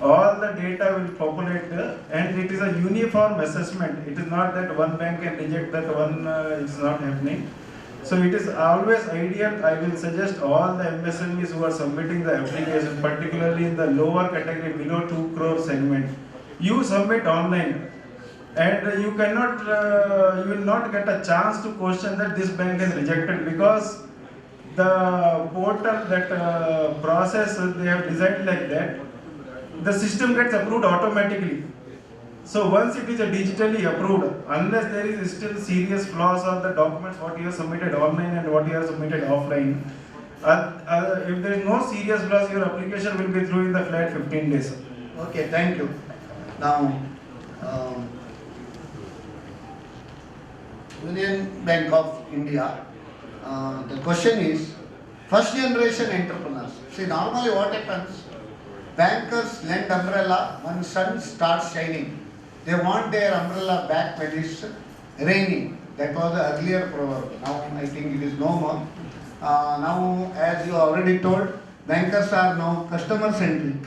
all the data will populate there, and it is a uniform assessment. It is not that one bank can reject that one, it is not happening. So it is always ideal. I will suggest all the MSMEs who are submitting the application, particularly in the lower category below 2 crore segment, you submit online. And you cannot, you will not get a chance to question that this bank has rejected, because the portal, that process they have designed like that, the system gets approved automatically. So once it is digitally approved, unless there is still serious flaws of the documents what you have submitted online and what you have submitted offline, if there is no serious flaws, your application will be through in the flat 15 days. Okay, thank you. Now, Union Bank of India, the question is, first generation entrepreneurs. See, normally what happens, bankers lend umbrella when sun starts shining. They want their umbrella back when it's raining. That was the earlier proverb. Now I think it is no more. Now, as you already told, bankers are now customer centric.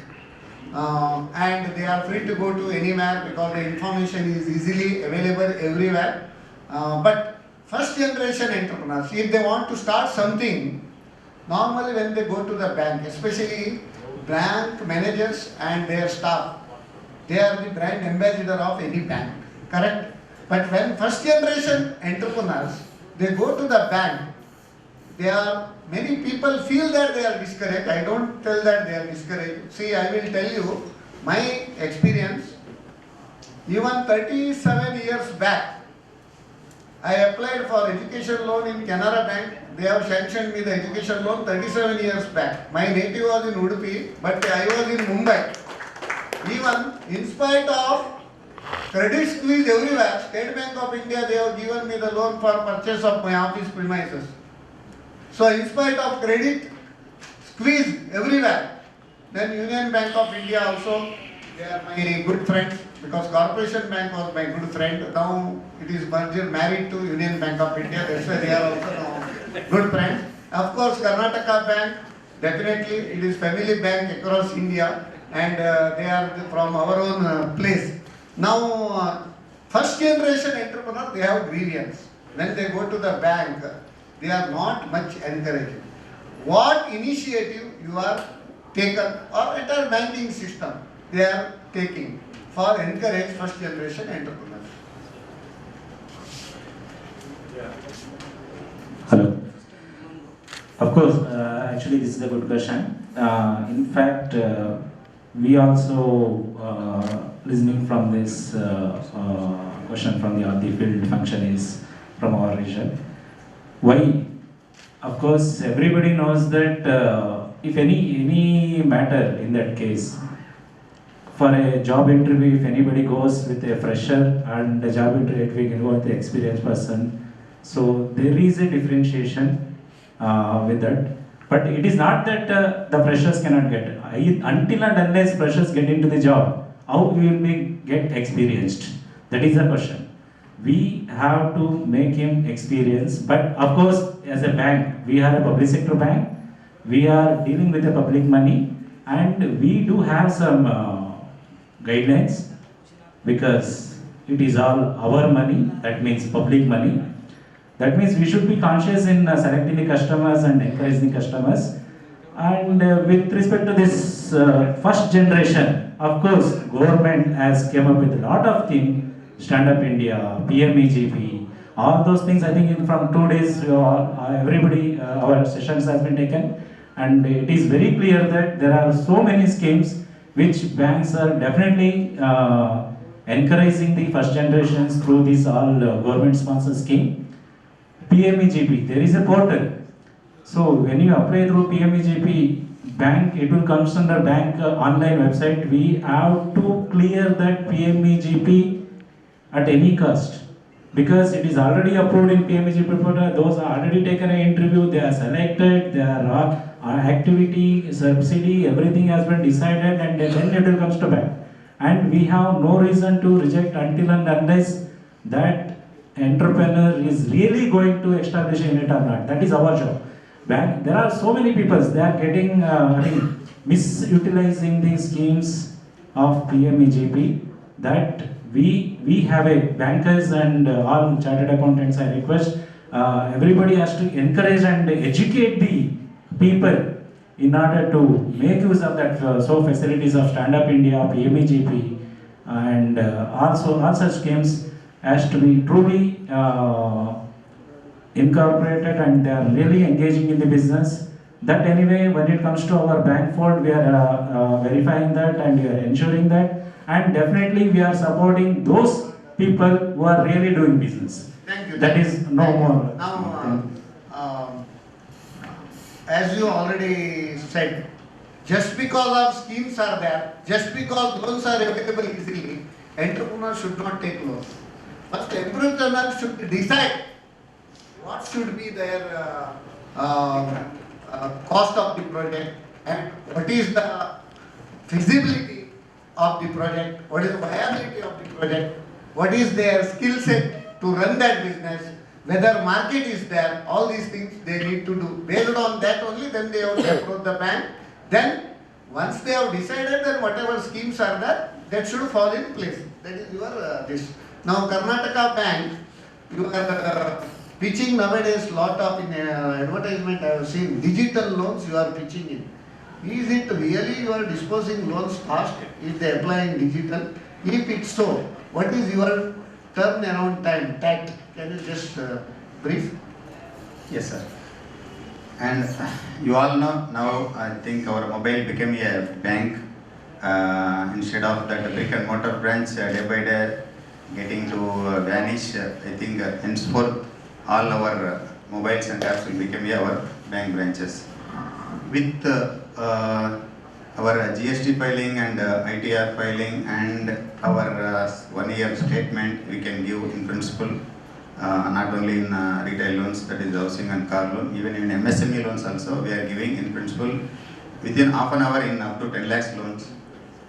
And they are free to go to anywhere because the information is easily available everywhere. But first generation entrepreneurs, if they want to start something, normally when they go to the bank, especially bank managers and their staff, they are the brand ambassador of any bank, correct? But when first generation entrepreneurs, they go to the bank, many people feel that they are discouraged. I don't tell that they are discouraged. See, I will tell you my experience. Even 37 years back, I applied for education loan in Canara Bank. They have sanctioned me the education loan 37 years back. My native was in Udupi, but I was in Mumbai. Even in spite of credit squeeze everywhere, State Bank of India, they have given me the loan for purchase of my office premises. So in spite of credit squeeze everywhere, then Union Bank of India also, they are my good friends, because Corporation Bank was my good friend. Now it is married to Union Bank of India, that's why they are also now good friends. Of course, Karnataka Bank, definitely it is family bank across India, and they are from our own place. Now, first generation entrepreneur, they have grievance. When they go to the bank, they are not much encouraged. What initiative you are taken or entire banking system they are taking for encourage first generation entrepreneurs? Hello. Of course, actually this is a good question. In fact, we also listening from this question from the field functionaries from our region. Why? Of course, everybody knows that if any matter in that case, for a job interview, if anybody goes with a fresher and a job interview, we can go with the experienced person. So there is a differentiation with that. But it is not that the freshers cannot get. Until and unless freshers get into the job, how will we get experienced? That is the question. We have to make him experienced. But of course, as a bank, we are a public sector bank. We are dealing with the public money, and we do have some guidelines because it is all our money. That means public money. That means we should be conscious in selecting the customers and encouraging the customers. And with respect to this first generation, of course, government has came up with a lot of things, Stand Up India, PMEGP, all those things. I think from 2 days, everybody, our sessions has been taken. And it is very clear that there are so many schemes which banks are definitely encouraging the first generations through this all government sponsored scheme. PMEGP, there is a portal. So when you apply through PMEGP bank, it will come under bank online website. We have to clear that PMEGP at any cost because it is already approved in PMEGP portal. Those are already taken an interview. They are selected. They are activity, subsidy, everything has been decided, and then it will comes to bank. And we have no reason to reject until and unless that entrepreneur is really going to establish a unit or not. That is our job. Bank, there are so many people, they are getting, misutilizing the schemes of PMEGP that we have a bankers and all chartered accountants, I request, everybody has to encourage and educate the people in order to make use of that facilities of Stand Up India, PMEGP, and also all such schemes has to be truly incorporated, and they are really engaging in the business. That anyway, when it comes to our bank fold, we are verifying that and we are ensuring that, and definitely we are supporting those people who are really doing business. Thank you. That is no more. Now, as you already said, just because of schemes are there, just because loans are available easily, entrepreneurs should not take loans. First, entrepreneurs should decide what should be their cost of the project and what is the feasibility of the project, what is the viability of the project, what is their skill set to run that business, whether market is there, all these things they need to do. Based on that only, then they have to approach the bank. Then, once they have decided, then whatever schemes are there, that should fall in place. That is your this. Now, Karnataka Bank, you are pitching nowadays lot of in advertisement I have seen, digital loans you are pitching in. Is it really you are disposing loans fast if they apply in digital? If it's so, what is your turnaround time, TAT? Can you just brief? Yes, sir. And you all know now, I think our mobile became a bank instead of that brick and mortar branch day by day getting to vanish. I think henceforth all our mobiles and apps will become our bank branches. With our GST filing and ITR filing and our 1 year statement, we can give in principle, not only in retail loans, that is housing and car loan, even in MSME loans also we are giving in principle within half an hour in up to 10 lakhs loans,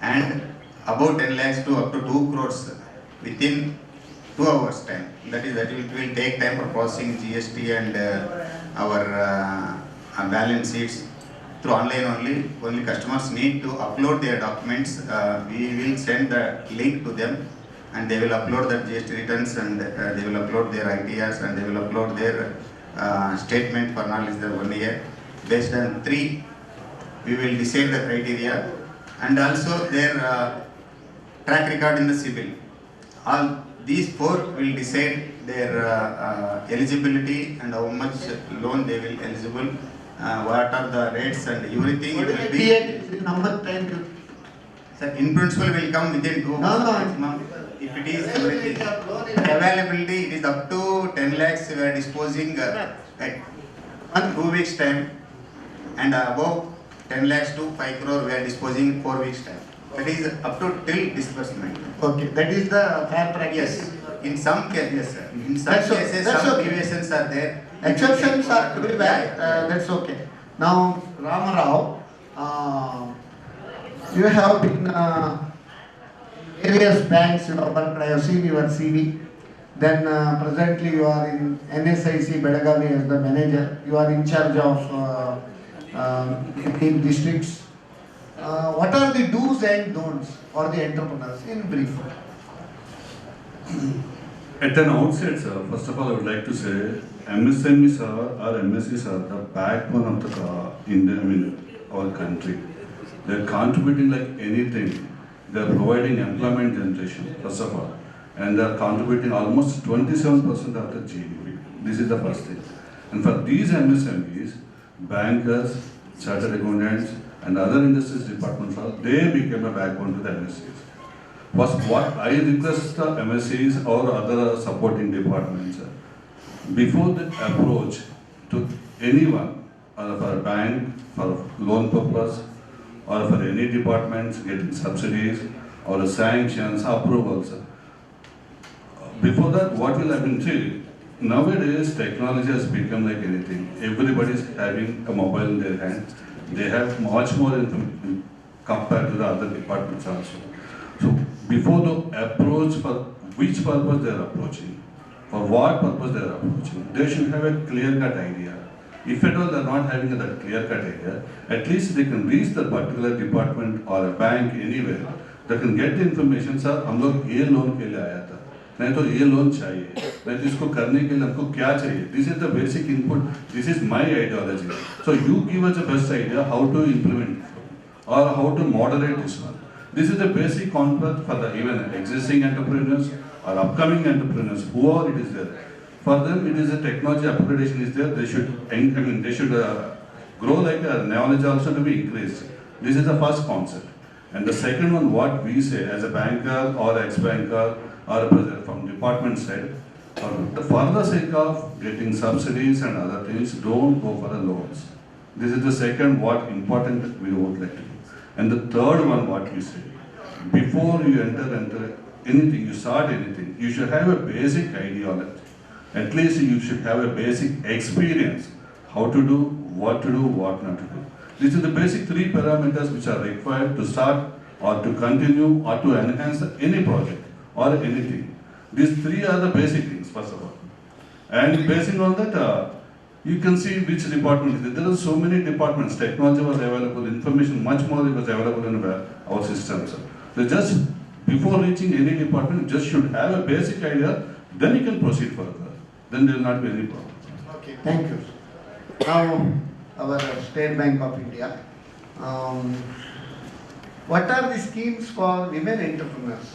and about 10 lakhs to up to 2 crores within 2 hours time. That it will take time for processing GST and our balance sheets through online only. Only customers need to upload their documents. We will send the link to them and they will upload their GST returns and they will upload their ITRs and they will upload their statement for knowledge the 1 year. Based on 3, we will decide the criteria and also their track record in the CIBIL. All these 4 will decide their eligibility and how much loan they will eligible, what are the rates and everything. It will be number 10. Sir, in principle will come within 2 months maximum. If it is everything, availability, it is up to 10 lakhs we are disposing at 2 weeks time, and above 10 lakhs to 5 crore we are disposing 4 weeks time. That is up to till disbursement. Okay, that is the fair practice. Yes, in some cases, yes sir. In some That's cases, that's some okay. deviations are there. Exceptions are to be valid, that's okay. Now, Ramarao, you have been various banks, but I have seen your CV. Then presently you are in NSIC Belagavi as the manager. You are in charge of 15 districts. What are the do's and don'ts for the entrepreneurs in brief? At an outset, sir, first of all, I would like to say MSMEs or MSCs are the backbone of the our country. They are contributing like anything. They are providing employment generation, first of all, and they are contributing almost 27% of the GDP. This is the first thing. And for these MSMEs, bankers, chartered accountants, and other industries departments, they became a backbone to the MSCs. First, what I request the MSCs or other supporting departments, before they approach to anyone, or for a bank, for loan purpose, or for any departments getting subsidies, or sanctions, approvals, before that, what will happen? See, nowadays technology has become like anything. Everybody is having a mobile in their hand. They have much more information compared to the other departments also. So before the approach, for which purpose they are approaching, for what purpose they are approaching, they should have a clear-cut idea. If at all they are not having that clear-cut idea, at least they can reach the particular department or a bank anywhere. They can get the information, sir, हम लोग ये loan के लिए आया था, नहीं तो ये लोन चाहिए, नहीं तो इसको करने के लिए हमको क्या चाहिए. This is the basic input. This is my ideology. So you give us the best idea how to implement or how to moderate this one. This is the basic concept for the even existing entrepreneurs or upcoming entrepreneurs, whoever it is there. For them, it is a technology upgradation is there. They should, they should grow like knowledge also to be increased. This is the first concept. And the second one, what we say as a banker or ex-banker or a president from department side, for the sake of getting subsidies and other things, don't go for the loans. This is the second what important we would like to do. And the third one, what we say, before you enter anything, you start anything, you should have a basic ideology. At least you should have a basic experience, how to do, what not to do. These are the basic 3 parameters which are required to start or to continue or to enhance any project or anything. These 3 are the basic things, first of all. And basing on that, you can see which department is there. There are so many departments, technology was available, information much more was available in our systems. So just before reaching any department, you just should have a basic idea, then you can proceed further. Then there will not be any problem. Okay, thank you. Now, our State Bank of India. What are the schemes for women entrepreneurs?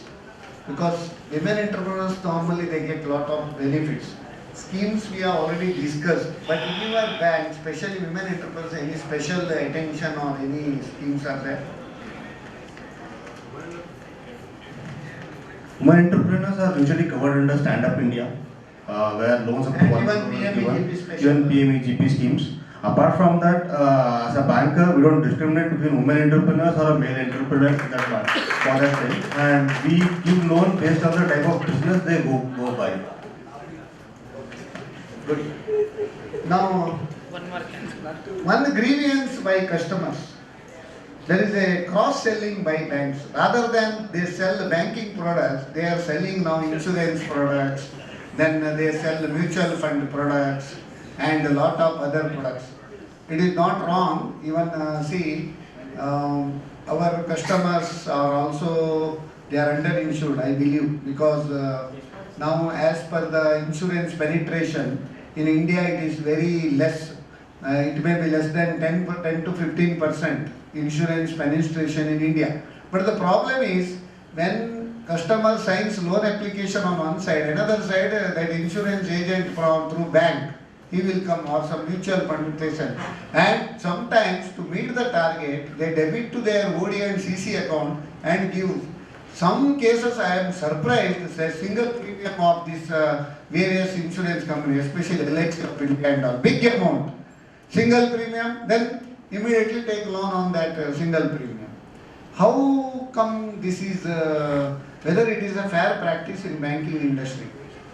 Because women entrepreneurs normally they get a lot of benefits. Schemes we have already discussed, but in your bank, especially women entrepreneurs, any special attention or any schemes are there? Women entrepreneurs are usually covered under Stand Up India, where loans up to 1 crore are given, even PME-GP schemes. Apart from that, as a banker, we don't discriminate between women entrepreneurs or a male entrepreneur in that part, for that thing. And we give loan based on the type of business they go by. Good. Now, one grievance by customers. There is a cross-selling by banks. Rather than they sell banking products, they are selling now insurance products, then they sell mutual fund products and a lot of other products. It is not wrong. Even our customers are also, they are underinsured, I believe, because now as per the insurance penetration, In India, it is very less. It may be less than 10 to 15% insurance penetration in India. But the problem is when customer signs loan application on one side, another side that insurance agent through bank, he will come, or some mutual fund station, and sometimes to meet the target they debit to their OD and CC account and give. Some cases I am surprised, say single premium of this various insurance companies, especially LIC of India and all, big amount, single premium, then immediately take loan on that single premium. How come this is, whether it is a fair practice in banking industry?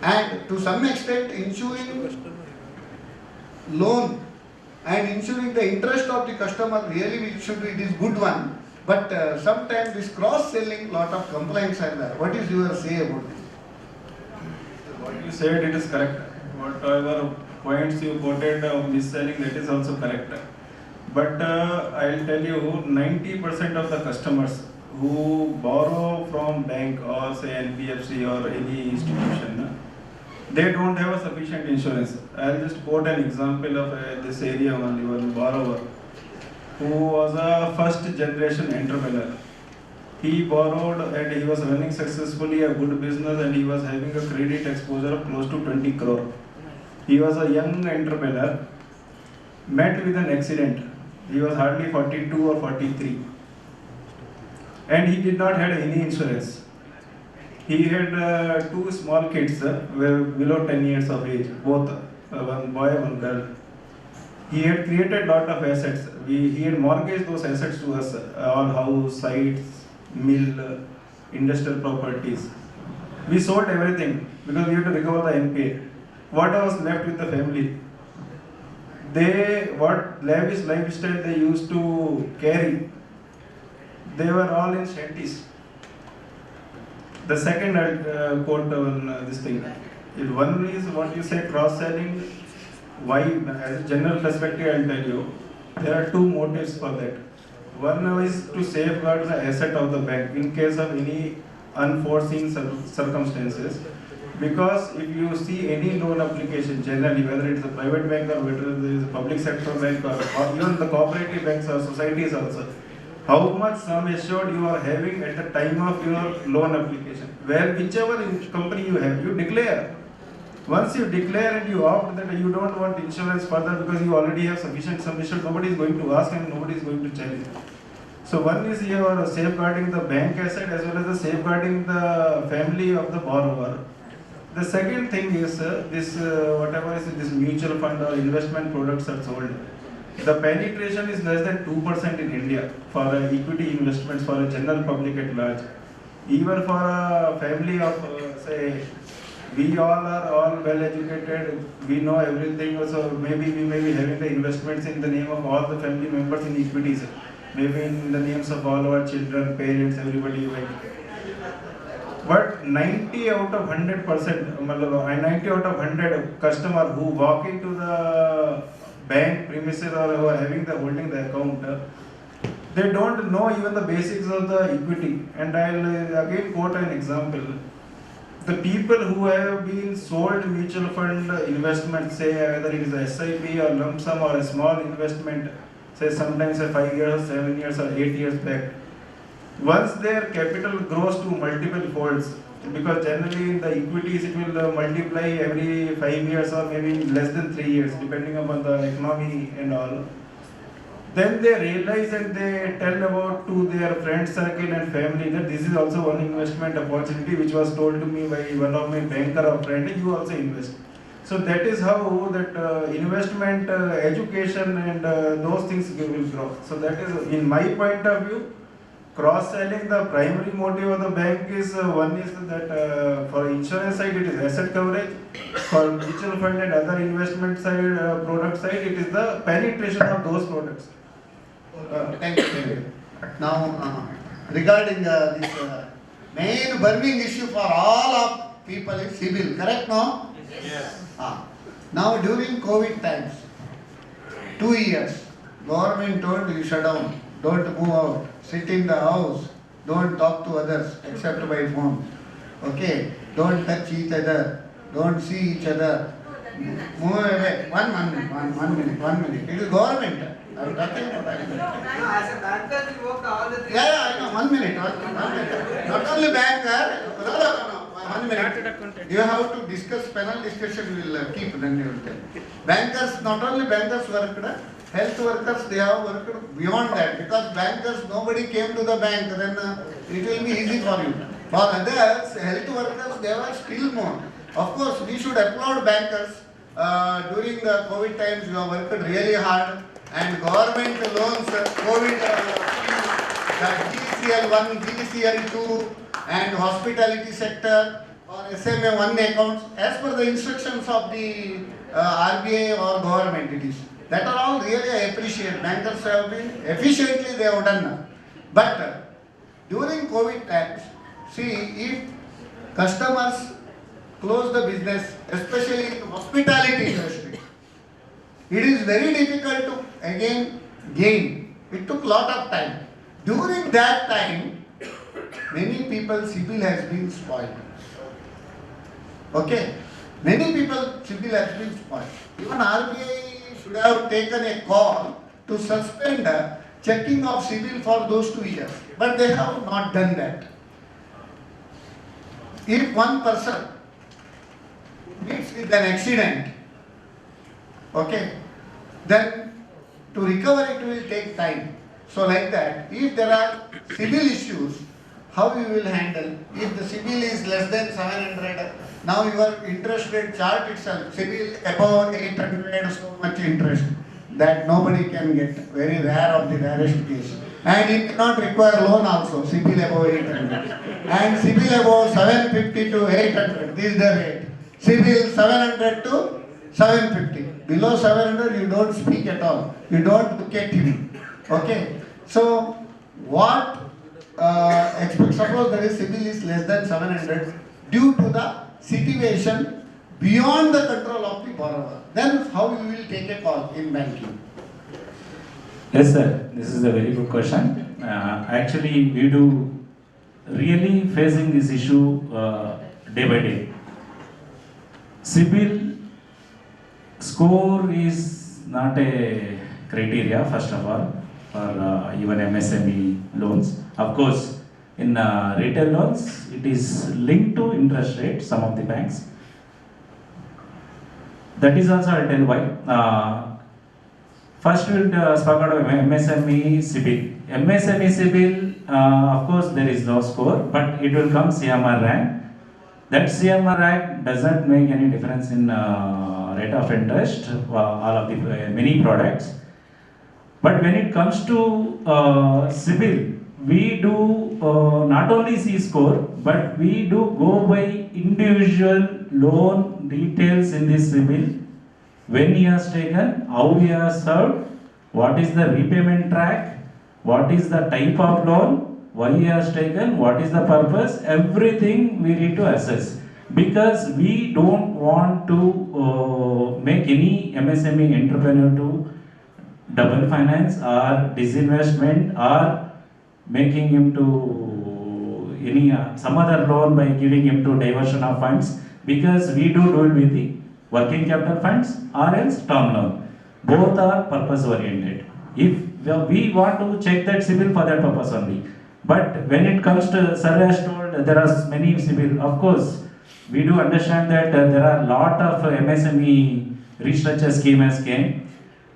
And to some extent ensuring loan and ensuring the interest of the customer really it is good one, but sometimes this cross-selling, lot of complaints are there. What is your say about this? What you said, it is correct. Whatever points you quoted of mis-selling, that is also correct. But I'll tell you, 90% of the customers who borrow from bank or say NBFC or any institution, they don't have a sufficient insurance. I'll just quote an example of this area only, one borrower who was a first generation entrepreneur. He borrowed and he was running successfully a good business and he was having a credit exposure of close to 20 crore. He was a young entrepreneur, met with an accident. He was hardly 42 or 43. And he did not have any insurance. He had two small kids, were below 10 years of age, both one boy, one girl. He had created lot of assets. He had mortgaged those assets to us, all house, sites, mill, industrial properties. We sold everything because we had to recover the NPA. What was left with the family? What lavish lifestyle they used to carry, they were all in shanties. The second I'll quote this thing. If one is what you say cross-selling, why, as a general perspective I'll tell you, there are two motives for that. One is to safeguard the asset of the bank in case of any unforeseen circumstances. Because if you see any loan application generally, whether it's a private bank or whether it is a public sector bank or even the cooperative banks or societies also, how much sum assured you are having at the time of your loan application, where whichever company you have, you declare. Once you declare and you opt that you don't want insurance further because you already have sufficient sum assured, nobody is going to ask and nobody is going to challenge. So one is you are safeguarding the bank asset as well as the safeguarding the family of the borrower. The second thing is whatever is this mutual fund or investment products are sold. The penetration is less than 2% in India for equity investments for a general public at large. Even for a family of say, we all are all well educated, we know everything, so maybe we may be having the investments in the name of all the family members in equities, maybe in the names of all our children, parents, everybody. But 90 out of 100%, 90 out of 100 customer who walk into the bank premises or who are having the holding the account, they don't know even the basics of the equity. And I'll again quote an example. The people who have been sold mutual fund investments, say whether it is a SIP or lump sum or a small investment, say sometimes 5 years, 7 years or 8 years back, once their capital grows to multiple folds, because generally in the equities it will multiply every 5 years or maybe less than 3 years depending upon the economy and all, then they realize and they tell about to their friend circle and family that this is also one investment opportunity which was told to me by one of my banker or friend, you also invest. So that is how that investment, education and those things will grow. So that is in my point of view, cross-selling, the primary motive of the bank is one is that for insurance side it is asset coverage, for mutual fund and other investment side, product side, it is the penetration of those products. Thank you. Now, regarding this main burning issue for all of people is civil, correct no? Yes. Now during COVID times, 2 years, government told you shut down, don't move out, sit in the house, don't talk to others except by phone. Okay, don't touch each other, don't see each other. Move away. One minute. It is government. I'm talking about. As a banker, we work all the Yeah, I know. 1 minute. Not only banker. No. 1 minute. You have to discuss, panel discussion we will keep, then you will tell. Bankers, not only bankers worked, health workers, they have worked beyond that. Because bankers, nobody came to the bank, then it will be easy for you. For others, health workers, they were still more. Of course, we should applaud bankers. During the COVID times, you have worked really hard. And government loans, COVID, GCL 1, GCL 2, and hospitality sector or SMA 1 accounts, as per the instructions of the RBI or government it is. That are all really I appreciate. Bankers have been efficiently they have done. But during COVID times, see, if customers close the business, especially in hospitality industry, it is very difficult to again gain. It took lot of time. During that time, many people CIBIL has been spoiled. Okay, many people CIBIL has been spoiled. Even RBI should have taken a call to suspend checking of CIBIL for those 2 years, but they have not done that. If one person meets with an accident, okay, then to recover it will take time. So like that, if there are civil issues, how you will handle? If the civil is less than 700, now your interest rate chart itself, civil above 800, so much interest that nobody can get. Very rare of the rarest case. And it cannot require loan also, civil above 800. And civil above 750 to 800, this is the rate. Civil 700 to 750. Below 700 you don't speak at all. You don't look at TV. Okay. So what suppose there is civil is less than 700 due to the situation beyond the control of the borrower. Then how you will take a call in banking? Yes, sir. This is a very good question. Actually, we do really facing this issue day by day. CIBIL score is not a criteria, first of all, for even MSME loans. Of course, in retail loans, it is linked to interest rate, some of the banks. That is also, I'll tell why. First, we'll talk about MSME CIBIL. MSME CIBIL, of course, there is no score, but it will come CMR rank. That CMR rank doesn't make any difference in rate of interest, all of the many products. But when it comes to CIBIL, we do not only see score, but we do go by individual loan details in this CIBIL. When he has taken, how he has served, what is the repayment track, what is the type of loan, why he has taken, what is the purpose, everything we need to assess. Because we don't want to make any MSME entrepreneur to double finance or disinvestment or making him to any some other loan by giving him to diversion of funds, because we do it with the working capital funds or else term loan. Both are purpose oriented. If we want to check that CIBIL for that purpose only. But when it comes to, sir has told, there are many CIBIL. Of course, we do understand that there are a lot of MSME restructure scheme has came.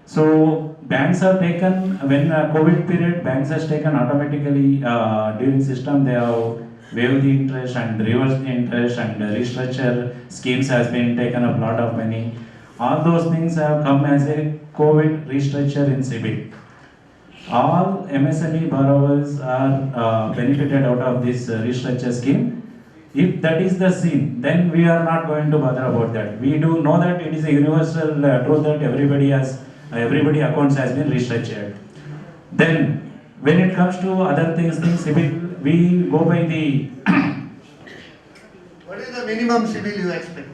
So banks have taken, when COVID period, banks has taken automatically during system, they have waived the interest and reversed the interest, and restructure schemes has been taken up lot of money. All those things have come as a COVID restructure in CIBIL. All MSME borrowers are benefited out of this restructure scheme. If that is the scene, then we are not going to bother about that. We do know that it is a universal truth that everybody accounts has been restructured. Then, when it comes to other things we go by the. What is the minimum CIBIL you expect?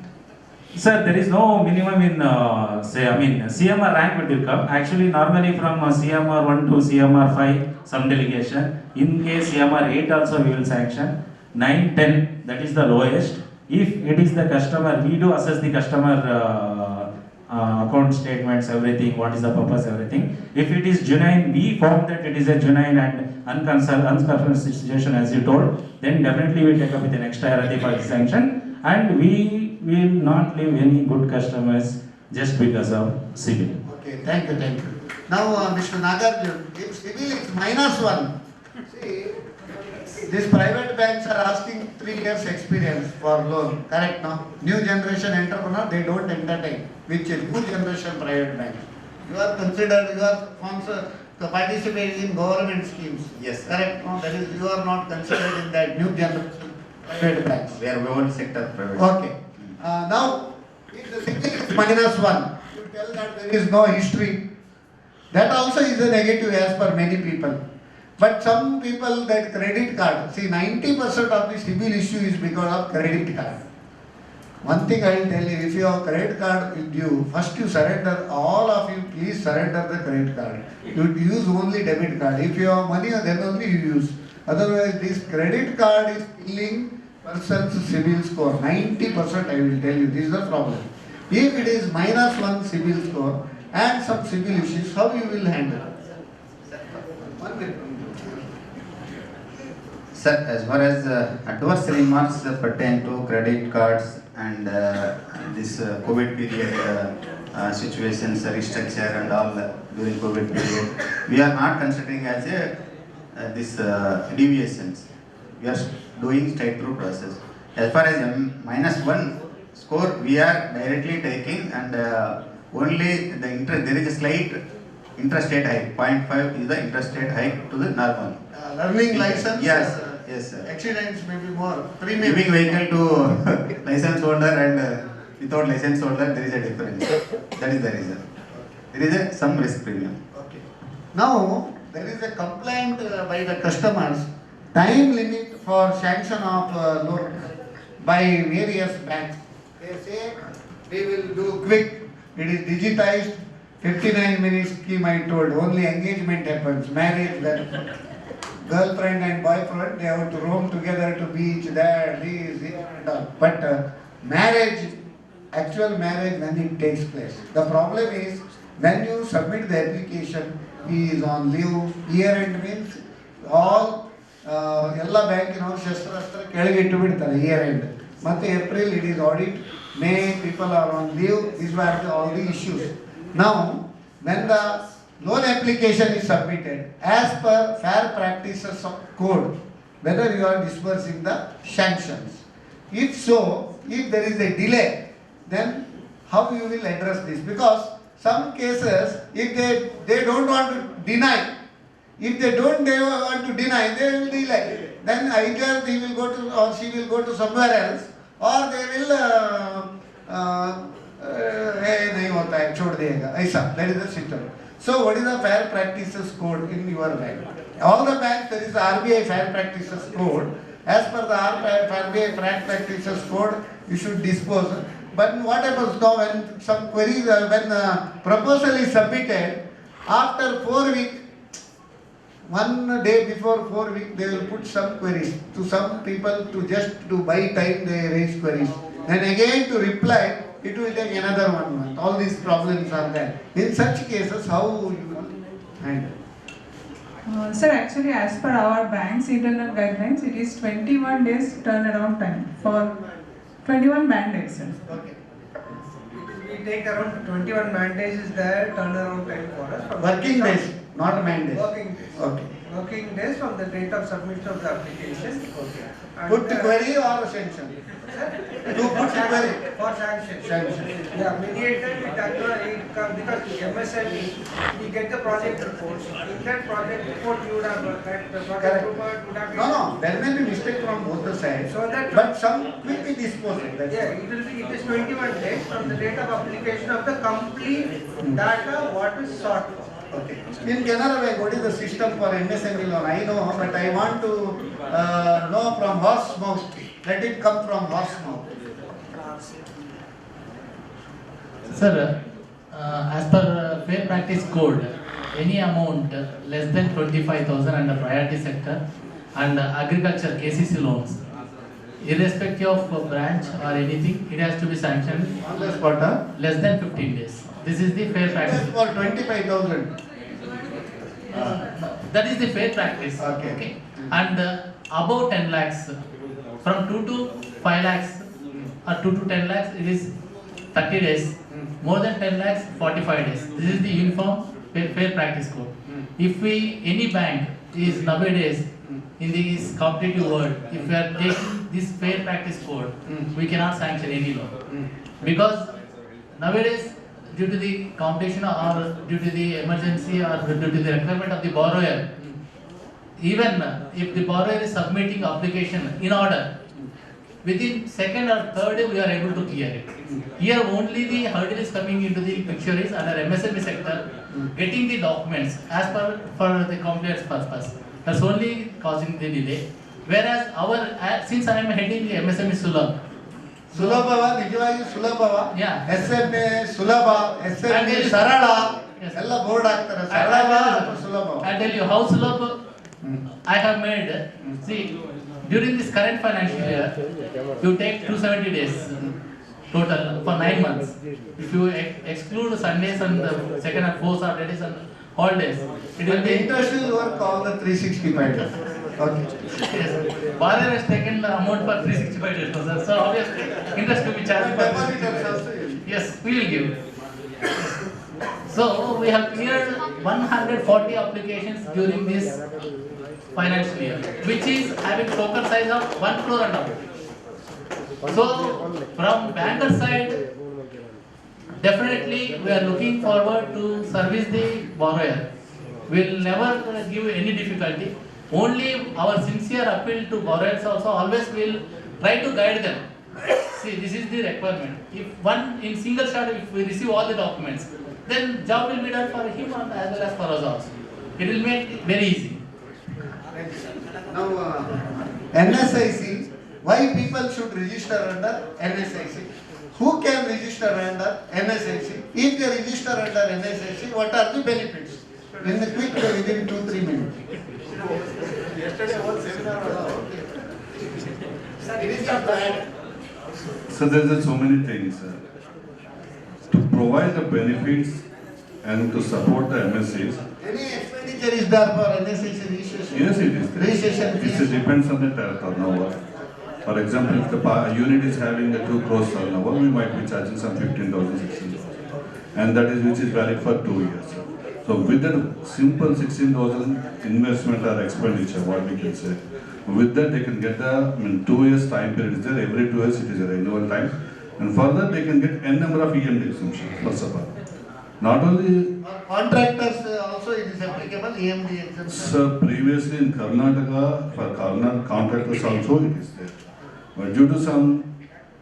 Sir, there is no minimum in CMR rank will come. Actually, normally from CMR 1 to CMR 5, some delegation. In case CMR 8 also we will sanction. 9, 10, that is the lowest. If it is the customer, we do assess the customer account statements, everything, what is the purpose, everything. If it is genuine, we found that it is a genuine and unconcerned situation as you told, then definitely we take up with an extra priority for sanction, and we will not leave any good customers just because of civil. Okay, thank you, thank you. Now, Mr. Nagarjun, if civil is -1, see, these private banks are asking 3 years experience for loan, correct now? New generation entrepreneur, they don't entertain, which is new generation private banks. You are considered, you are participating in government schemes. Yes. Correct, no? That is, you are not considered in that new generation private banks. We are government sector private. Okay. Now, if the civil is -1, you tell that there is no history. That also is a negative as per many people. But some people, that credit card, see 90% of the civil issue is because of credit card. One thing I will tell you, if you have credit card with you, first you surrender, all of you please surrender the credit card. You use only debit card. If you have money, then only you use. Otherwise, this credit card is killing person's civil score. 90% I will tell you, this is the problem. If it is -1 civil score and some civil issues, how you will handle? One minute. Sir, as far as adverse remarks pertain to credit cards and this COVID period situations, restructure and all during COVID period, we are not considering as this deviations. We are doing straight through process. As far as -1 score, we are directly taking, and only the interest, there is a slight interest rate hike. 0.5 is the interest rate hike to the normal. Learning license? Yes, yes, sir. Accidents may be more. Premium. Giving vehicle to license holder and without license holder, there is a difference. That is the reason. There is some risk premium. Okay. Now, there is a complaint by the customers, time limit for sanction of loan by various banks. They say we will do quick, it is digitized, 59 minutes scheme I told, only engagement happens, marriage, then girlfriend and boyfriend, they have to roam together to beach, there, this, here and all. But marriage, actual marriage when it takes place. The problem is, when you submit the application, he is on leave, year end means all ಎಲ್ಲ ಬ್ಯಾಂಕಿನವರು ಶಸ್ತ್ರಾಸ್ತ್ರ ಕೆಳಗೆ ಇಟ್ಟು ಬಿಡ್ತಾರೆ year end. ಮತ್ತೆ April it is audit, May people are on leave, this are all the issues. Now, when the loan application is submitted, as per fair practices of code, whether you are disbursing the sanctions. If so, if there is a delay, then how you will address this? Because some cases, if they don't want to deny, if they don't want to deny, they will delay. Then either they will go to, or she will go to somewhere else, or they will नहीं होता है छोड़ देगा ऐसा. That is the system. So what is the fair practices code in your bank? All the banks, there is the RBI fair practices code. As per the RBI fair practices code, you should dispose. But what happens now when some queries, when the proposal is submitted, after 4 weeks, one day before 4 weeks, they will put some queries to some people to just to buy time they raise queries. Then again to reply, it will take another 1 month. All these problems are there. In such cases, how you will handle? Sir, actually as per our bank's internal guidelines, it is 21 days turnaround time for 21 man days. Sir. Okay. We take around 21 man days is the turnaround time for us. Working days, not man days. Working days. Okay. Working days from the date of submission of the application. Okay. And, Put query or sanction? To put query. For sanction. Sanction. Yeah, mediated with because MSME, we get the project reports. In that project report, you would have that the project report would have been. No, there may be mistake from both the sides. So that, but some will be disposed. Yeah, it is 21 days from the date of application of the complete data what is sought for. Okay. In Canara Bank, what is the system for MSME loan? I know, but I want to know from horse mouth. Let it come from horse mouth. Sir, as per fair practice code, any amount less than 25,000 under priority sector and agriculture KCC loans, irrespective of branch or anything, it has to be sanctioned On the spot, huh? less than 15 days. This is the fair practice. Just for 25,000. That is the fair practice. Okay. And above 10 lakhs, from 2 to 5 lakhs or 2 to 10 lakhs, it is 30 days. More than 10 lakhs, 45 days. This is the uniform fair practice code. If any bank is nowadays in this competitive world, if we are taking this fair practice code, we cannot sanction any loan. Because nowadays, due to the competition or due to the emergency or due to the requirement of the borrower, even if the borrower is submitting application in order, within second or third day we are able to clear it. Here only the hurdle is coming into the picture is under MSME sector, getting the documents as per for the compliance purpose. That's only causing the delay. Whereas since I am heading the MSME Sulabh, ಸುಲಭವ ನಿಜವಾಗಿ ಸುಲಭವ SME ಸುಲಭ SME ಸರಳ ಎಲ್ಲ board ಹಾಕ್ತಾರೆ ಸರಳವ ಅಥವಾ ಸುಲಭ I tell you how Sulabh I have made. See, during this current financial year, you take 270 days total for 9 months. If you exclude Sundays and the second and fourth Saturdays and holidays, it will be interest will work all the 365 days. Okay. Yes. Borrower has taken the amount for 365 days, so obviously interest to be charged. Yes, we will give. So we have cleared 140 applications during this financial year, which is having total size of 1 crore and above. So from banker side, definitely we are looking forward to service the borrower. We will never give any difficulty. Only our sincere appeal to borrowers also always will try to guide them. See, this is the requirement. If one in single shot, if we receive all the documents, then job will be done for him and as well as for us also. It will make it very easy. Now, NSIC, why people should register under NSIC? Who can register under NSIC? If they register under NSIC, what are the benefits? In the quick, within 2-3 minutes. Yesterday, one seminar was So there's so many things. To provide the benefits and to support the MSCs. Any expenditure is there for NSIC registration? Yes, it is. Registration fees? It depends on the turnover. For example, if the unit is having a 2 crores turnover, we might be charging some 15,000, 16,000. And that is which is valid for 2 years. So with that simple 16,000 investment or expenditure, what we can say, with that they can get the 2 years time period is there, every 2 years it is a renewal time, and further they can get n number of EMD exemptions, first of all. Not only contractors also it is applicable, EMD exemption. Sir, previously in Karnataka, for contractors also it is there. But due to some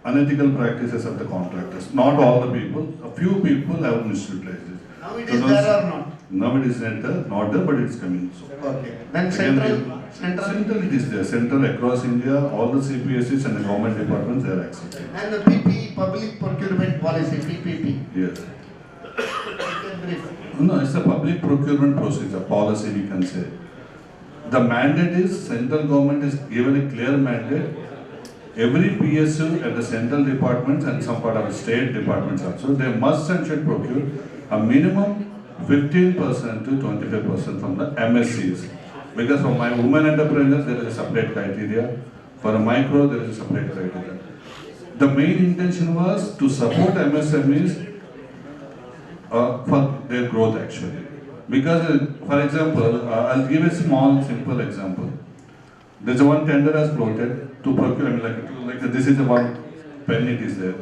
unethical practices of the contractors, not all the people, a few people have misutilized it. Now it is there or not? Now it is not there, but it's coming. So, okay. Then central it is there. Central across India, all the CPSCs and the government departments they are accepting. And the PPP, public procurement policy, PPP. Yes. No, it's a public procurement procedure, policy we can say. The mandate is, central government is given a clear mandate. Every PSU at the central departments and some part of the state departments also, they must and should procure a minimum 15% to 25% from the MSCs. Because for my women entrepreneurs, there is a separate criteria. For a micro, there is a separate criteria. The main intention was to support MSMEs for their growth actually. Because, for example, I'll give a small, simple example. There's one tender has floated to procure, like this is the one pen it is there.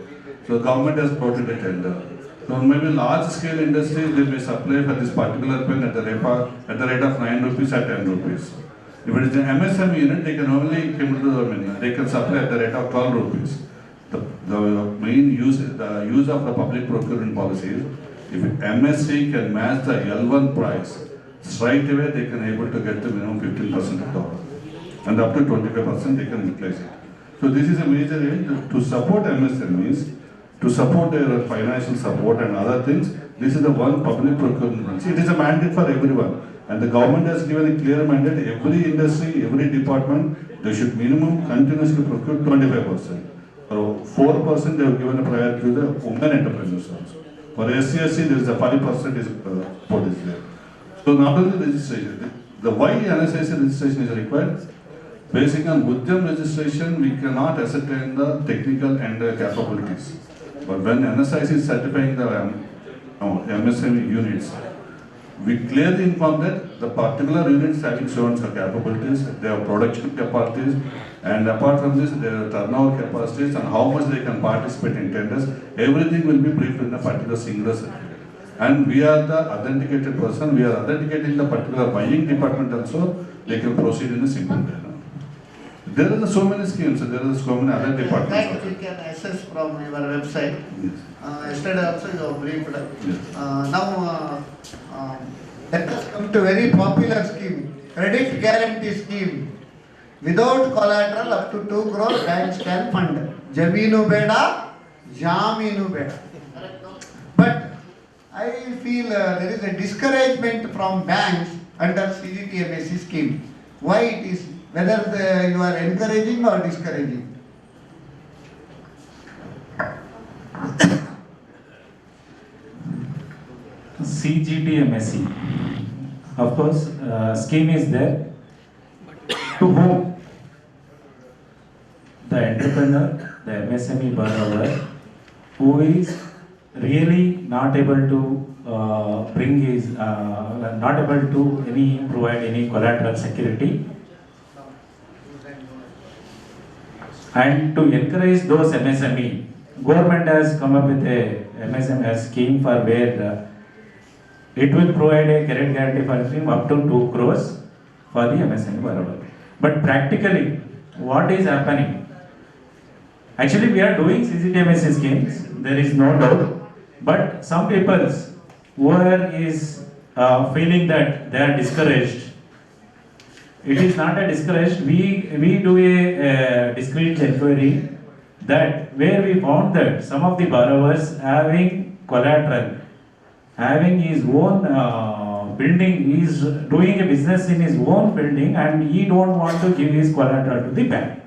So government has floated a tender. So maybe large scale industries, they may supply for this particular pen at the rate of 9 rupees or 10 rupees. If it is an MSME unit, they can only they can supply at the rate of 12 rupees. The main use of the public procurement policy is, if MSC can match the L1 price, straight away they can able to get the minimum 15% of the order. And up to 25% they can utilize it. So this is a major aim to support MSMEs, to support their financial support and other things. This is the one public procurement. It is a mandate for everyone. And the government has given a clear mandate, every industry, every department, They should minimum continuously procure 25%. For 4% they have given a priority to the women entrepreneurs also. For SCSC there is a 5% is support is there. So not only registration, the why NSIC registration is required. Based on Udyam registration, we cannot ascertain the technical and capabilities. But when NSIC is certifying the MSME units, we clearly inform that the particular units having shown some capabilities, their production capacities, and apart from this, their turnover capacities and how much they can participate in tenders, everything will be briefed in a particular singular certificate. And we are the authenticated person, we are authenticating the particular buying department also, they can proceed in a simple manner. There are so many schemes, there are so many other departments. That we can access from your website. Yesterday also you have briefed. Now let us come to very popular scheme, credit guarantee scheme. Without collateral up to 2 crore banks can fund. Jaminu beda, jaminu beda. But I feel there is a discouragement from banks under CGTMSE scheme. Why it is? Whether you are encouraging or discouraging? CGTMSE. Of course, scheme is there. To whom? The entrepreneur, the MSME borrower, who is really not able to bring his, not able to provide any collateral security. And to encourage those MSME, government has come up with a MSME scheme for where it will provide a credit guarantee for scheme up to 2 crores for the MSME borrower. But practically, what is happening? Actually, we are doing CGTMSE schemes, there is no doubt. But some people who is feeling that they are discouraged. It is not a discouraged. We do a discrete inquiry that where we found that some of the borrowers having collateral, having his own building, he is doing a business in his own building and he don't want to give his collateral to the bank.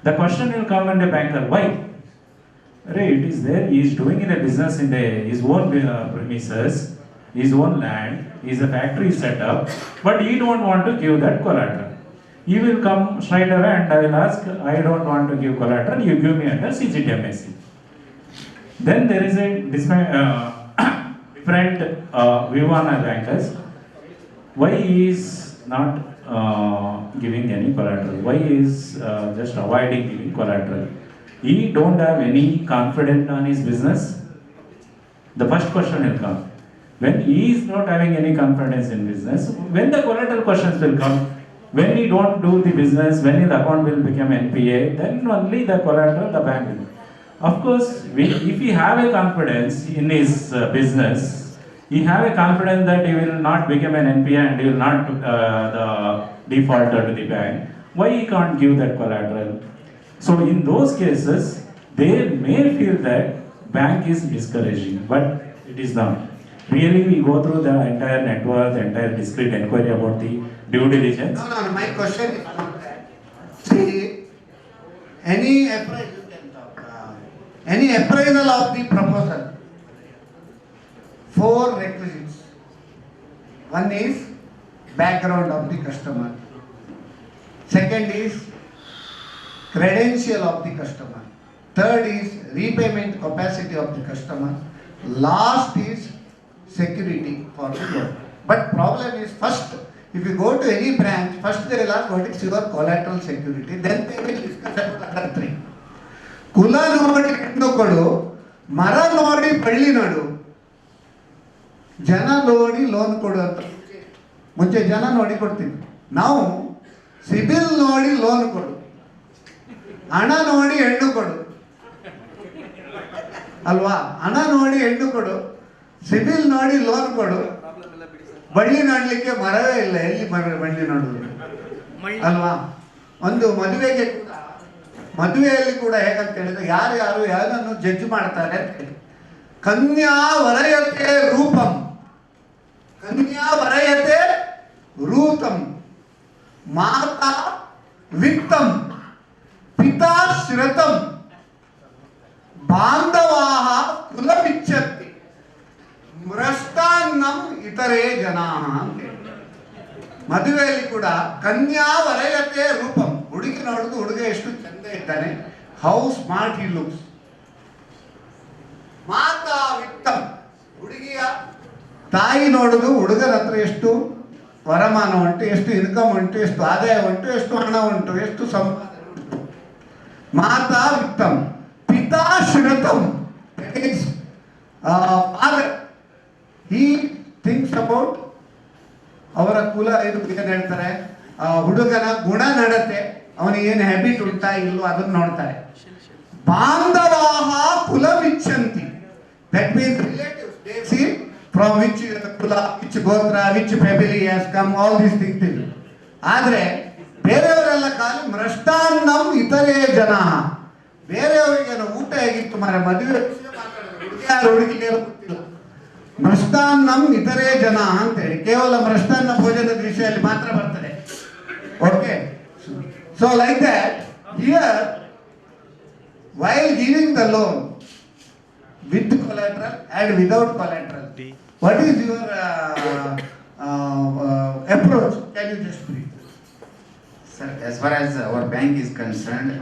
The question will come in the banker, why? Right, it is there, he is doing a business in his own premises, his own land, is a factory set up, but he don't want to give that collateral. He will come straight away and I will ask, I don't want to give collateral, you give me under CGTMSE. Then there is a different view on our bankers. Why he is not giving any collateral? Why he is just avoiding giving collateral? He don't have any confidence on his business. The first question will come. When he is not having any confidence in business, when the collateral questions will come, when he don't do the business, when his account will become NPA, then only the collateral the bank will. Of course, if he have a confidence in his business, he have a confidence that he will not become an NPA and he will not the defaulter to the bank, why he can't give that collateral? So in those cases, they may feel that bank is discouraging, but it is not. Really, we go through the entire network, the entire discrete inquiry about the due diligence. No, my question is not that. See, any appraisal of the proposal, 4 requisites. One is background of the customer. Second is credential of the customer. Third is repayment capacity of the customer. Last is security for the loan. But problem is, first, if you go to any branch, first they will ask what is your collateral security, then they will discuss about other 3. Kula ನೋಡಿ ಹೆಣ್ಣು ಕೊಡು, ಮರ ನೋಡಿ ಬಳ್ಳಿ ನಡು, ಜನ ನೋಡಿ loan ಕೊಡು ಅಂತ. ಮುಂಚೆ ಜನ ನೋಡಿ ಕೊಡ್ತೀವಿ, ನಾವು ಸಿಬಿಲ್ ನೋಡಿ ಲೋನ್ ಕೊಡು, ಹಣ ನೋಡಿ ಹೆಣ್ಣು ಕೊಡು ಅಲ್ವಾ? ಹಣ ನೋಡಿ ಹೆಣ್ಣು ಕೊಡು, ಸಿಬಿಲ್ ನೋಡಿ ಲೋನ್ ಕೊಡು, ಬಳ್ಳಿ ನಡಲಿಕ್ಕೆ ಮರವೇ ಇಲ್ಲ, ಎಲ್ಲಿ ಬಳ್ಳಿ ನೋಡುದು ಅಲ್ವಾ? ಒಂದು ಮದುವೆಯಲ್ಲಿ ಕೂಡ ಹೇಗಂತ ಹೇಳಿದ್ರೆ ಯಾರು ಯಾರನ್ನು ಜಡ್ಜ್ ಮಾಡ್ತಾರೆ ಅಂತ ಹೇಳಿ, ಕನ್ಯಾ ವರಯತೆ ರೂಪಂ, ಕನ್ಯಾ ವರಯತೆ ರೂಪಂ, ಮಾತಾ वित्तं पिता श्रतं बांधवाः कुलमिच्छन्ति मृष्टान्नम इतरे जनाः ಅಂತ ಹೇಳಿ. ಮದುವೆಯಲ್ಲಿ ಕೂಡ ಕನ್ಯಾ ವರಯತೆ ರೂಪಂ, ಹುಡುಗಿ ನೋಡುದು ಹುಡುಗ ಎಷ್ಟು ಚಂದ ಇದ್ದಾನೆ, ಹೌ ಸ್ಮಾರ್ಟ್ ಹಿ ಲುಕ್ಸ್. ಮಾತಾ ವಿತ್ತಂ, ಹುಡುಗಿಯ ತಾಯಿ ನೋಡುದು ಹುಡುಗನ ಹತ್ರ ಎಷ್ಟು ವರಮಾನ ಉಂಟು, ಎಷ್ಟು ಇನ್ಕಮ್ ಉಂಟು, ಎಷ್ಟು ಆದಾಯ ಉಂಟು, ಎಷ್ಟು ಹಣ ಉಂಟು, ಎಷ್ಟು ಸಂಪಾದನೆ ಉಂಟು. ಮಾತಾ ವಿತ್ತಂ ಪಿತಾ ಶ್ರುತಂ, he thinks about ಅವರ ಕುಲ ಏನು ಹೇಳ್ತಾರೆ, ಹುಡುಗನ ಗುಣ ನಡತೆ, ಅವನಿಗೆ ಏನು ಹ್ಯಾಬಿಟ್ ಉಂಟಾ ಇಲ್ಲೋ ಅದನ್ನು ನೋಡ್ತಾರೆ. ಬಾಂಧವಾಹ ಕುಲವಿಚ್ಛಂತಿ, that means relatives, they see from which kula, which gotra, which family has come, all these things. ಆದ್ರೆ ಬೇರೆಯವರೆಲ್ಲ ಖಾಲಿ ಮೃಷ್ಟಾನ್ನಂ ಇತರೆ ಜನ, ಬೇರೆಯವರಿಗೆ ಊಟ ಹೇಗಿತ್ತು ಮರ, ಮದುವೆ ಹುಡುಗಿ ಗೊತ್ತಿಲ್ಲ. ಮೃಷ್ಟಾನ್ನಂ ಇತರೆ ಜನ ಅಂತೇಳಿ ಕೇವಲ ಮೃಷ್ಟಾನ್ನ ಭೋಜನದ ವಿಷಯದಲ್ಲಿ ಮಾತ್ರ ಬರ್ತದೆ. Okay, so like that here while giving the loan with collateral and without collateral, what is your approach? Can you just brief? Sir, as far as our bank is concerned,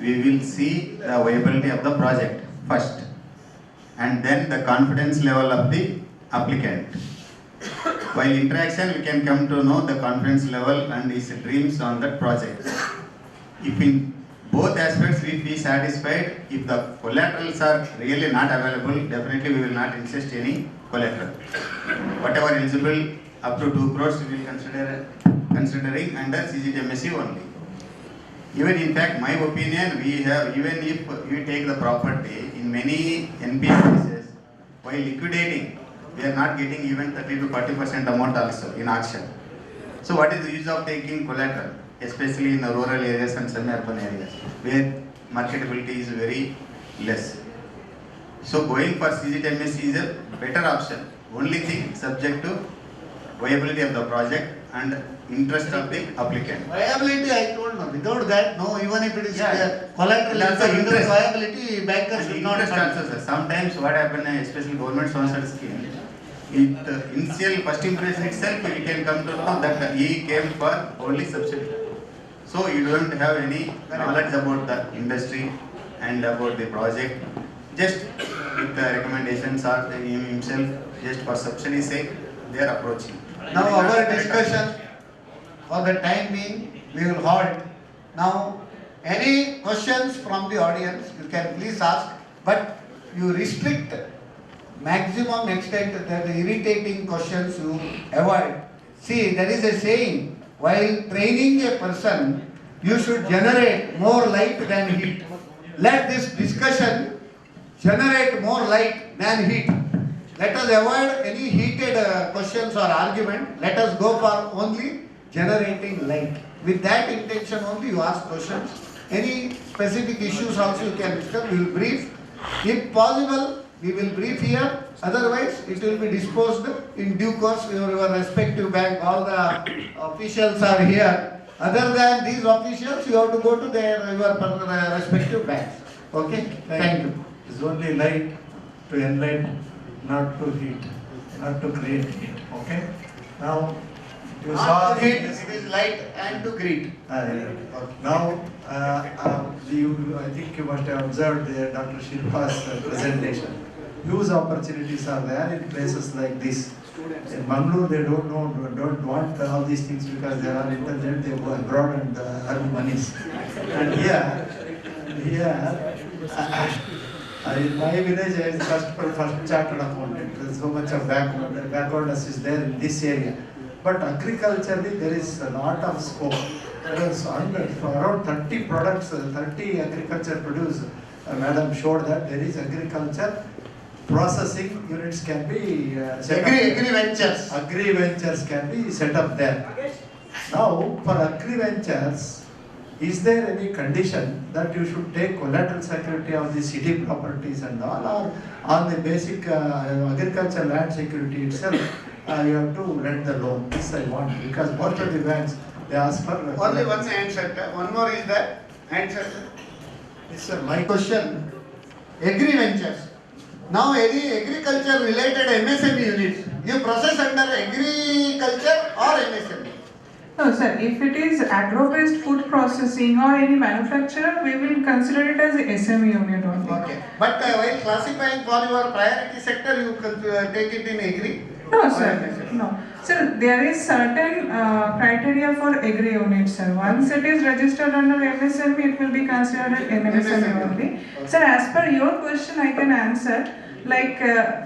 we will see the viability of the project first, and then the confidence level of the applicant. While interaction, we can come to know the confidence level and his dreams on that project. If in both aspects we be satisfied, if the collaterals are really not available, definitely we will not insist any collateral. Whatever eligible up to 2 crores we will considering under CGTMSE only. Even in fact, my opinion, we have, even if we take the property in many NPA cases, while liquidating, we are not getting even 30 to 40% amount also in auction. So what is the use of taking collateral, especially in the rural areas and semi-urban areas where marketability is very less? So going for CGTMSE is a better option. Only thing subject to viability of the project and interest of the applicant. Viability, I told no. Without that, no. Even if it is collateral, Also interest. Viability, bankers should not. Interest also, sir. Sometimes what happen, especially government sponsored scheme, it initial first impression itself we can come to know that he came for only subsidy. So you don't have any knowledge about the industry and about the project. Just with the recommendations or him himself, just for subsidy sake, they are approaching. Now our discussion for the time being we will halt. Now any questions from the audience you can please ask, but you restrict maximum extent that the irritating questions you avoid. See, there is a saying, while training a person you should generate more light than heat. Let this discussion generate more light than heat. Let us avoid any heated questions or argument. Let us go for only generating light. With that intention only you ask questions. Any specific issues also you can discuss. We will brief. If possible, we will brief here. Otherwise, it will be disposed in due course. Your respective bank, all the officials are here. Other than these officials, you have to go to your respective banks. Okay? Thank you. It's only light to enlighten, not to heat, not to create heat. Okay? Now, you Not saw to heat, this. it is light and to greet. Now, I think you must have observed Dr. Shilpa's presentation. Huge opportunities are there in places like this. In Bangalore, they don't want all these things because they are intelligent. They go abroad and earn monies. And here, in my village, I was first chartered accountant. There's so much of backwardness is there in this area. But agriculturally, there is a lot of scope. There is around 30 products, 30 agriculture produce. Madam showed that there is agriculture processing units can be set up. Agri-ventures. Agri-ventures can be set up there. Now, for agri-ventures, is there any condition that you should take collateral security of the city properties and all, or on the basic agriculture land security itself, you have to lend the loan? This I want, because most of the banks They ask for only one answer. One more is the answer. Yes, sir. My question: Agri Ventures. Now, any agriculture related MSME units, you process under agriculture or MSME? No, sir. If it is agro-based food processing or any manufacturer, we will consider it as a SME unit only. Okay. But while classifying for your priority sector, you can take it in agri? No, sir. No. Sir, there is certain criteria for agri units, sir. Once it is registered under MSME, it will be considered an MSME only. Sir, as per your question, I can answer. Like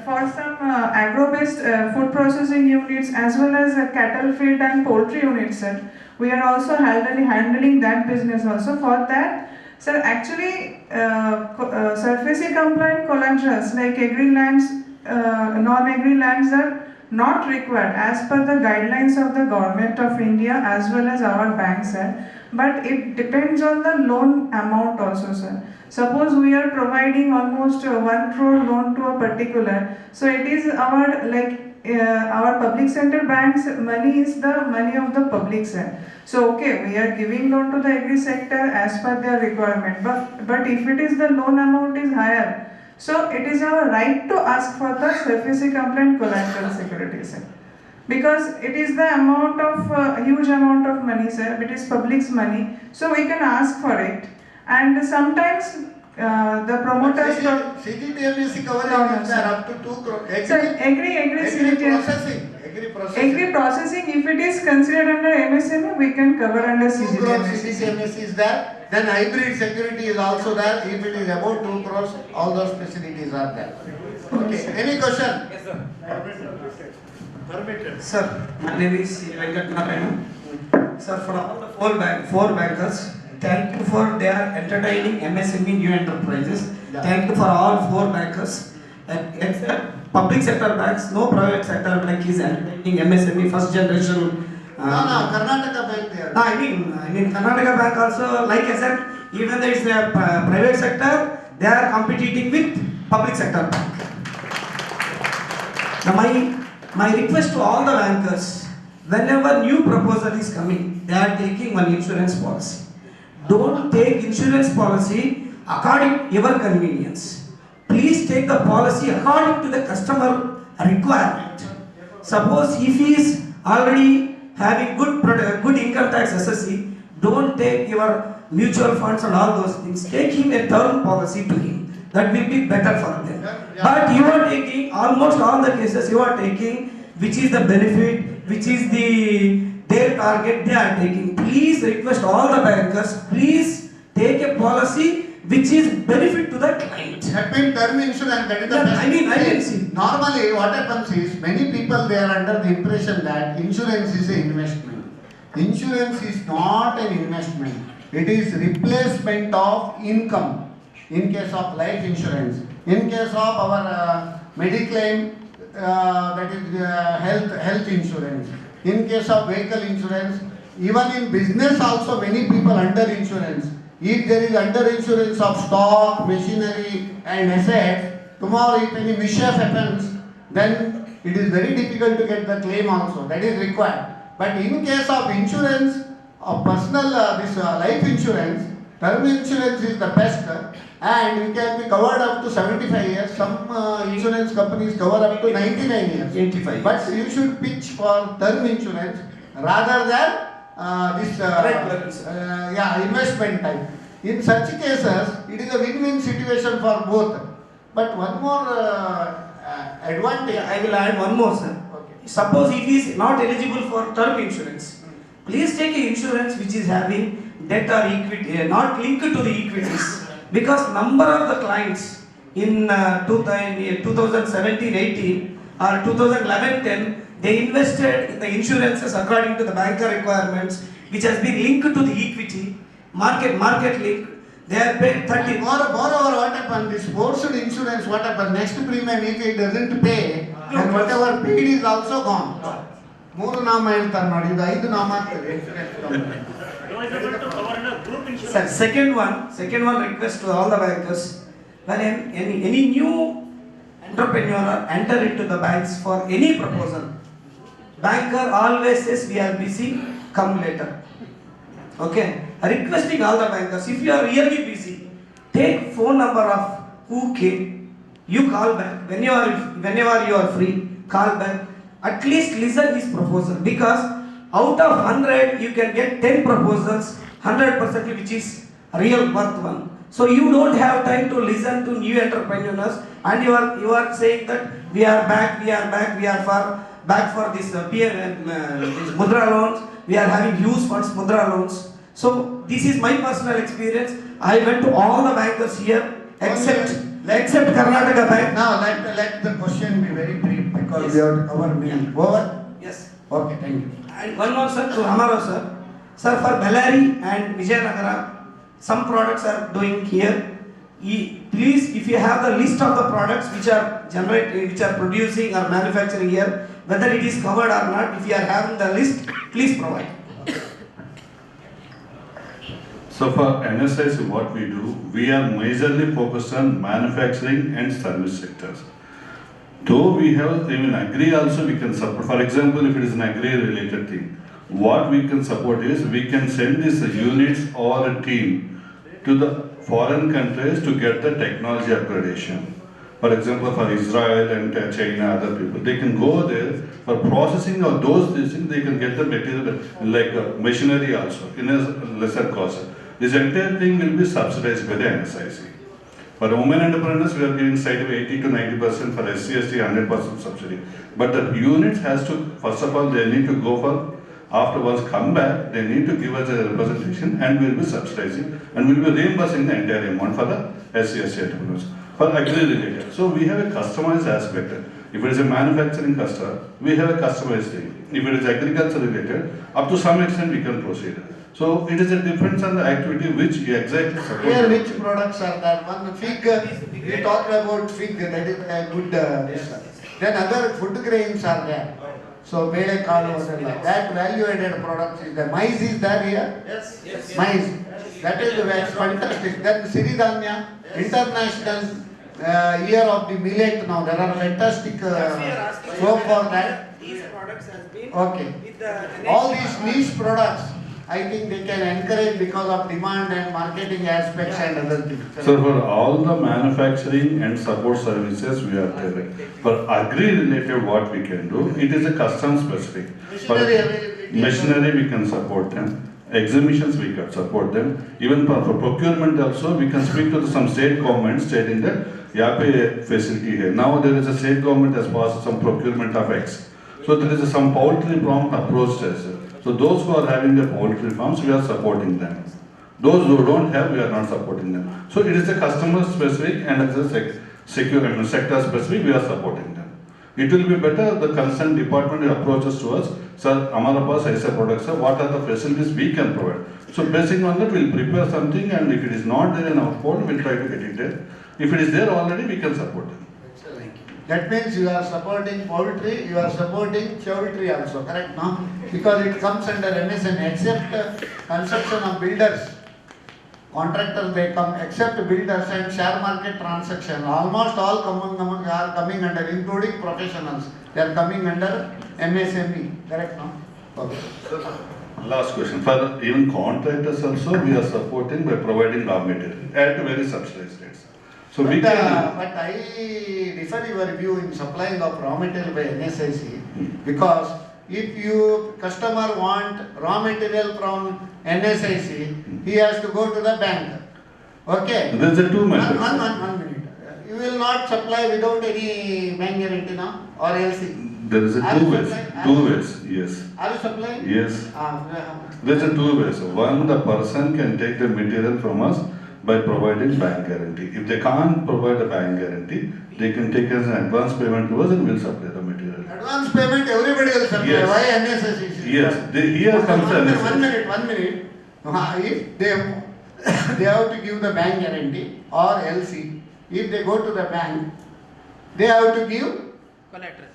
for some agro-based food processing units as well as cattle feed and poultry units, sir, we are also handling that business also. For that, sir, actually surfacing compliant collaterals like agri lands, non-agri lands are not required as per the guidelines of the Government of India as well as our banks, sir. But it depends on the loan amount also, sir. Suppose we are providing almost 1 crore loan to a particular, so it is our our public sector banks money is the money of the public sector. So okay, we are giving loan to the agri sector as per their requirement, but if it is the loan amount is higher, so it is our right to ask for the SARFAESI compliant collateral security, sir. Because it is the amount of huge amount of money, sir. It is public's money, so we can ask for it. And sometimes the promoters. CGTMSC coverage is up to 2 crore. Sir, agri processing. Agri processing, if it is considered under MSME, we can cover under CGTMSC. CGTMSC is there. Then hybrid security is also there. If it is about 2 crores, all those facilities are there. Okay. Any question? Yes, sir. Sir, my name is Venkat Narayan. Sir, for all the four bankers, thank you for their entertaining MSME new enterprises. Yeah. Thank you for all four bankers. Except public sector banks, no private sector bank is entertaining MSME first generation. No, Karnataka Bank there. No, I mean Karnataka Bank also, like I said, even though it's a private sector, they are competing with public sector bank. Now my request to all the bankers, whenever new proposal is coming, they are taking one insurance policy. Don't take insurance policy according to your convenience. Please take the policy according to the customer requirement. Suppose if he is already having good income tax SSC, don't take your mutual funds and all those things. Take him a term policy to him. That will be better for them. But you are taking, almost all the cases you are taking, which is the benefit, which is their target, they are taking. Please request all the bankers, please take a policy which is benefit to the client. That means term insurance, that is the best. I mean, see. Normally what happens is, many people they are under the impression that insurance is an investment. Insurance is not an investment. It is replacement of income. In case of life insurance, in case of our mediclaim, that is health insurance, in case of vehicle insurance, even in business also many people under insurance. If there is under insurance of stock, machinery and assets, tomorrow if any mischief happens, then it is very difficult to get the claim also, that is required. But in case of insurance, of personal life insurance, term insurance is the best, and it can be covered up to 75 years. Some insurance companies cover up to 99 years. 85 years. But you should pitch for term insurance rather than investment type. In such cases, it is a win-win situation for both. But one more advantage. I will add one more, sir. Okay. Suppose if he is not eligible for term insurance, please take an insurance which is having debt or equity, not linked to the equities. Because number of the clients in 2017-18 or 2011-10, they invested in the insurances according to the banker requirements, which has been linked to the equity, market link. They are paid 30. Moreover, what happened? This forced insurance, what happened? Next premium, if it doesn't pay, then whatever paid is also gone. Moru nama ಹೇಳ್ತಾರೆ ನೋಡಿ, ಇದು 5 ನಾಮ ಆಗ್ತದೆ insurance company. Sir, second one request to all the bankers, when any new entrepreneur enter into the banks for any proposal, banker always says we are busy, come later. Okay, requesting all the bankers, if you are really busy, take phone number of who came, you call back. Whenever you are free, call back. At least listen his proposal, because out of 100 you can get 10 proposals, 100% which is real worth one. So you don't have time to listen to new entrepreneurs, and you are saying that we are back for this this Mudra loans. We are having huge funds, Mudra loans. So this is my personal experience. I went to all the bankers here except Karnataka Bank. Now let the question be very brief, because we have to cover many. Over? Yes. Okay, thank you. And one more, sir, to Ramarao sir. Sir, for Bellary and Vijayanagara, some products are doing here. Please, if you have the list of the products which are producing or manufacturing here, whether it is covered or not, if you are having the list, please provide. So for NSIC, what we do, we are majorly focused on manufacturing and service sectors. Though we have, even agri also we can support. For example, if it is an agri related thing, what we can support is, we can send these units or a team to the foreign countries to get the technology upgradation. For example, for Israel and China, other people, they can go there for processing of those things, they can get the material like machinery also in a lesser cost. This entire thing will be subsidized by the NSIC. For women entrepreneurs, we are giving side of 80 to 90%, for SC/ST 100% subsidy. But the units has to, first of all, they need to go for, after once come back, they need to give us a representation, and we will be subsidizing and we will be reimbursing the entire amount for the SC/ST entrepreneurs. For agri related, so we have a customized aspect. If it is a manufacturing customer, we have a customized thing. If it is agriculture related, up to some extent we can proceed. So it is a difference on the activity which exactly support. Here which products are there? One fig, we talked about fig, that is a good then other food grains are there. So bele kalu, that value added products is there. Maize is there here? Yes. Maize. That is fantastic. Then Siridanya, international year of the millet now. There are fantastic scope for that. These products has been Okay. All these niche products, I think they can encourage because of demand and marketing aspects and other things. So for all the manufacturing and support services we are there. For agri related, what we can do, it is a custom specific. For machinery we can support them. Exhibitions we can support them. Even for procurement also, we can speak to some state governments stating that YAPE facility here. Now there is a state government has passed some procurement of X. So there is some poultry prompt approach as well. So those who are having the poultry farms, we are supporting them. Those who don't have, we are not supporting them. So it is a customer specific and as a sector specific, we are supporting them. It will be better the concerned department approaches to us, sir, Amara pass aisa products, sir, what are the facilities we can provide. So basing on that, we will prepare something, and if it is not there in our port, we will try to get it there. If it is there already, we can support them. That means you are supporting poultry, you are supporting poultry also, correct now? Because it comes under MSME, except construction of builders. Contractors they come, except builders and share market transaction. Almost all are coming under, including professionals. They are coming under MSME, correct now? Okay. Last question. For even contractors also, we are supporting by providing raw material at very subsidized rates. So we can. But I differ your view in supplying of raw material by NSIC, because if you customer want raw material from NSIC, he has to go to the bank. Okay. There is a two methods. One minute. You will not supply without any bank guarantee now or LC. There is a two ways. Two ways. Yes. Are you supplying? Yes. There is a two ways. One, the person can take the material from us by providing bank guarantee. If they can't provide a bank guarantee, they can take as an advance payment to us and we'll supply the material. Advance payment everybody will supply. Yes. Why NSIC? Yes. Here comes the NSIC. 1 minute. If they have to give the bank guarantee or LC, if they go to the bank, they have to give collateral.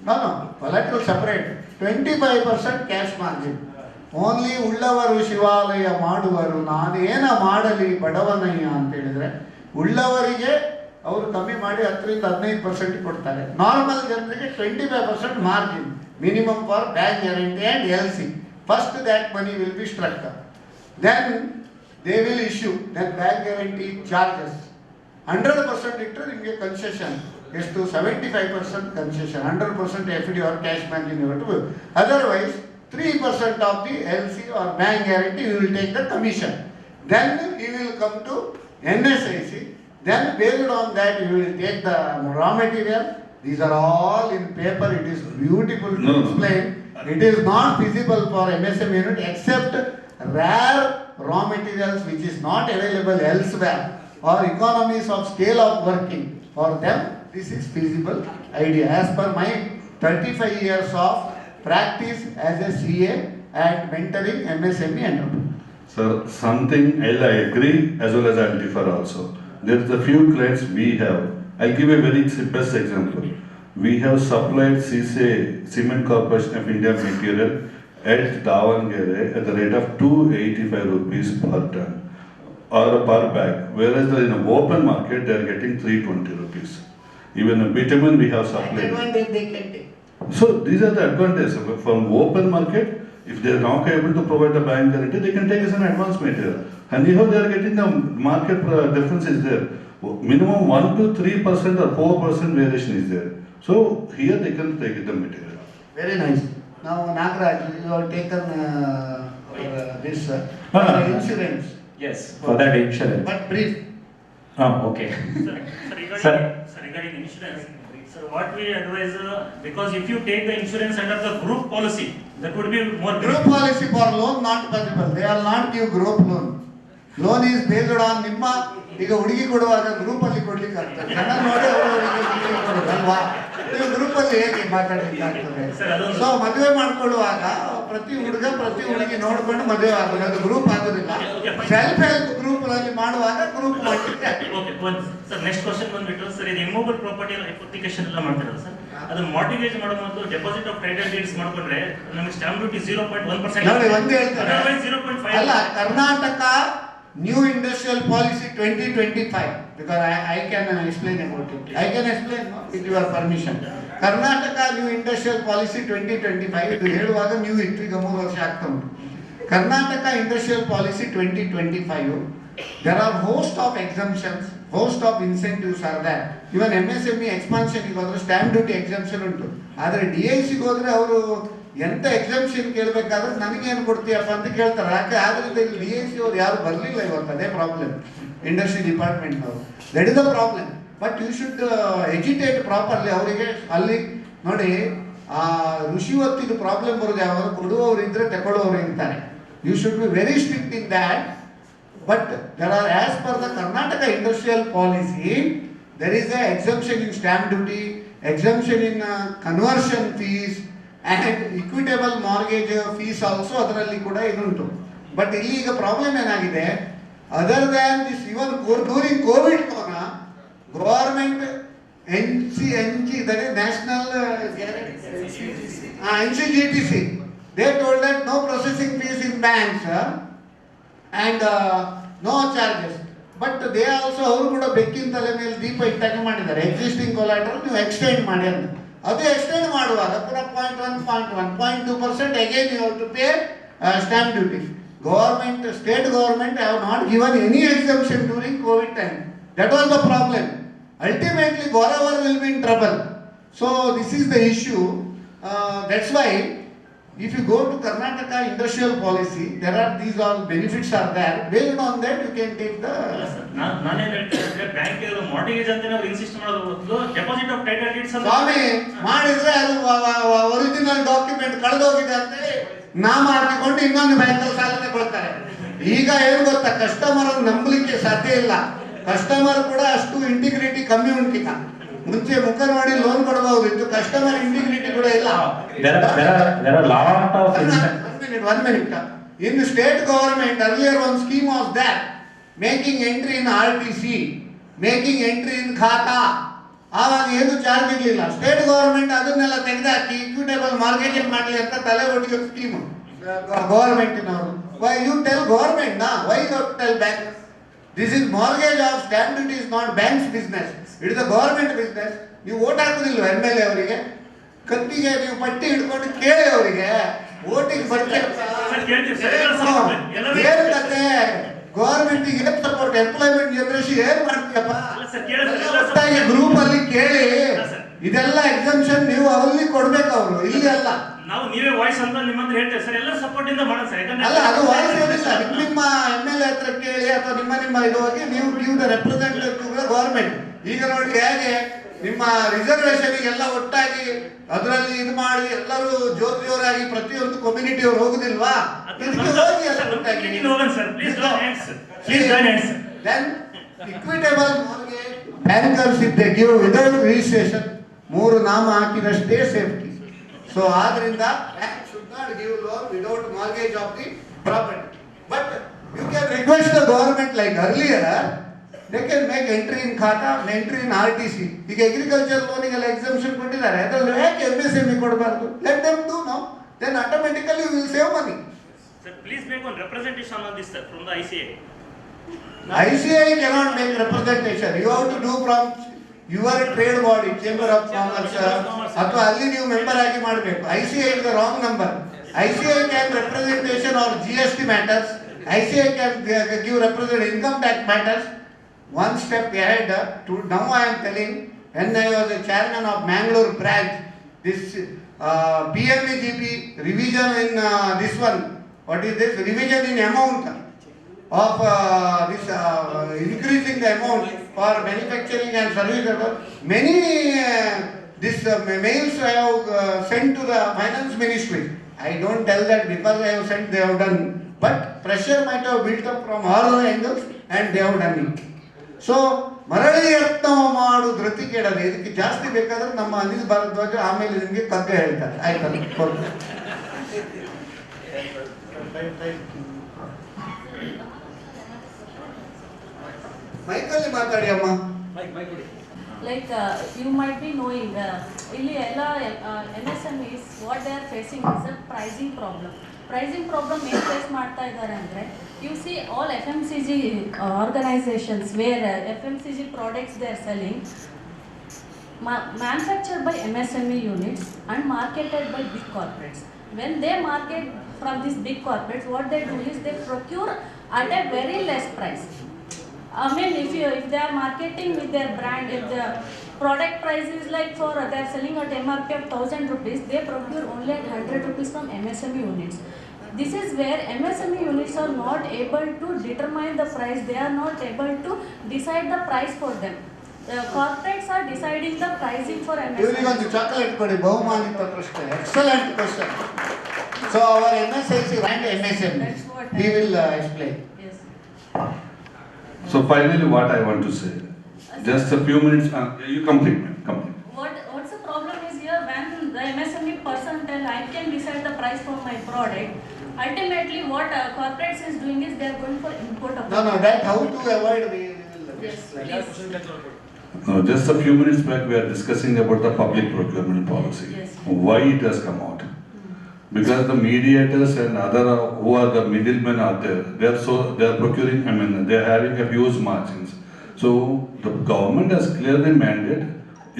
No, collateral separate. 25% cash margin. Only ಉಳ್ಳವರು ಶಿವಾಲಯ ಮಾಡುವರು ನಾನೇನ ಮಾಡಲಿ ಬಡವನಯ್ಯ ಅಂತ ಹೇಳಿದ್ರೆ ಉಳ್ಳವರಿಗೆ ಅವರು ಕಮ್ಮಿ ಮಾಡಿ 10-15% ಕೊಡ್ತಾರೆ. ನಾರ್ಮಲ್ ಜನರಿಗೆ 25% margin minimum for bank guarantee and LC. First that money will be struck. then they will issue that bank guarantee charges. 100% ಇಟ್ಟರೆ ನಿಮಗೆ ಕನ್ಸೆಷನ್ ಎಷ್ಟು 75% concession, 100% FD or cash bank in your to. Otherwise 3% of the LC or bank guarantee you will take the commission. Then you will come to NSIC. Then based on that you will take the raw material. These are all in paper. It is beautiful to explain. It is not feasible for MSME unit except rare raw materials which is not available elsewhere, or economies of scale of working. For them, this is feasible idea. As per my 35 years of practice as a CA and mentoring MSME entrepreneurs. Sir, something I agree as well as I differ also. There is a few clients we have. I'll give a very best example. We have supplied CCA, Cement Corporation of India material at Davangere at the rate of 285 rupees per ton or per bag, whereas in the open market they are getting 320 rupees. Even a bitumen we have supplied. Advantage they can take. So these are the advantages. From open market, if they are not able to provide the bank guarantee, they can take as an advance material. Anyhow, they are getting the market difference is there. Minimum 1 to 3% or 4% variation is there. So here they can take the material. Very nice. Now Nagraj, you have taken this insurance. Yes, for that insurance. But brief. Okay. Regarding insurance, sir, what we advise, because if you take the insurance under the group policy, that would be more. Group policy for loan not possible. They will not give group loan. Loan is based on ನಿಮ್ಮ ಈಗ ಹುಡುಗಿ ಕೊಡುವಾಗ group ಅಲ್ಲಿ ಕೊಡ್ಲಿಕ್ಕೆ ಆಗ್ತದೆ. ನನ್ನ ನೋಡಿ ಅವರಿಗೆ ಕೊಡೋದಲ್ವಾ? ನೀವು ಗ್ರೂಪ್ ಅಲ್ಲಿ ಹೇಗೆ ಮಾತಾಡ್ಲಿಕ್ಕೆ ಆಗ್ತದೆ? ಸೊ ಮದುವೆ ಮಾಡ್ಕೊಳ್ಳುವಾಗ ಪ್ರತಿ ಹುಡುಗ ಪ್ರತಿ ಹುಡುಗಿ ನೋಡ್ಕೊಂಡು ಮದುವೆ ಆಗೋದು, ಅದು ಗ್ರೂಪ್ ಆಗೋದಿಲ್ಲ. ಸೆಲ್ಫ್ ಹೆಲ್ಪ್ ಗ್ರೂಪ್ ಅಲ್ಲಿ ಮಾಡುವಾಗ ಗ್ರೂಪ್ ಮಾಡ್ಲಿಕ್ಕೆ. ಓಕೆ, ಸರ್ ನೆಕ್ಸ್ಟ್ ಕ್ವಶನ್ ಬಂದ್ಬಿಟ್ಟು ಸರ್, ಇದು ಇಮ್ಮೂಬಲ್ ಪ್ರಾಪರ್ಟಿ ಹೈಪೋಥಿಕೇಶನ್ ಎಲ್ಲ ಮಾಡ್ತಾರಲ್ಲ ಸರ್, ಅದು ಮಾರ್ಟಿಗೇಜ್ ಮಾಡೋ ಮೊದಲು ಡೆಪಾಸಿಟ್ ಆಫ್ ಟೈಟಲ್ ಡೀಡ್ಸ್ ಮಾಡ್ಕೊಂಡ್ರೆ ನಮಗೆ ಸ್ಟಾಂಪ್ ಡ್ಯೂಟಿ 0.1% ನೋಡಿ ಒಂದು ಹೇಳ್ತಾರೆ. 0.5 ಅಲ್ಲ, Karnataka New Industrial Policy 2025, because I can explain about it. I can explain with your permission. Karnataka New Industrial Policy 2025 ಇದು ಹೇಳುವಾಗ ನ್ಯೂ ಇತ್ತು, ಈಗ 3 ವರ್ಷ ಆಗ್ತಾ ಉಂಟು. Karnataka Industrial Policy 2025, there are host of exemptions, host of incentives are there. Even MSME expansion ಗೆ ಹೋದ್ರೆ stamp duty exemption ಉಂಟು. ಆದರೆ DIC ಗೆ ಹೋದ್ರೆ ಅವರು ಎಂತ ಎಕ್ಸಂಪ್ಷನ್ ಕೇಳಬೇಕಾದ್ರೆ ನನಗೇನು ಕೊಡ್ತೀಯಪ್ಪ ಅಂತ ಕೇಳ್ತಾರೆ. ಯಾಕೆ ಆದ್ರಿಂದ ಇಲ್ಲಿ DIC ಅವ್ರು ಯಾರು ಬರಲಿಲ್ಲ ಇವತ್ತು, ಅದೇ ಪ್ರಾಬ್ಲಮ್. ಇಂಡಸ್ಟ್ರಿ ಡಿಪಾರ್ಟ್ಮೆಂಟ್ನವರು, that is the problem. But you should ಎಜುಟೇಟ್ ಪ್ರಾಪರ್ಲಿ ಅವರಿಗೆ. ಅಲ್ಲಿ ನೋಡಿ, ಋಷಿ ಹೊತ್ತಿದ್ದು ಪ್ರಾಬ್ಲಮ್ ಬರೋದು ಯಾವಾಗ, ಕೊಡುವವರು ಇದ್ರೆ ತಗೊಳ್ಳೋರು ಇರ್ತಾರೆ. You should be very strict in that. But there are, as per the Karnataka industrial policy, there is a exemption in stamp duty, exemption in conversion fees and equitable mortgage fees also ಅದರಲ್ಲಿ ಕೂಡ ಇದುಂಟು. But ಇಲ್ಲಿ ಈಗ problem ಏನಾಗಿದೆ, other than this, even during Covid government NC, that is national NCGTC, they told that no processing fees in banks and no charges. But they also ಅವರು ಕೂಡ ಬೆಕ್ಕಿನ ತಲೆ ಮೇಲೆ ದೀಪ ಇಟ್ಟಾಗ ಮಾಡಿದ್ದಾರೆ. ಎಕ್ಸಿಸ್ಟಿಂಗ್ ಕೊಲಾಟ್ರಲ್ ನೀವು ಎಕ್ಸ್ಟೆಂಡ್ ಮಾಡಿ ಅಂತ. ಅದು ಎಕ್ಸ್ಟೆಂಡ್ ಮಾಡುವಾಗ ಪುನಃ 0.1% again you have to pay stamp duty. Government, state government have not given any exemption during covid time. That was the problem. Ultimately, borrower will be in trouble. So this is the issue. That's why if you go to Karnataka industrial policy, there are these all benefits are there. Based on that, you can take the. ನಾನೇ ಹೇಳ್ತೀನಿ, bank mortgage ಅಂತ ನಾವು insist ಮಾಡೋದು, deposit of title deeds ಅಂತ ಸ್ವಾಮಿ ಮಾಡಿದ್ರೆ ಅದು original document ಕಳೆದೋಗಿದೆ ಅಂತ ನಾಮ ಹಾಕಿಕೊಂಡು ಇನ್ನೊಂದು ಬ್ಯಾಂಕಲ್ಲಿ ಸಾಲ ತಗೊಳ್ತಾರೆ. ಈಗ ಏನು ಗೊತ್ತಾ, ಕಸ್ಟಮರ್ ನಂಬಲಿಕ್ಕೆ ಸಾಧ್ಯ ಇಲ್ಲ. ಕಸ್ಟಮರ್ ಕೂಡ ಅಷ್ಟು ಇಂಟಿಗ್ರಿಟಿ ಕಮ್ಮಿ ಉಂಟಿಕ. ಮುಂಚೆ ಮುಖ ನೋಡಿ ಲೋನ್ ಕೊಡಬಹುದಿತ್ತು, ಕಸ್ಟಮರ್ ಇಂಟಿಗ್ರಿಟಿ ಕೂಡ ಇಲ್ಲ. One minute. In the state government, earlier one scheme was that, making entry in RTC, making entry in ಖಾತಾ, ಆವಾಗ ಏನು ಚಾರ್ಜ್ ಇರಲಿಲ್ಲ. ಸ್ಟೇಟ್ ಗವರ್ಮೆಂಟ್ ಅದನ್ನೆಲ್ಲ ತೆಗೆದಾಕಿ ಇಕ್ವಿಟೇಬಲ್ ಮಾರ್ಕೆಟಿಂಗ್ ಮಾಡಲಿ ಅಂತ ತಲೆ ಒಟ್ಟಿಗೆ ಸ್ಕೀಮ್ ಗವರ್ಮೆಂಟಿನವರು. ವೈ ಯು ಟೆಲ್ ಗವರ್ಮೆಂಟ್ ನಾ, why you tell bank? This is mortgage of stamp duty is not bank's business. It is a government business. ನೀವು ವೋಟ್ ಹಾಕೋದಿಲ್ವ MLA ಅವರಿಗೆ? ಕತ್ತಿಗೆ ನೀವು ಪಟ್ಟಿ ಹಿಡ್ಕೊಂಡು ಕೇಳಿ ಅವರಿಗೆ, ವೋಟಿಂಗ್ ಬರ್ತೀವಿ ಎಲ್ಲ ಏನ್ ಕತೆ ಗೌರ್ಮೆಂಟ್ ಏನ್ ಸಪೋರ್ಟ್ ಎಂಪ್ಲಾಯ್ಮೆಂಟ್ ಜನರೇಷನ್ ಏನ್ ಮಾಡ್ತೀಯಪ್ಪ ಒಟ್ಟಾಗಿ ಗ್ರೂಪ್ ಅಲ್ಲಿ ಕೇಳಿ ಇದೆಲ್ಲ ಎಕ್ಸಂಪ್ಷನ್ ನೀವು ಅಲ್ಲಿ ಕೊಡ್ಬೇಕು ಅವರು ಇಲ್ಲಿ ಅಲ್ಲ ನಾವು ನೀವೇ ವಾಯ್ಸ್ ಅಂತ ನಿಮ್ಮ ಹತ್ರ ಹೇಳ್ತೇವೆ ಸರ್ ಎಲ್ಲ ಸಪೋರ್ಟ್ ಇಂದ ಮಾಡೋಣ ಸರ್ ಅಲ್ಲ ಅದು ವಾಯ್ಸ್ ಏನಿಲ್ಲ ನಿಮ್ಮ MLA ಹತ್ರ ಕೇಳಿ ಅಥವಾ ನಿಮ್ಮ ಇದು ಹೋಗಿ ನೀವು ಗಿವ್ ದ ರೆಪ್ರೆಸೆಂಟೇಟಿವ್ ಗೌರ್ಮೆಂಟ್ ಈಗ ನೋಡಿ ಹೇಗೆ ನಿಮ್ಮ ರಿಸರ್ವೇಶನ್ ಎಲ್ಲ ಒಟ್ಟಾಗಿ ಅದರಲ್ಲಿ ಇದು ಮಾಡಿ ಎಲ್ಲರೂ ಜೋರಾಗಿ ಪ್ರತಿಯೊಂದು ಕಮ್ಯುನಿಟಿ ಅವರು ಹೋಗುದಿಲ್ವಾ ಇಕ್ವಿಟೇಬಲ್ ಬ್ಯಾಂಕರ್ಸ್ ಇದ್ದೆ ಗಿವ್ ವಿದೌಟ್ ರಿಜಿಸ್ಟ್ರೇಷನ್ 3 ನಾಮ ಹಾಕಿದಷ್ಟೇ ಸೇಫ್ಟಿ ಸೊ ಆದ್ರಿಂದ bank should not give loan without mortgage of the property but you can request the government like earlier they can make entry in khata entry in RTC ಈಗ agriculture ಲೋನಿಗೆಲ್ಲ exemption ಕೊಟ್ಟಿದ್ದಾರೆ ಅದರಲ್ಲಿ ಯಾಕೆ MSME ಕೊಡಬಾರ್ದು let them do now then automatically you will save money sir please make one representation on this sir from the ICA cannot make representation you have to do from your trade body chamber of commerce ಅಥವಾ ಅಲ್ಲಿ ನೀವು member ಆಗಿ ಮಾಡಬೇಕು ICA is the wrong number ICA can representation or GST matters ICA can give represent income tax matters one step ahead to now I am telling when I was a chairman of Mangalore branch this PMEGP revision in this one what is this revision in amount of this increasing the amount for manufacturing and service many this mails I have sent to the finance ministry I don't tell that because I have sent they have done but pressure might have built up from all angles and they have done it so ಮರಳಿ ಯತ್ನ ಮಾಡು ಧೃತಿ ಕೇಳಲ್ಲ ಇದಕ್ಕೆ ಜಾಸ್ತಿ ಬೇಕಾದ್ರೆ ನಮ್ಮ ಅನಿಲ್ ಭಾರದ್ವಾಜ ಆಮೇಲೆ ನಿಮಗೆ ಕಗ್ಗ ಹೇಳ್ತಾರೆ ಆಯ್ತಲ್ಲ ಮೈಕಲ್ಲಿ ಮಾತಾಡಿ ಅಮ್ಮ like you might be knowing ಇಲ್ಲಿ ಎಲ್ಲ MSMEs what they are facing is a pricing problem ಏನು ಫೇಸ್ ಮಾಡ್ತಾ ಇದ್ದಾರೆ ಅಂದರೆ you see all FMCG organizations where FMCG products they are selling manufactured by MSME units and marketed by big corporates. When they market from these big corporates, what they do is they procure at a very less price. I mean, if they are marketing with their brand, if the product price is like they are selling at MRP of 1,000 rupees, they procure only at 100 rupees from MSME units. This is where MSME units are not able to determine the price. They are not able to decide the price for them. The corporates are deciding the pricing for MSME. ಇವರಿಗೆ ಒಂದು chocolate ಕೊಡಿ ಬಹುಮಾನಿತ ಪ್ರಶ್ನೆ excellent question so our MSIC and MSME he will explain yes so finally what I want to say just a few minutes you complete what's the problem is here when the MSME person tell I can decide the price for my product ultimately what corporates is doing is they are going for import of no that how to avoid we will yes please just a few minutes back we are discussing about the public procurement policy yes why it has come out because the mediators and other who are the middlemen are there they are procuring they are having a huge margins so the government has clearly mandated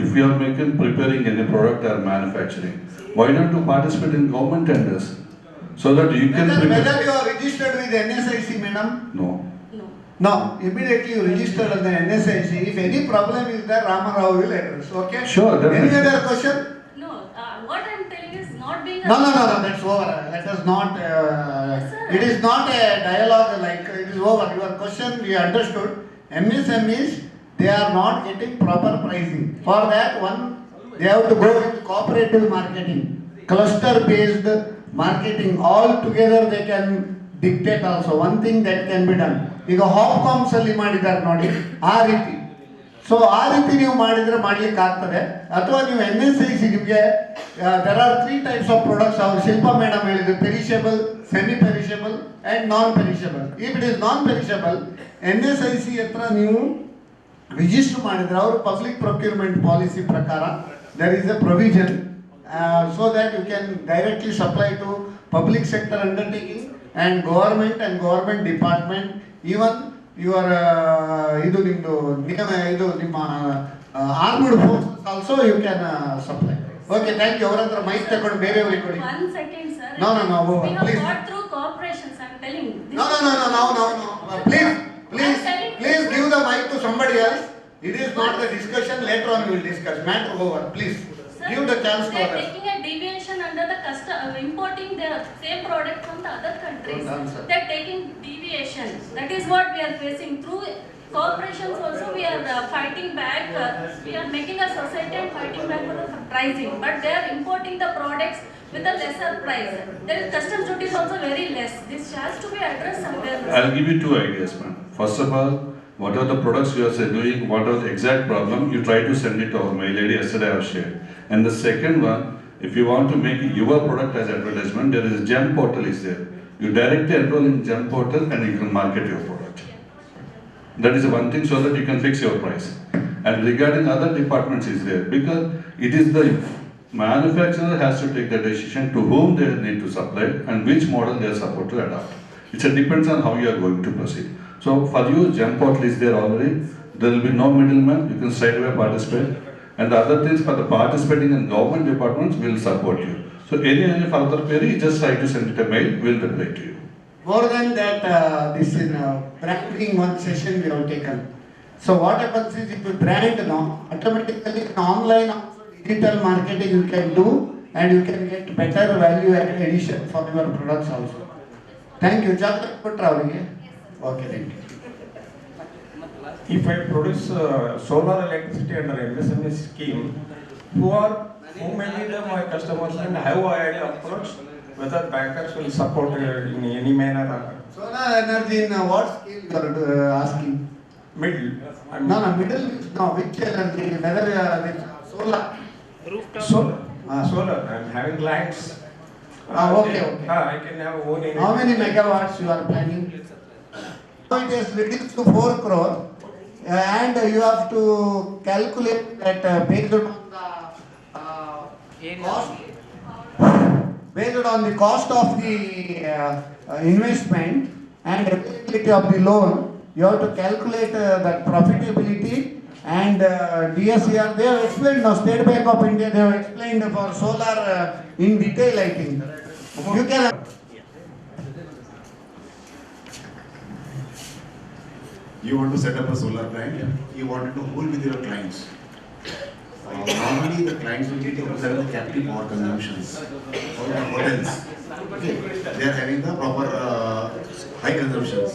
if you are preparing any product or manufacturing why not to participate in government tenders so that you can whether you are registered with NSIC madam no immediately you registered on the NSIC if any problem is there Ramarao will address okay sure definitely. Any other question no what I'm telling is not being no that's over let us not it is not a dialogue like it is over your question we understood MSMEs they are not getting proper pricing for that one they have to go with cooperative marketing cluster based marketing all together they can dictate also one thing that can be done ಈಗ ಹಾಪ್ಕಾಮ್ಸ್ ಅಲ್ಲಿ ಮಾಡಿದ್ದಾರೆ ನೋಡಿ ಆ ರೀತಿ so ಆ ರೀತಿ ನೀವು ಮಾಡಿದ್ರೆ ಮಾಡ್ಲಿಕ್ಕೆ ಆಗ್ತದೆ ಅಥವಾ ನೀವು MSIC ನಿಮಗೆ there are 3 types of products ಅವರು ಶಿಲ್ಪಾ ಮೇಡಮ್ ಹೇಳಿದ್ರು perishable semi perishable and non perishable if it is non perishable NSIC ಹತ್ರ ನೀವು ರಿಜಿಸ್ಟರ್ ಮಾಡಿದ್ರೆ ಅವರು ಪಬ್ಲಿಕ್ ಪ್ರೊಕ್ಯೂರ್ಮೆಂಟ್ ಪಾಲಿಸಿ ಪ್ರಕಾರ there is a provision so that you can directly supply to public sector undertaking and government department even your ಇದು ನಿಮ್ಮದು ನಿಮ್ಮ armed forces also you can supply Okay, thank you. ಅವರ ಹತ್ರ mic ತಗೊಂಡು ಬೇರೆಯವರಿಗೆ ಕೊಡಿ. 1 second, sir. No, We have please. got through corporations, I'm telling you. No. Please give the mic to somebody else. It is not the discussion. Later on we will discuss. Matter over. Please give the chance to They are others. taking a deviation under the importing the same product from the other countries. Don't answer. They are taking deviation. That is what we are facing. Through corporations also we are fighting back. We are making a society and fighting back for the pricing. But they are importing the products with a lesser price. There is customs duty is also very less. This has to be addressed somewhere. I'll give you two ideas, ma'am. First of all, what are the products you are doing, what are the exact problem, you try to send it to our mail ID, yesterday I have shared. And the second one, if you want to make your product as advertisement, there is a GEM portal is there. You directly enroll in GEM portal and you can market your product. That is one thing so that you can fix your price. And regarding other departments is there, because it is the manufacturer has to take the decision to whom they need to supply and which model they are supposed to adopt. It depends on how you are going to proceed. So for you, GEM portal is there already. There will be no middleman. You can straight away participate. And the other things for the participating in government departments will support you. So any further query, just try to send it a mail. We'll reply to you. More than that, this is branding one session we have taken. So what happens is if you brand now, automatically online also digital marketing you can do and you can get better value addition for your products also. Thank you. Chocolate putra avರಿಗೆ. Okay, thank you. If I produce solar electricity under MSME scheme, who may be my customers and how I approach whether bankers will support in any manner? Solar energy in what scale you are asking? Middle. No, middle. No, which energy? Whether solar. Rooftop. Solar. I'm having lights. Okay. I can have own energy. How many megawatts you are planning? So it is reduced to 4 crore and you have to calculate that based on the cost of the investment and availability of the loan. You have to calculate that profitability and DSCR. They have explained now. State Bank of India, they have explained for solar in detail, I think. You can. You want to set up a solar plant, you want to hold with your clients. Normally the clients will be taking the captive power consumptions or the hotels. Okay. They are having the proper high consumptions.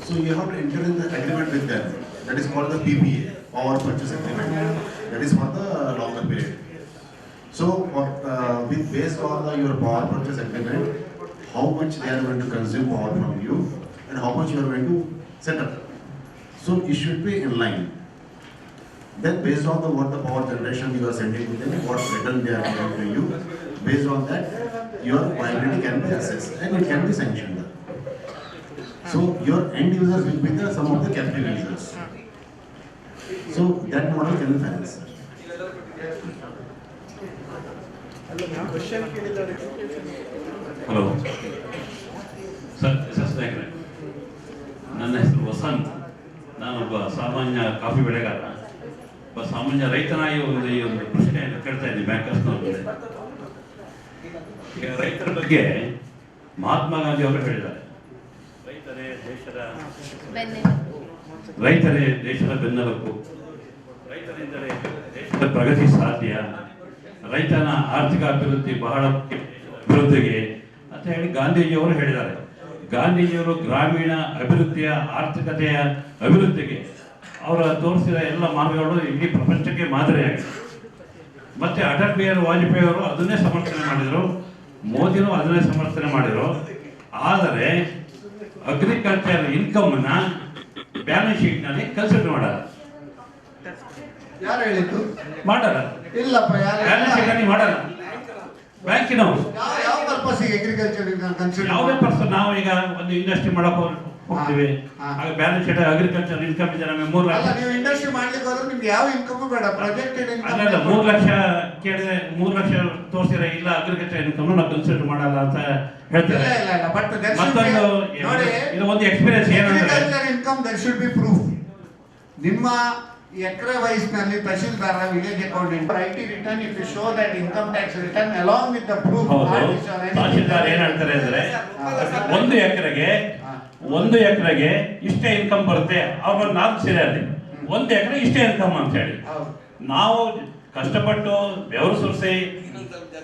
So you have to enter in the agreement with them. That is called the PPA, Power Purchase Agreement. That is for the longer period. So based on your power purchase agreement, how much they are going to consume power from you and how much you are going to set up. So it should be in line. Then based on what the power generation you are sending to them, what return they are giving to you, based on that, your viability can be assessed and it can be sanctioned. So your end users will be some of the captive users. So that model can be financed. Hello sir ಸ್ನೇಹಿತರೆ, ನನ್ನ ಹೆಸರು ವಸಂತ್. ನಾನೊಬ್ಬ ಸಾಮಾನ್ಯ coffee ಬೆಳೆಗಾರ, ಒಬ್ಬ ಸಾಮಾನ್ಯ ರೈತನಾಗಿ ಈ ಒಂದು ಪ್ರಶ್ನೆಯನ್ನು ಕೇಳ್ತಾ ಇದ್ದೀನಿ ಬ್ಯಾಂಕರ್ಸ್ನವ್ರಿಗೆ. ಈಗ ರೈತರ ಬಗ್ಗೆ ಮಹಾತ್ಮ ಗಾಂಧಿ ಅವರು ಹೇಳಿದ್ದಾರೆ, ರೈತರೇ ದೇಶದ ಬೆನ್ನೆಲುಬು, ರೈತರಿಂದಲೇ ದೇಶದ ಪ್ರಗತಿ ಸಾಧ್ಯ, ರೈತನ ಆರ್ಥಿಕ ಅಭಿವೃದ್ಧಿ ಬಹಳ ಅಭಿವೃದ್ಧಿಗೆ ಅಂತ ಹೇಳಿ ಗಾಂಧೀಜಿಯವರು ಹೇಳಿದ್ದಾರೆ. ಗಾಂಧೀಜಿಯವರು ಗ್ರಾಮೀಣ ಅಭಿವೃದ್ಧಿಯ ಆರ್ಥಿಕತೆಯ ಅಭಿವೃದ್ಧಿಗೆ ಅವರ ತೋರಿಸಿದ ಎಲ್ಲ ಮಾರ್ಗಗಳು ಇಡೀ ಪ್ರಪಂಚಕ್ಕೆ ಮಾದರಿಯಾಗಿದೆ. ಮತ್ತೆ ಅಟಲ್ ಬಿಹಾರಿ ವಾಜಪೇಯಿ ಅವರು ಅದನ್ನೇ ಸಮರ್ಥನೆ ಮಾಡಿದರು, ಮೋದಿನೂ ಅದನ್ನೇ ಸಮರ್ಥನೆ ಮಾಡಿದರು. ಆದರೆ ಅಗ್ರಿಕಲ್ಚರ್ ಇನ್ಕಮ್ನ ಬ್ಯಾಲೆನ್ಸ್ ಶೀಟ್ನಲ್ಲಿ ಕನ್ಸಿಡರ್ ಮಾಡಲ್ಲ. ಯಾರು ಹೇಳಿದ್ದು? ಮಾಡಲ್ಲ. ಇಲ್ಲಪ್ಪ, ಬ್ಯಾಲೆನ್ಸ್ ಶೀಟ್ ಮಾಡಲ್ಲ ಬ್ಯಾಂಕಿನವರು. ಯಾವ ಪರ್ಪಸ್ಸಿಗೆ ಅಗ್ರಿಕಲ್ಚರ್ ಕನ್ಸಿಡರ್? ಯಾವುದೇ ಪರ್ಸನ್, ನಾವು ಈಗ ಒಂದು ಇಂಡಸ್ಟ್ರಿ ಮಾಡಕ್ಕೆ ಹೋಗ್ತೀವಿ, ಆಗ ಬ್ಯಾಲೆನ್ಸ್ ಶೀಟ್ ಅಗ್ರಿಕಲ್ಚರ್ ಇನ್ಕಮ್ ಇದೆ ನಮಗೆ 3 ಲಕ್ಷ. ನೀವು ಇಂಡಸ್ಟ್ರಿ ಮಾಡ್ಲಿಕ್ಕೆ ಹೋದ್ರೆ ನಿಮ್ಗೆ ಯಾವ ಇನ್ಕಮ್ ಬೇಡ, ಪ್ರಾಜೆಕ್ಟೆಡ್ ಇನ್ಕಮ್. ಅಲ್ಲ, 3 ಲಕ್ಷ ಕೇಳಿದ್ರೆ 3 ಲಕ್ಷ ತೋರಿಸಿದ್ರೆ ಇಲ್ಲ ಅಗ್ರಿಕಲ್ಚರ್ ಇನ್ಕಮ್ ನಾವು ಕನ್ಸಿಡರ್ ಮಾಡಲ್ಲ ಅಂತ ಹೇಳ್ತಾರೆ. ಮತ್ತೊಂದು ಇದು ಒಂದು ಎಕ್ಸ್ಪೀರಿಯನ್ಸ್ ಏನಂದ್ರೆ agriculture income that should be proof. ನಿಮ್ಮ ಎಕರೆ ವಯಸ್ಸಿನಲ್ಲಿ tahsildar village accountant IT return if you show that income tax return along with the proof. Tahsildar ಏನ್ ಹೇಳ್ತಾರೆ ಅಂದ್ರೆ ಒಂದು ಎಕರೆಗೆ ಇಷ್ಟೇ ಇನ್ಕಮ್ ಬರುತ್ತೆ, ಅವ್ರ 4 ಸೇರಿ ಅಲ್ಲಿ 1 ಎಕರೆ ಇಷ್ಟೇ ಇನ್ಕಮ್ ಅಂತ ಹೇಳಿ. ನಾವು ಕಷ್ಟಪಟ್ಟು ಬೆವರು ಸುರಿಸಿ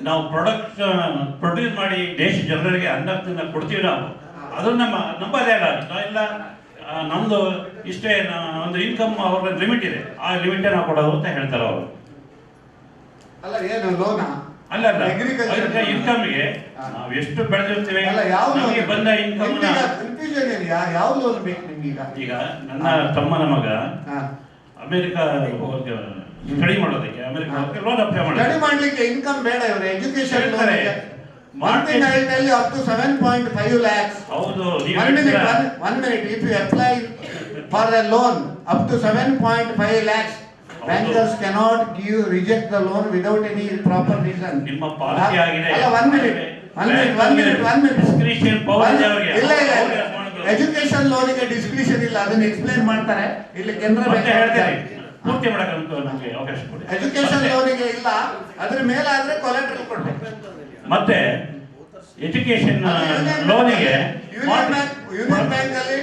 ನಾವು ಪ್ರೊಡ್ಯೂಸ್ ಮಾಡಿ ದೇಶ ಜನರಿಗೆ ಅನ್ನಕ್ಕೆ ಕೊಡ್ತೀವಿ ನಾವು, ಅದು ನಂಬದೇ ಇಲ್ಲ. ನಮ್ದು ಇಷ್ಟೇ ಒಂದು ಇನ್ಕಮ್ ಅವ್ರ ಲಿಮಿಟ್ ಇದೆ, ಆ ಲಿಮಿಟ್ ನಾವು ಕೊಡೋದು ಅಂತ ಹೇಳ್ತಾರೆ ಅವರು. ಅಲ್ಲ ಏನು ಲೋನಾ? ಅಲ್ಲ ಇನ್ಕಮ್ಗೆ ನಾವು ಎಷ್ಟು ಬೆಳೆದಿರ್ತೀವಿ ನಮಗೆ ಬಂದ ಇನ್ಕಮ್. ಕನ್ಫ್ಯೂಷನ್ ಇದೆ, ಯಾವ ಲೋನ್ ಬೇಕು ನಿಮ್ಗೀಗ? ಈಗ ನನ್ನ ತಮ್ಮನ ಮಗ ಅಮೆರಿಕ ಸ್ಟಡಿ ಮಾಡೋದಕ್ಕೆ ಅಮೆರಿಕ ಲೋನ್ ಅಪ್ಲೈ ಮಾಡಿ ಸ್ಟಡಿ ಮಾಡ್ಲಿಕ್ಕೆ ಇನ್ಕಮ್ ಬೇಡ, ಇವರು education loan up to 7.5 lakhs. ಹೌದು. One minute. If you apply for a loan up to 7.5 lakhs, bankers cannot reject the loan without any proper reason. ನಿಮ್ಮ policy ಆಗಿದೆ. ಅಲ್ಲ, one minute. Discretion power ಇದೆ ಅವರಿಗೆ. ಇಲ್ಲ. Education loan ಗೆ discretion ಇಲ್ಲ, ಅದನ್ನ ಎಕ್ಸ್ಪ್ಲೈನ್ ಮಾಡ್ತಾರೆ. ಇಲ್ಲಿ ಕೇಂದ್ರ ಬ್ಯಾಂಕ್ ಹೇಳ್ತಾರೆ ಪೂರ್ತಿ ಮಾಡಕ್ಕೆ ನಮಗೆ ಅವಕಾಶ ಕೊಡಿ. ಎಜುಕೇಶನ್ ಲೋನ್ ಗೆ ಇಲ್ಲ, ಅದ್ರ ಮೇಲೆ ಆದ್ರೆ ಕೊಲೆಟರಲ್ ಕೊಡ್ಬೇಕು. ಮತ್ತೆ ಎಜುಕೇಶನ್ ಲೋನಿಗೆ ಯೂನಿಯನ್ ಬ್ಯಾಂಕ್ ಅಲ್ಲಿ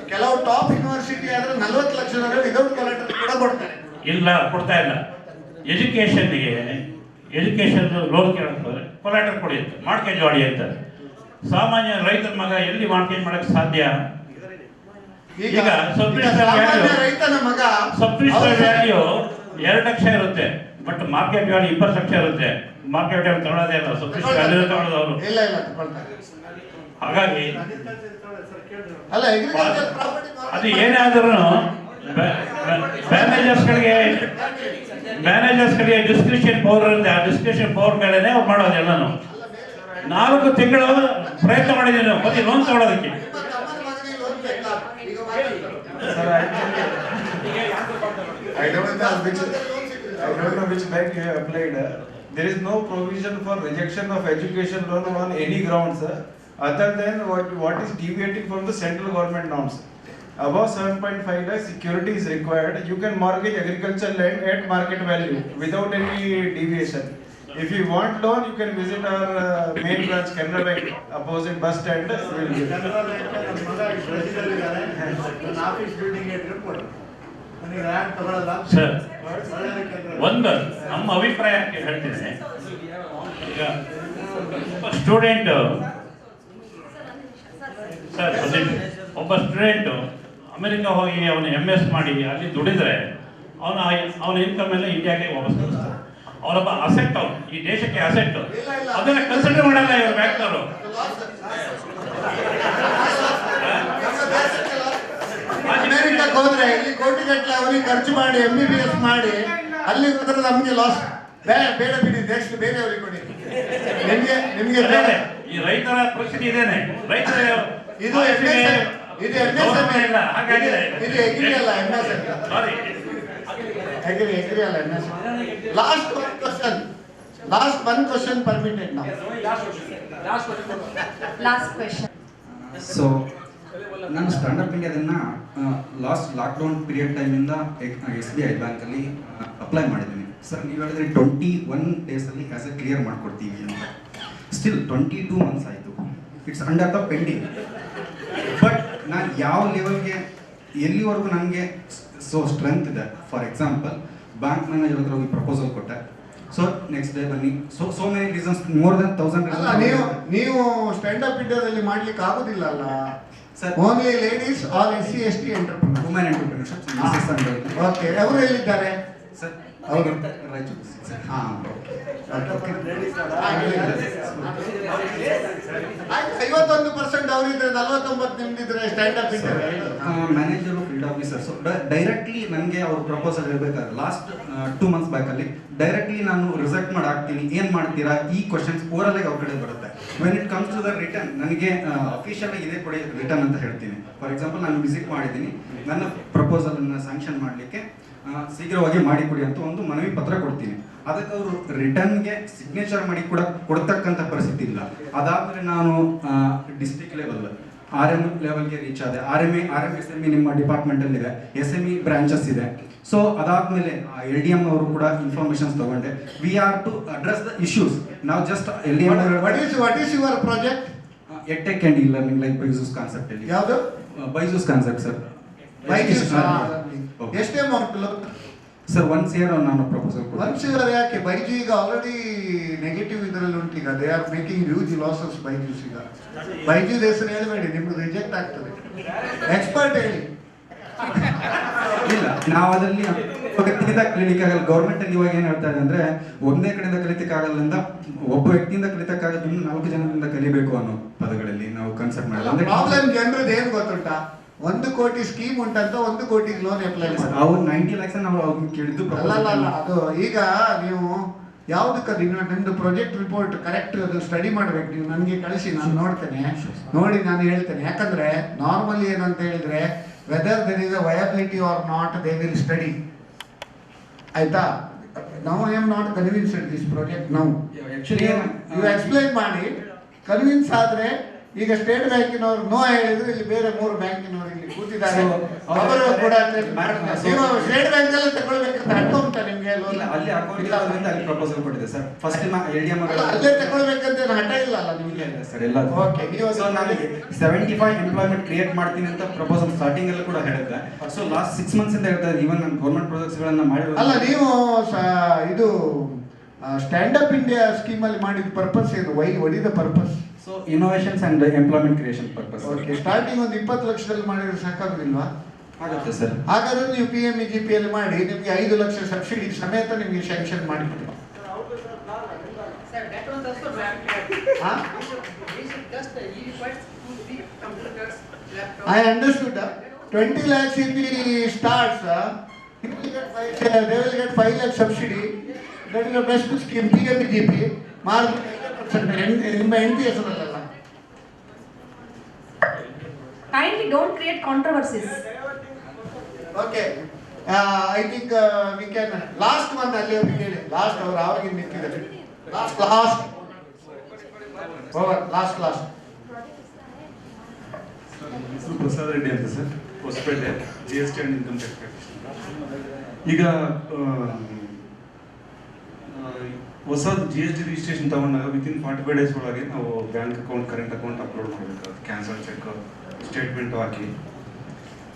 ಕೆಲವು ಟಾಪ್ ಯೂನಿವರ್ಸಿಟಿ ಆದ್ರೆ 40 ಲಕ್ಷದವರೆಗೆ ವಿದೌಟ್ ಕೊಲೆಟರಲ್ ಕೂಡ ಕೊಡ್ತಾರೆ. ಇಲ್ಲ, ಕೊಡ್ತಾ ಇಲ್ಲ. ಎಜುಕೇಶನ್ ಲೋನ್ ಕೇಳಿದ್ರೆ ಕೊಲೆಟರಲ್ ಕೊಡಿ ಅಂತ, ಮಾರ್ಕೆಟ್ ಮಾಡಿ ಅಂತ. ಸಾಮಾನ್ಯ ರೈತರ ಮಗ ಎಲ್ಲಿ ಮಾರ್ಕೆಟ್ ಮಾಡಕ್ ಸಾಧ್ಯ? ಈಗ ರೈತನ ಮಗ ಸಬ್ಸ್ಕ್ರಿಪ್ಷನ್ ವ್ಯಾಲ್ಯೂ 2 ಲಕ್ಷ ಇರುತ್ತೆ, ಬಟ್ ಮಾರ್ಕೆಟ್ ವ್ಯಾಲ್ಯೂ 20 ಲಕ್ಷ ಇರುತ್ತೆ. ಮಾರ್ಕೆಟ್ ವ್ಯಾಲ್ಯೂ ತಗೊಳ್ಳೋದೇ ಇಲ್ಲ, ಸಬ್ಸ್ಕ್ರಿಪ್ಷನ್ ವ್ಯಾಲ್ಯೂ ತಗೊಳ್ಳೋದು ಅವರು. ಹಾಗಾಗಿ ಅದು ಏನೇ ಆದ್ರೂ ಮ್ಯಾನೇಜರ್ಸ್ಗಳಿಗೆ ಡಿಸ್ಕ್ರಿಷನ್ ಪವರ್ ಇರುತ್ತೆ. ಆ ಡಿಸ್ಕ್ರಿಷನ್ ಪವರ್ ಮೇಲೆನೆ ಅವ್ರು ಮಾಡೋದು ಎಲ್ಲಾನು. 4 ತಿಂಗಳು ಪ್ರಯತ್ನ ಮಾಡಿದ್ದೀವಿ ನಾವು ಬರೀ ಲೋನ್ ತಗೊಳ್ಳೋದಕ್ಕೆ. I don't know which bank you have applied. There is no provision for rejection of education loan on any grounds other than what is deviating from the central government norms. Above 7.5 lakh security is required. You can mortgage agricultural land at market value without any deviation. If you want loan, you can visit our main branch, Canara Bank, opposite bus stand. Sir, ಒಂದು ನಮ್ಮ ಅಭಿಪ್ರಾಯ ಹೇಳ್ತೀನಿ. ಈಗ ಒಬ್ಬ student America ಹೋಗಿ ಅವನು MS ಮಾಡಿ ಅಲ್ಲಿ ದುಡಿದ್ರೆ ಅವನ ಇನ್ಕಮ್ ಎಲ್ಲ ಇಂಡಿಯಾಗೆ ವಾಪಸ್ ಕಳಿಸ್ತಾರೆ. ಅವರೊಬ್ಬ ಅಸೆಟ್, ಅವ್ರು ಈ ದೇಶಕ್ಕೆ ಅಸೆಟ್, ಅದನ್ನ ಕನ್ಸಿಡರ್ ಮಾಡಲ್ಲ ಇವರು ಬ್ಯಾಂಕ್ನವರು. ಅಮೆರಿಕಕ್ಕೆ ಹೋದ್ರೆ ಇಲ್ಲಿ ಕೋಟಿಗಟ್ಟಲೆ ಅವರಿಗೆ ಖರ್ಚು ಮಾಡಿ MBBS ಮಾಡಿ ಅಲ್ಲಿ ಹೋದ್ರೆ ನಮ್ಗೆ ಲಾಸ್. ಬೇಡ ಬಿಡಿ, ನೆಕ್ಸ್ಟ್ ಬೇರೆಯವ್ರಿಗೆ ಕೊಡಿ. ನಿಮ್ಗೆ ಈ ರೈತರ ಪರಿಸ್ಥಿತಿ ಇದೇನೆ. ರೈತರ ಇದು MSME ಇಲ್ಲ, ಹಾಗಾಗಿದೆ. ಇದು ಎಗ್ರಿ ಅಲ್ಲ, MSME. ಸಾರಿ, ಎಗ್ರಿ ಅಲ್ಲ, MSME. Last one question permitted now. Last question. So ನಾನು ಸ್ಟ್ಯಾಂಡಪ್ ಇಂಡಿಯಾದನ್ನ ಲಾಸ್ಟ್ ಲಾಕ್ಡೌನ್ ಪೀರಿಯಡ್ ಟೈಮಿಂದ SBI ಬ್ಯಾಂಕಲ್ಲಿ ಅಪ್ಲೈ ಮಾಡಿದ್ದೀನಿ. ಸರ್, ನೀವು ಹೇಳಿದ್ರೆ 21 ಡೇಸಲ್ಲಿ ಆಸ್ ಎ ಕ್ಲಿಯರ್ ಮಾಡ್ಕೊಡ್ತೀವಿ ಅಂತ. ಸ್ಟಿಲ್ 22 ಮಂತ್ಸ್ ಆಯಿತು. It's under the pending. But ನಾನು ಯಾವ ಲೆವೆಲ್ಗೆ ಎಲ್ಲಿವರೆಗೂ ನನಗೆ ಸ್ಟ್ರೆಂತ್ ಇದೆ. ಫಾರ್ ಎಕ್ಸಾಂಪಲ್, ಬ್ಯಾಂಕ್ ಮ್ಯಾನೇಜರ್ ಹತ್ರ ಹೋಗಿ ಪ್ರಪೋಸಲ್ ಕೊಟ್ಟೆ. ಸೊ ನೆಕ್ಸ್ಟ್ ಡೇ ಬನ್ನಿ. So many reasons, more than 1000 reasons. ನೀವು ಸ್ಟ್ಯಾಂಡ್ ಅಪ್ ಇಂಡಿಯಾದಲ್ಲಿ ಮಾಡ್ಲಿಕ್ಕೆ ಆಗೋದಿಲ್ಲ ಅಲ್ಲ sir? Only ladies or SC ST entrepreneur, women entrepreneurship. Okay, ಅವರು ಎಲ್ಲಿದ್ದಾರೆ ಸರ್? ಅವರು ರಾಯಚೂರು. ಹಾಂ, 51% ಅವರಿದ್ರೆ 49 ನಿಮ್ದಿದ್ರೆ stand up India. Manager field officer. So directly ನನಗೆ ಅವ್ರ ಪ್ರಪೋಸಲ್ ಹೇಳ್ಬೇಕಾದ್ರೆ ಲಾಸ್ಟ್ 2 ಮಂತ್ಸ್ ಬ್ಯಾಕಲ್ಲಿ ಡೈರೆಕ್ಟ್ಲಿ ನಾನು ರಿಸೆಕ್ಟ್ ಮಾಡಿ ಹಾಕ್ತೀನಿ, ಏನು ಮಾಡ್ತೀರಾ, ಈ ಕ್ವಶನ್ಸ್ ಓವರಾಲಾಗಿ ಅವ್ರ ಕಡೆ ಬರುತ್ತೆ. When it comes to the return, ನನಗೆ ಅಫಿಷಿಯಲ್ ಆಗಿ ಇದೇ ಕೊಡಿ ರಿಟರ್ನ್ ಅಂತ ಹೇಳ್ತೀನಿ. ಫಾರ್ ಎಕ್ಸಾಂಪಲ್, ನಾನು ವಿಸಿಟ್ ಮಾಡಿದ್ದೀನಿ, ನನ್ನ ಪ್ರಪೋಸಲನ್ನು ಸ್ಯಾಂಕ್ಷನ್ ಮಾಡಲಿಕ್ಕೆ ಶೀಘ್ರವಾಗಿ ಮಾಡಿಕೊಡಿ ಅಂತ ಒಂದು ಮನವಿ ಪತ್ರ ಕೊಡ್ತೀನಿ. ಅದಕ್ಕೆ ಅವರು ರಿಟರ್ನ್ಗೆ ಸಿಗ್ನೇಚರ್ ಮಾಡಿ ಕೂಡ ಕೊಡ್ತಕ್ಕಂಥ ಪರಿಸ್ಥಿತಿ ಇಲ್ಲ. ಅದಾದಮೇಲೆ ನಾನು ಡಿಸ್ಟ್ರಿಕ್ಟ್ ಲೆವೆಲ್ RM ಲೆವೆಲ್ಗೆ ರೀಚ್ ಆದೆ. RMSME ನಿಮ್ಮ ಡಿಪಾರ್ಟ್ಮೆಂಟಲ್ಲಿದೆ, SME ಬ್ರಾಂಚಸ್ ಇದೆ. ಸೊ ಅದಾದ್ಮೇಲೆ LDM ಅವರು ಕೂಡ ಇನ್ಫಾರ್ಮೇಶನ್ಸ್ ತಗೊಂಡೆ. We are to address the issues. ನಾವು just LDM what is your project? Edtech and learning like Byju's concept ಅಲ್ಲಿ. ಯಾವುದು? Byju's concept sir. ಎಷ್ಟೇ ಅಮೌಂಟ್ ಸರ್? 1 CR ನಾನು ಪ್ರಪೋಸಲ್ 1 CR ಯಾಕೆ? ಬೈಜು ಈಗ ಆಲ್ರೆಡಿ ನೆಗೆಟಿವ್ ಇದರಲ್ಲಿ ಉಂಟು. ಈಗ they are making huge losses Byju's. ಈಗ ಬೈಜು ಹೆಸರು ಹೇಳಬೇಡಿ, ನಿಮ್ಗೆ ರಿಜೆಕ್ಟ್ ಆಗ್ತದೆ. ಎಕ್ಸ್ಪರ್ಟ್ ಹೇಳಿ. ಇಲ್ಲ, ನಾವು ಅದರಲ್ಲಿ ವ್ಯಕ್ತಿಯಿಂದ ಕಲಿಲಿಕ್ಕಾಗಲ್ಲ. ಗೌರ್ಮೆಂಟ್ ಅಲ್ಲಿ ಇವಾಗ ಏನ್ ಹೇಳ್ತಾ ಇದೆ ಅಂದ್ರೆ, ಒಂದೇ ಕಡೆಯಿಂದ ಕಲಿತಕ್ಕಾಗಲ್ಲ, ಒಬ್ಬ ವ್ಯಕ್ತಿಯಿಂದ ಕಲಿತಕ್ಕಾಗಲ್ಲ, 4 ಜನರಿಂದ ಕಲಿಬೇಕು ಅನ್ನೋ ಪದಗಳಲ್ಲಿ ನಾವು ಕನ್ಸೆಪ್ಟ್ ಮಾಡಿಲ್ಲ. ಪ್ರಾಬ್ಲಮ್ ಜನರದ್ದು ಏನ್ ಗೊತ್ತುಂಟಾ? 1 ಕೋಟಿ ಸ್ಕೀಮ್ ಉಂಟಂತ 1 ಕೋಟಿ ಲೋನ್ ಅಪ್ಲೈ ಮಾಡಿ. ಅವ್ರು 90 lakhs ನಾವು ಅವ್ರನ್ನ ಕೇಳಿದ್ದು. ಅಲ್ಲ, ಅದು ಈಗ ನೀವು ಯಾವ್ದಕ್ಕೆ ನಿಮ್ದು ಪ್ರಾಜೆಕ್ಟ್ ರಿಪೋರ್ಟ್ ಕರೆಕ್ಟ್ ಅದು ಸ್ಟಡಿ ಮಾಡ್ಬೇಕು. ನೀವು ನನಗೆ ಕಳಿಸಿ, ನಾನು ನೋಡ್ತೇನೆ, ನೋಡಿ ನಾನು ಹೇಳ್ತೇನೆ. ಯಾಕಂದ್ರೆ ನಾರ್ಮಲಿ ಏನಂತ ಹೇಳಿದ್ರೆ, whether there is a viability or not, they will study. ಆಯ್ತಾ? ನಾವು I am not convinced this project. ನಾವು ನೀವು ಎಕ್ಸ್ಪ್ಲೈನ್ ಮಾಡಿ ಕನ್ವಿನ್ಸ್ ಆದ್ರೆ, ಈಗ ಸ್ಟೇಟ್ ಬ್ಯಾಂಕಿನವರು ನೋ ಹೇಳಿದ್ರೆ, ಇಲ್ಲಿ ಬೇರೆ 3 ಬ್ಯಾಂಕಿನವರು ಇಲ್ಲಿ ಕೂತಿದ್ದಾರೆ, ಅವರು ಕೂಡ ನೀವು ಸ್ಟೇಟ್ ಬ್ಯಾಂಕ್ ಅಲ್ಲಿ ತಗೊಳ್ಬೇಕಂತ ಅಕೌಂಟ್ ನಿಮ್ಗೆ ಅಲ್ಲಿ ಅಕೌಂಟ್ ಇಲ್ಲ, ಅಲ್ಲಿ ಪ್ರಪೋಸಲ್ ಕೊಟ್ಟಿದೆ ಸರ್. ಫಸ್ಟ್ LDM ಅಲ್ಲೇ ತಗೊಳ್ಬೇಕಂತ ಹಠ ಇಲ್ಲ ಅಲ್ಲ ನಿಮ್ಗೆ ಸರ್. ಎಲ್ಲ ಓಕೆ. ನೀವು ನಾನು 75 ಎಂಪ್ಲಾಯ್ಮೆಂಟ್ ಕ್ರಿಯೇಟ್ ಮಾಡ್ತೀನಿ ಅಂತ ಪ್ರಪೋಸಲ್ ಸ್ಟಾರ್ಟಿಂಗ್ ಅಲ್ಲಿ ಕೂಡ ಹೇಳಿದ್ದೆ. ಸೊ ಲಾಸ್ಟ್ 6 months ಇಂದ ಹೇಳ್ತಾ ಇದ್ದೀನಿ. ಈವನ್ ನಾನು ಗೌರ್ಮೆಂಟ್ ಪ್ರಾಜೆಕ್ಟ್ಸ್ ಗಳನ್ನ ಮಾಡಿರೋದು ಅಲ್ಲ. ನೀವು ಇದು ಸ್ಟ್ಯಾಂಡ್ ಅಪ್ ಇಂಡಿಯಾ ಸ್ಕೀಮ್ ಅಲ್ಲಿ ಮಾಡಿದ ಪರ್ಪಸ್ ಏನು? What is the purpose? So innovations and employment creation purpose. Okay. Starting ಒಂದು 20 ಲಕ್ಷದಲ್ಲಿ ಮಾಡಿದ್ರೆ ಸಾಕಾಗುದಿಲ್ವಾ? ಆಗುತ್ತೆ ಸರ್. ಹಾಗಾದ್ರೆ ನೀವು PMEGP ಅಲ್ಲಿ ಮಾಡಿ, ನಿಮ್ಗೆ 5 ಲಕ್ಷ ಸಬ್ಸಿಡಿ ಸಮೇತ ನಿಮ್ಗೆ ಸ್ಯಾಂಕ್ಷನ್ ಮಾಡಿಬಿಡಿ. I understood. 20 lakhs if he starts, they will get 5 lakh subsidy. That is the best scheme. PMEGP. Kindly don't create controversies. Okay. I think we can. Last one, last hour, last. Over. Last. Prasad Reddy ಅಂತ sir, Hosapete, GST and income tax practitioner. ಈಗ ಹೊಸ GST registration ತಗೊಂಡಾಗ within 45 days ಒಳಗೆ ನಾವು bank account, current account upload ಮಾಡಬೇಕು. Cancel cheque, statement ಹಾಕಿ.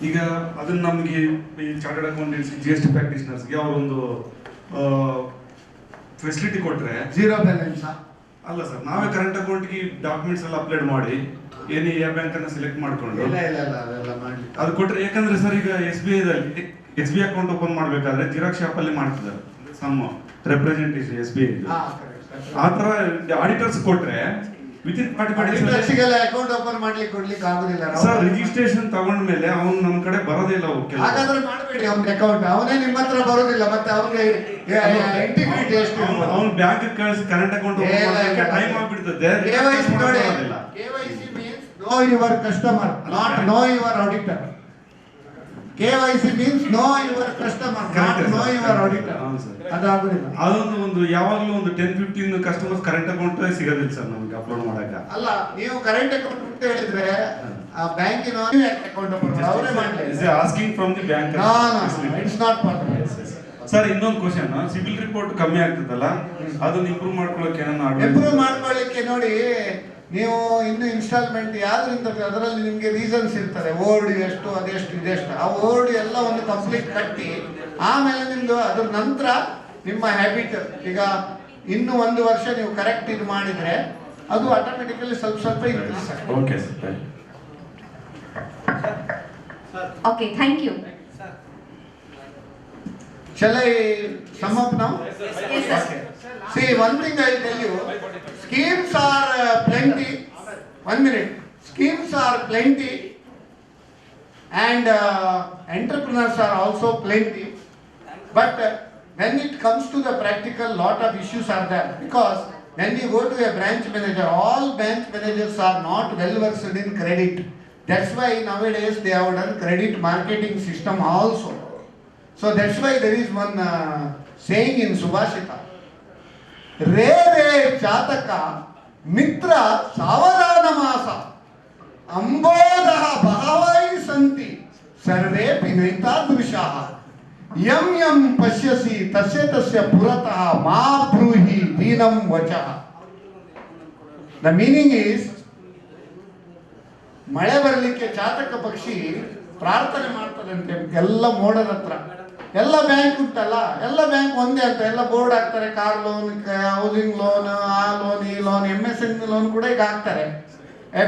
ಈಗ ಅದನ್ನ ನಮಗೆ ಈ ಚಾರ್ಟರ್ಡ್ ಅಕೌಂಟೆಂಟ್ಸ್, GST ಪ್ರಾಕ್ಟೀಷನರ್ಸ್ಗೆ ಅವರೊಂದು ಫೆಸಿಲಿಟಿ ಕೊಟ್ಟರೆ, ಜೀರೋ ಬ್ಯಾಲೆನ್ಸ್ ಅಲ್ಲ ಸರ್, ನಾವೇ ಕರೆಂಟ್ ಅಕೌಂಟ್ಗೆ ಡಾಕ್ಯುಮೆಂಟ್ಸ್ ಎಲ್ಲ ಅಪ್ಲೋಡ್ ಮಾಡಿ ಏನೇ ಬ್ಯಾಂಕ್ ಅನ್ನ ಸೆಲೆಕ್ಟ್ ಮಾಡ್ಕೊಂಡು ಅದು ಕೊಟ್ರೆ. ಯಾಕಂದ್ರೆ ಸರ್, ಈಗ SBI ಅಕೌಂಟ್ ಓಪನ್ ಮಾಡ್ಬೇಕಾದ್ರೆ ಜಿರಾಕ್ಸ್ ಶಾಪ್ ಅಲ್ಲಿ ಮಾಡ್ತಿದ್ದಾರೆ ಸಮ್ ರೆಪ್ರೆಸೆಂಟೇಷನ್ SBI. ಆ ತರ ಆಡಿಟರ್ಸ್ ಕೊಟ್ರೆ ವಿತಿನ್ 45 days ಅಕೌಂಟ್ ಓಪನ್ ಕೊಡ್ಲಿಕ್ಕೆ ಆಗುದಿಲ್ಲ ಸರ್. ರಿಜಿಸ್ಟ್ರೇಷನ್ ತಗೊಂಡ್ಮೇಲೆ ಅವ್ನು ನಮ್ಮ ಕಡೆ ಬರೋದಿಲ್ಲ. ಹಾಗಾದ್ರೆ ಮಾಡಬೇಡಿ ಅವ್ನ ಅಕೌಂಟ್, ಅವನೇ ನಿಮ್ಮ ಹತ್ರ ಬರೋದಿಲ್ಲ. ಮತ್ತೆ ಅವ್ನಿಗೆ ಇಂಟಿಗ್ರಿಟಿ ಎಷ್ಟು? ಅವ್ನು ಬ್ಯಾಂಕ್ ಕಳಿಸಿ ಕರೆಂಟ್ ಅಕೌಂಟ್ ಓಪನ್ ಮಾಡಲಿಕ್ಕೆ ಟೈಮ್ ಆಗ್ಬಿಡ್ತದೆ. KYC ನೋಡಿ, KYC means know your customer, not know your auditor. KYC means know your customer, not know your auditor. ಅದಾಗುದಿಲ್ಲ. ಅದೊಂದು ಯಾವಾಗಲೂ ಒಂದು 10-15 ಕಸ್ಟಮರ್ಸ್ ಕರೆಂಟ್ ಅಕೌಂಟ್ ಸಿಗೋದಿಲ್ಲ ಸರ್ ನಮಗೆ ಅಪ್ಲೋಡ್ ಮಾಡಕ. ಅಲ್ಲ, ನೀವು ಕರೆಂಟ್ ಅಕೌಂಟ್ ಅಂತ ಹೇಳಿದ್ರೆ ಆ ಬ್ಯಾಂಕಿನ ಅಕೌಂಟ್ ಅವರೇ ಮಾಡಲಿ. Asking from the bank. It's not possible. Sir, ಇನ್ನೊಂದು ಕ್ವಶನ್, ಸಿಬಿಲ್ ರಿಪೋರ್ಟ್ ಕಮ್ಮಿ ಆಗ್ತದಲ್ಲ, ಅದನ್ನ ಇಂಪ್ರೂವ್ ಮಾಡ್ಕೊಳ್ಳೋಕೆ ಇಂಪ್ರೂವ್ ಮಾಡ್ಕೊಳ್ಳಿಕ್ಕೆ ನೋಡಿ, ನೀವು ಇನ್ನು ಇನ್ಸ್ಟಾಲ್ಮೆಂಟ್ ಯಾವ್ದ್ರಿಂದ ಅದರಲ್ಲಿ ನಿಮಗೆ ರೀಸನ್ಸ್ ಇರ್ತದೆ. ಓಲ್ಡ್ ಎಷ್ಟು, ಅದೆಷ್ಟು, ಇದೆಷ್ಟು, ಆ ಓಲ್ಡ್ ಎಲ್ಲ ಒಂದು ಕಂಪ್ಲೀಟ್ ಕಟ್ಟಿ ಆಮೇಲೆ ನಿಮ್ದು ಅದ್ರ ನಂತರ ನಿಮ್ಮ ಹ್ಯಾಬಿಟ್. ಈಗ ಇನ್ನು 1 ವರ್ಷ ನೀವು ಕರೆಕ್ಟ್ ಇದು ಮಾಡಿದ್ರೆ ಅದು ಆಟೋಮೆಟಿಕಲಿ ಸ್ವಲ್ಪ ಇನ್ಕ್ರೀಸ್ ಆಗ್ತದೆ. Okay sir. Okay, thank you. Shall I sum up now? Yes, sir. See, one thing I tell you, schemes are plenty. 1 minute. Schemes are plenty, and entrepreneurs are also plenty. But when it comes to the practical, lot of issues are there. Because when you go to a branch manager, all branch managers are not well versed in credit. That's why nowadays they have done credit marketing system also. So that's why there is one saying in Subhashita. Re Chataka Mitra Savadana Masa Ambodaha Bhavai Santi Sarve Pinita Drishaha. ಯಂ ಯಂ ಪಶ್ಯಸಿ ತಸ್ಯ ತಸ್ಯ ಪುರತಃ ಮಾ ಬ್ರೂಹಿ ದೀನಂ ವಚಃ. ದ ಮೀನಿಂಗ್ ಈಸ್, ಮಳೆ ಬರಲಿಕ್ಕೆ ಚಾತಕ ಪಕ್ಷಿ ಪ್ರಾರ್ಥನೆ ಮಾಡ್ತದಂತೆ ಎಲ್ಲ ಮೋಡದ ಹತ್ರ. ಎಲ್ಲ ಬ್ಯಾಂಕ್ ಉಂಟಲ್ಲ, ಎಲ್ಲ ಬ್ಯಾಂಕ್ ಒಂದೇ ಅಂತ ಎಲ್ಲ ಬೋರ್ಡ್ ಹಾಕ್ತಾರೆ. ಕಾರ್ ಲೋನ್, ಹೌಸಿಂಗ್ ಲೋನ್, ಆ ಲೋನ್, ಈ ಲೋನ್, MSME ಲೋನ್ ಕೂಡ ಈಗ ಹಾಕ್ತಾರೆ.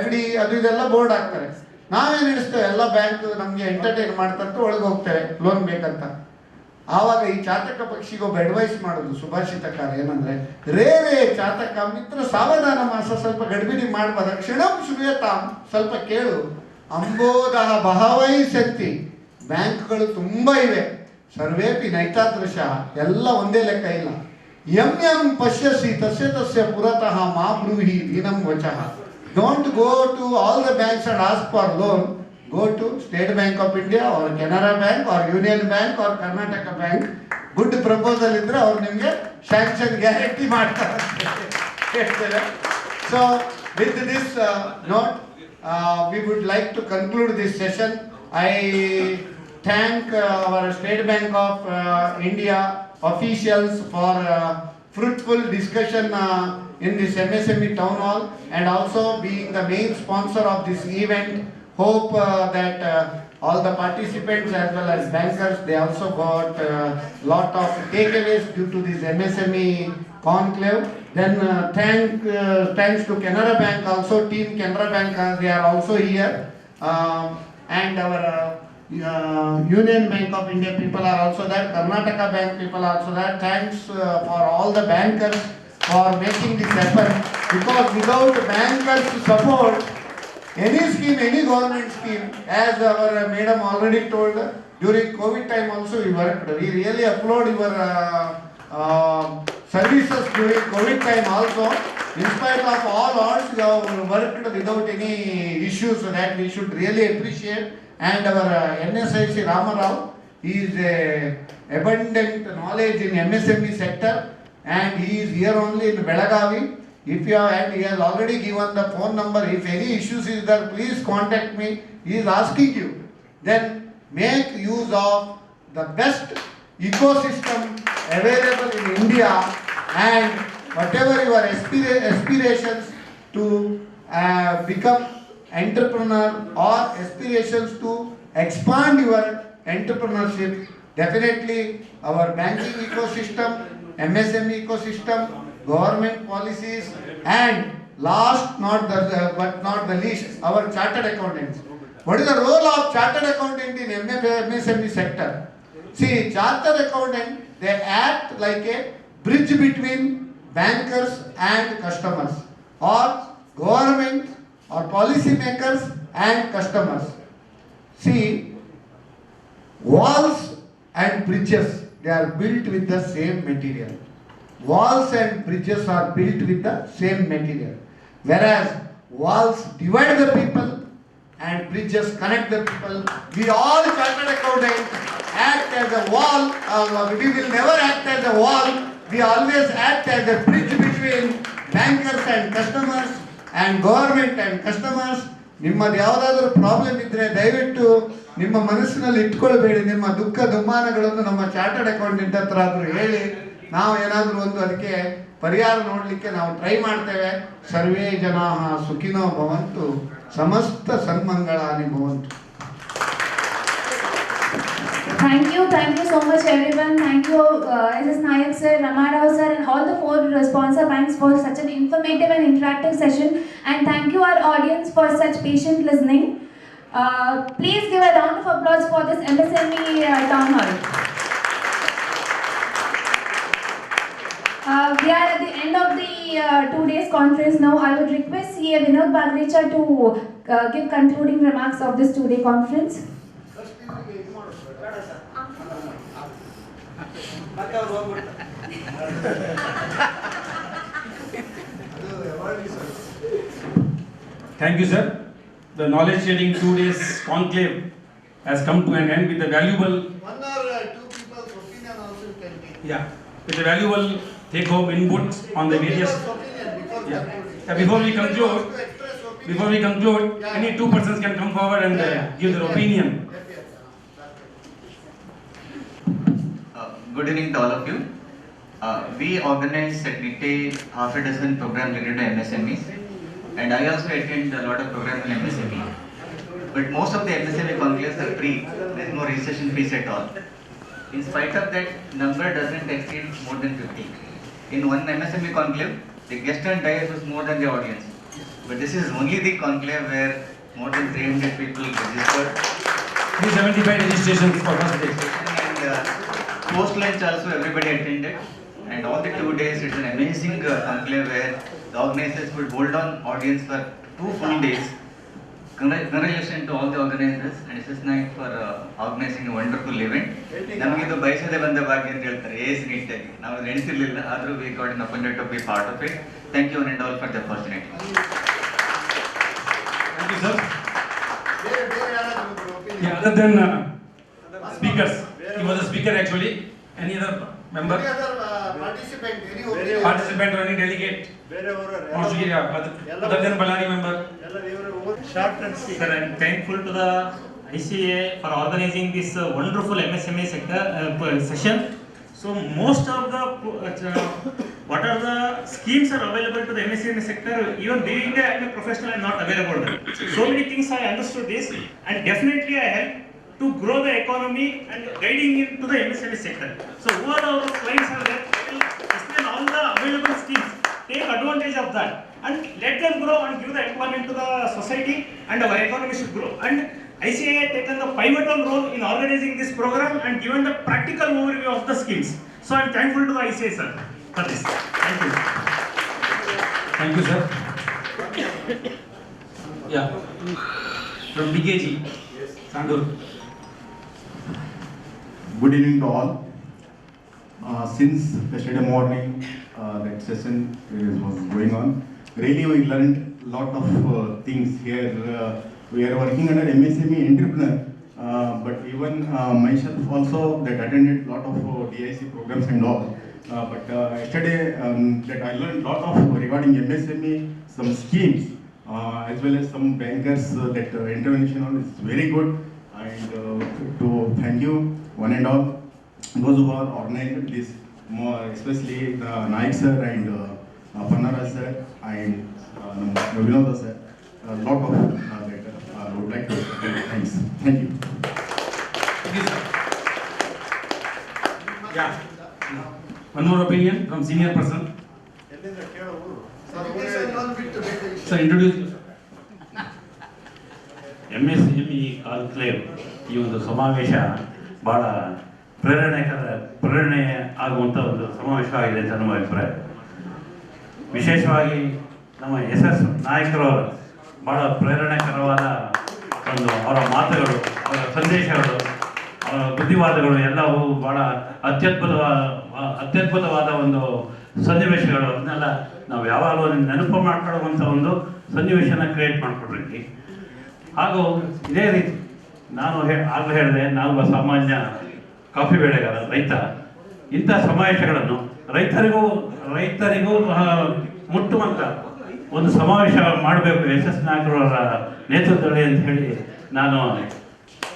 FD ಅದು ಇದೆಲ್ಲ ಬೋರ್ಡ್ ಹಾಕ್ತಾರೆ. ನಾವೇನು ನಡೆಸ್ತೇವೆ, ಎಲ್ಲ ಬ್ಯಾಂಕ್ ನಮಗೆ ಎಂಟರ್ಟೈನ್ ಮಾಡ್ತಂತ ಒಳಗೆ ಹೋಗ್ತೇವೆ ಲೋನ್ ಬೇಕಂತ. ಆವಾಗ ಈ ಚಾತಕ ಪಕ್ಷಿಗೆ ಒಬ್ಬ ಅಡ್ವೈಸ್ ಮಾಡೋದು ಸುಭಾಷಿತಕಾರ ಏನಂದ್ರೆ, ರೇವೇ ಚಾತಕ ಮಿತ್ರ ಸಾವಧಾನ ಮಾಸ, ಸ್ವಲ್ಪ ಗಡಿಬಿಡಿ ಮಾಡಬಾರ, ಕ್ಷಣಂ ಶ್ರೂಯತಾಂ, ಸ್ವಲ್ಪ ಕೇಳು, ಅಂಬೋದ ಬಹವೈ ಶಕ್ತಿ, ಬ್ಯಾಂಕ್ಗಳು ತುಂಬಾ ಇವೆ, ಸರ್ವೇಪಿ ನೈತಾದೃಶ, ಎಲ್ಲ ಒಂದೇ ಲೆಕ್ಕ ಇಲ್ಲ. ಯಂ ಯಂ ಪಶ್ಯಸಿ ತಸ್ಯ ತಸ್ಯ ಪುರತಃ ಮಾ ಬ್ರೂಹಿ ದೀನಂ ವಚಃ. Don't go to all the banks and ask for loan. Go to State Bank of India or Canara Bank or Union Bank or Karnataka Bank. Good proposal ಇದ್ರೆ ಅವ್ರು ನಿಮಗೆ ಸ್ಯಾಂಕ್ಷನ್ ಗ್ಯಾರಂಟಿ ಮಾಡ್ತಾರೆ. So with this note, we would like to conclude this session. I thank our State Bank of India officials for fruitful discussion in this MSME town hall, and also being the main sponsor of this event. Hope that all the participants as well as bankers, they also got lot of takeaways due to this MSME conclave. Then thanks to Canara Bank also, team Canara Bank, they are also here, and our Union Bank of India people are also there, Karnataka Bank people are also there. Thanks for all the bankers for making this happen, because without bankers support, any scheme, any government scheme, as our madam already told, during COVID time also we worked. We really applaud your services during COVID time also. In spite of all odds, you have worked without any issues, so that we should really appreciate. And our NSIC Ramarao, he is a abundant knowledge in MSME sector, and he is here only in Belagavi. If you have, and he has already given the phone number, if any issues is there, please contact me. He is asking you. Then make use of the best ecosystem available in India, and whatever your aspirations to become entrepreneur or aspirations to expand your entrepreneurship, definitely our banking ecosystem, MSME ecosystem, government policies, and last but not the least, our chartered accountants. What is the role of chartered accountant in MSME sector? See, chartered accountant, they act like a bridge between bankers and customers, or government or policy makers and customers. See, walls and bridges, they are built with the same material. Walls and bridges are built with the same material, whereas walls divide the people and bridges connect the people. We all chartered accountants act as a wall. We will never act as a wall. We always act as a bridge between bankers and customers, and government and customers. ನಿಮ್ಮದು ಯಾವುದಾದ್ರೂ problem ಇದ್ರೆ ದಯವಿಟ್ಟು ನಿಮ್ಮ ಮನಸ್ಸಿನಲ್ಲಿ ಇಟ್ಕೊಳ್ಬೇಡಿ. ನಿಮ್ಮ ದುಃಖ ದುಮ್ಮಾನಗಳನ್ನು ನಮ್ಮ chartered accountant ಹತ್ರ ಆದ್ರೂ ಹೇಳಿ, ನಾವು ಏನಾದರೂ ಒಂದು ಅದಕ್ಕೆ ಪರಿಹಾರ ನೋಡಲಿಕ್ಕೆ ನಾವು ಟ್ರೈ ಮಾಡ್ತೇವೆ. ಸರ್ವೇ ಜನಾಃ ಸುಖಿನೋ ಭವಂತು, ಸಮಸ್ತ ಸನ್ಮಂಗಳಾನಿ ಭವಂತು. Thank you so much everyone. Thank you SS Nayak sir, Ramarao sir, and all the 4 sponsor banks for such an informative and interactive session. And thank you our audience for such patient listening. Please give a round of applause for this MSME town hall. We are at the end of the 2 days conference now. I would request CA Vinod Bagrecha to give concluding remarks of this 2-day conference. Thank you, sir. The knowledge sharing 2 days conclave has come to an end with the valuable. One or two people's opinion also can be. Yeah, with the valuable take-home inputs on the various. Before we conclude, any 2 persons can come forward and give their opinion. Good evening to all of you. We organize at Nitte half a dozen programs related to MSMEs, and I also attend a lot of programs in MSME. But most of the MSME conclaves are free. There is no registration fees at all. In spite of that, number doesn't exceed more than 50. In one MSME conclave, the guest and dais was more than the audience. But this is only the conclave where more than 300 people registered. 375 registrations for first day. And post lunch also everybody attended. And all the 2 days, it's an amazing conclave where the organizers could hold on audience for 2 full days. Congratulations to all the organizers and SS Naik for organizing a wonderful event. ನಮಗೆ ಇದು ಬಯಸದೆ ಬಂದ ಭಾಗ್ಯ ಅಂತ ಹೇಳ್ತಾರೆ ಏಸ್ ನೀಟಾಗಿ ನಾವು ನೆನೆಸಿರ್ಲಿಲ್ಲ ಆದರೂ we got an opportunity to be part of it. Thank you one and all for the opportunity. Thank you, sir. Yeah, other than speakers, he was a speaker actually. Any other member? Any other participant? Any opinion? Participant or any delegate? Other than Ballari member? Short and sweet. Sir, I am thankful to the ICA for organizing this wonderful MSME sector session. So most of the what are the schemes are available to the MSME sector, even being I am a professional, I am not aware about that. So many things I understood this, and definitely I help to grow the economy and guiding into the MSME sector. So whoever our clients are there, explain all the available schemes, take advantage of that and let them grow and give the employment to the society, and our economy should grow. And ICA has taken the pivotal role in organizing this program and given the practical overview of the schemes. So I am thankful to the ICA sir for this. Thank you. Thank you, sir. Yeah. From BKG, Sandur. Good evening to all. Since yesterday morning, that session was going on. Really, we learned a lot of things here. We are working under MSME entrepreneur, but even myself also that attended a lot of DIC programs and all. But yesterday, that I learned a lot of regarding MSME, some schemes, as well as some bankers that intervention on is very good. And to thank you one and all, those who are organizing this, more especially the Naik sir and Pannaraj sir and Vinod sir. A lot of that I would like to thanks. Thank you. Thank you, sir. Yeah. One more opinion from senior person. So introduce yourself. MSME conclave ಈ ಒಂದು ಸಮಾವೇಶ ಭಾಳ ಪ್ರೇರಣೆ ಆಗುವಂಥ ಒಂದು ಸಮಾವೇಶವಾಗಿದೆ ಅಂತ ನಮ್ಮ ಅಭಿಪ್ರಾಯ. ವಿಶೇಷವಾಗಿ ನಮ್ಮ SS ನಾಯಕರವರು ಭಾಳ ಪ್ರೇರಣೆಕರವಾದ ಒಂದು ಅವರ ಮಾತುಗಳು, ಅವರ ಸಂದೇಶಗಳು, ಅವರ ಬುದ್ಧಿವಾದಗಳು ಎಲ್ಲವೂ ಭಾಳ ಅತ್ಯದ್ಭುತವಾದ ಒಂದು ಸನ್ನಿವೇಶಗಳು. ಅದನ್ನೆಲ್ಲ ನಾವು ಯಾವಾಗಲೂ ನೆನಪು ಮಾಡ್ಕೊಳ್ಳುವಂಥ ಒಂದು ಸನ್ನಿವೇಶನ ಕ್ರಿಯೇಟ್ ಮಾಡಿಕೊಡ್ರಿ. ಹಾಗೂ ಇದೇ ರೀತಿ ನಾನು ಆಗಲೇ ಹೇಳಿದೆ, ನಾನು ಸಾಮಾನ್ಯ ಕಾಫಿ ಬೆಳೆಗಾರ, ರೈತ. ಇಂಥ ಸಮಾವೇಶಗಳನ್ನು ರೈತರಿಗೂ ಮುಟ್ಟುವಂಥ ಒಂದು ಸಮಾವೇಶ ಮಾಡಬೇಕು SS ನಾಯಕರವರ ನೇತೃತ್ವದಲ್ಲಿ ಅಂತ ಹೇಳಿ ನಾನು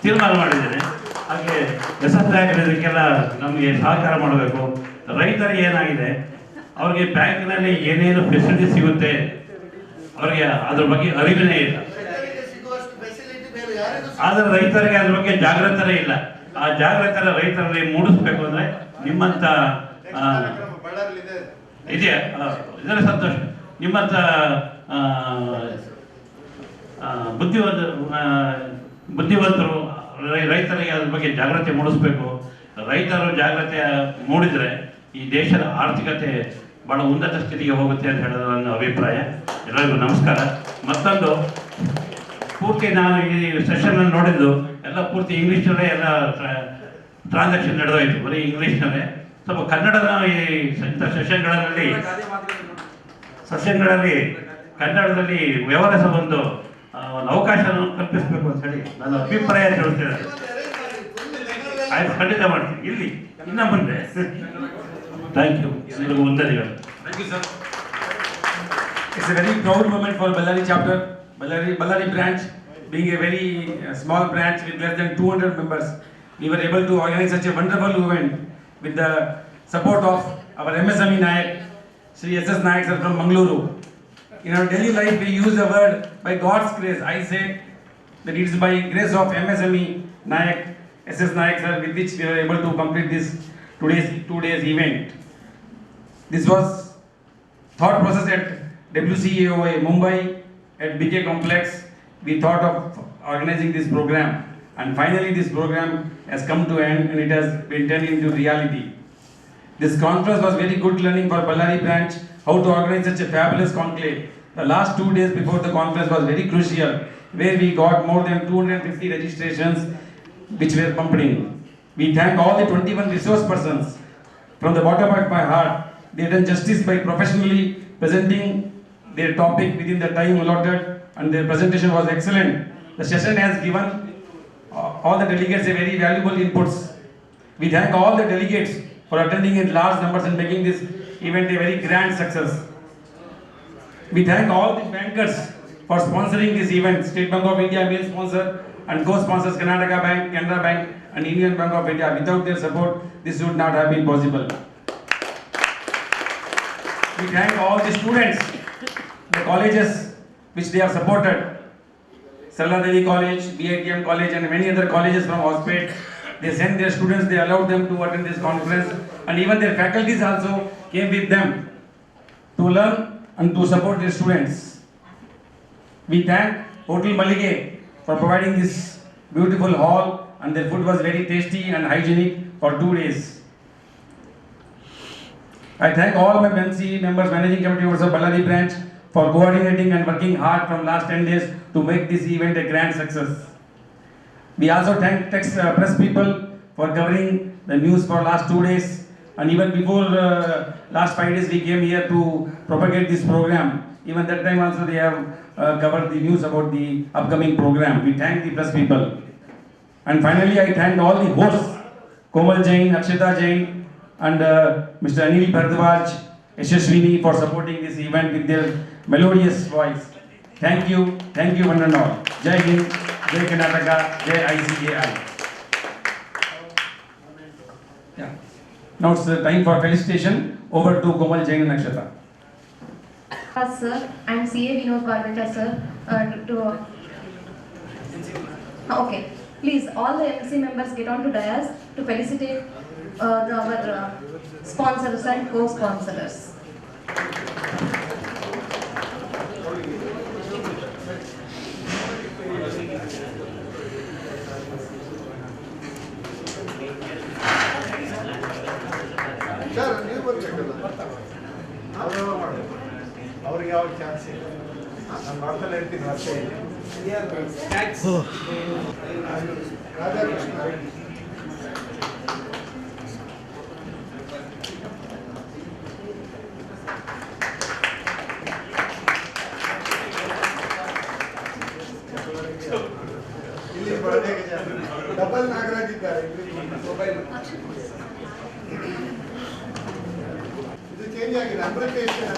ತೀರ್ಮಾನ ಮಾಡಿದ್ದೇನೆ. ಹಾಗೆ SS ನಾಯಕರು ಇದಕ್ಕೆಲ್ಲ ನಮಗೆ ಸಹಕಾರ ಮಾಡಬೇಕು. ರೈತರಿಗೆ ಏನಾಗಿದೆ, ಅವ್ರಿಗೆ ಬ್ಯಾಂಕ್ನಲ್ಲಿ ಏನೇನು ಫೆಸಿಲಿಟಿ ಸಿಗುತ್ತೆ ಅವ್ರಿಗೆ ಅದ್ರ ಬಗ್ಗೆ ಅರಿವಿನೇ ಇಲ್ಲ. ಆದರೆ ರೈತರಿಗೆ ಅದ್ರ ಬಗ್ಗೆ ಜಾಗೃತನೇ ಇಲ್ಲ. ಆ ಜಾಗೃತ ರೈತರಲ್ಲಿ ಮೂಡಿಸ್ಬೇಕು ಅಂದರೆ ನಿಮ್ಮಂಥ ಇದೆಯಾ ಇದರ ಸಂತೋಷ. ನಿಮ್ಮಂಥ ಬುದ್ಧಿವಂತರು ರೈತರಿಗೆ ಅದ್ರ ಬಗ್ಗೆ ಜಾಗೃತಿ ಮೂಡಿಸ್ಬೇಕು. ರೈತರು ಜಾಗೃತಿ ಮೂಡಿದರೆ ಈ ದೇಶದ ಆರ್ಥಿಕತೆ ಭಾಳ ಉನ್ನತ ಸ್ಥಿತಿಗೆ ಹೋಗುತ್ತೆ ಅಂತ ಹೇಳೋದು ನನ್ನ ಅಭಿಪ್ರಾಯ. ಎಲ್ಲರಿಗೂ ನಮಸ್ಕಾರ. ಮತ್ತೊಂದು ಪೂರ್ತಿ ನಾನು ಈ ಸೆಷನ್ ನೋಡಿದ್ದು ಎಲ್ಲ ಪೂರ್ತಿ ಇಂಗ್ಲೀಷ್ನಲ್ಲೇ ಎಲ್ಲ ಟ್ರಾನ್ಸಾಕ್ಷನ್ ನಡೆದೋಯ್ತು, ಬರೀ ಇಂಗ್ಲೀಷ್ನಲ್ಲೇ. ಸ್ವಲ್ಪ ಕನ್ನಡದ ಈ ಸೆಷನ್ಗಳಲ್ಲಿ ಕನ್ನಡದಲ್ಲಿ ವ್ಯವಹರಿಸುವ ಒಂದು ಅವಕಾಶವನ್ನು ಕಲ್ಪಿಸಬೇಕು ಅಂತ ಹೇಳಿ ನನ್ನ ಅಭಿಪ್ರಾಯ ಹೇಳ್ತೇನೆ. ಆಯ್ತು, ಖಂಡಿತ ಮಾಡ್ತೀನಿ ಇಲ್ಲಿ ಇನ್ನ ಮುಂದೆ. Thank you. ಎಲ್ಲರಿಗೂ ವಂದನೆಗಳು. Thank you, sir. It's a very proud moment for Ballari chapter, Ballari branch, being a very small branch with less than 200 members. We were able to organize such a wonderful event. with the support of our MSME Nayak, Sri SS Nayak sir from Mangaluru. In our daily life, we use the word by God's grace. I say that it is by grace of MSME Nayak, SS Nayak sir, with which we were able to complete this two days event. This was thought process at WCAOA Mumbai at BK Complex. We thought of organizing this program, and finally this program has come to end and it has been turned into reality. This conference was very good learning for Ballari branch, how to organize such a fabulous conclave. The last 2 days before the conference was very crucial, where we got more than 250 registrations which were pumping. We thank all the 21 resource persons from the bottom of my heart. They done justice by professionally presenting their topic within the time allotted, and their presentation was excellent. The session has given all the delegates a very valuable inputs. We thank all the delegates for attending in large numbers and making this event a very grand success. We thank all the bankers for sponsoring this event. State Bank of India main sponsor and co-sponsors Karnataka Bank, Canara Bank and Indian Bank of India. Without their support, this would not have been possible. We thank all the students, the colleges which they have supported. Sarla Devi College, BITM College and many other colleges from Hospete. They sent their students, they allowed them to attend this conference, and even their faculties also came with them to learn and to support their students. We thank Hotel Mallige for providing this beautiful hall, and their food was very tasty and hygienic for 2 days. I thank all my MC members, managing committee members of Ballari branch for coordinating and working hard from last 10 days to make this event a grand success. We also thank press people for covering the news for last 2 days, and even before last 5 days we came here to propagate this program. Even that time also they have covered the news about the upcoming program. We thank the press people. And finally I thank all the hosts, Komal Jain, Akshita Jain and Mr. Anil Bhardwaj, Yashaswini for supporting this event with their melodious voice. Thank you one and all. Jai Hind, Jai Karnataka, Jai ICAI. Yeah. Now it's time for felicitation. Over to Komal Jain and Akshata. Sir and CA Vinod Carpenter sir okay, please all the MC members get on to dais to felicitate our sponsors and co-sponsors. Sir, ನೀವು ಬರ್ಬೇಕಲ್ಲ ಅವ್ರಿಗೆ ಯಾವ chance ಇಲ್ಲ. ನಾನು ಮಾಡ್ತಲೇ ಇರ್ತೀನಿ ವರ್ಷ ಇಲ್ಲಿ. ರಾಧಾಕೃಷ್ಣ ಇಲ್ಲಿ ಡಬಲ್ ನಾಗರಾಜ್ ಇದ್ದಾರೆ. ಇದು ಚೇಂಜ್ ಆಗಿದೆ ಅಮೃತೇಶ್ವರ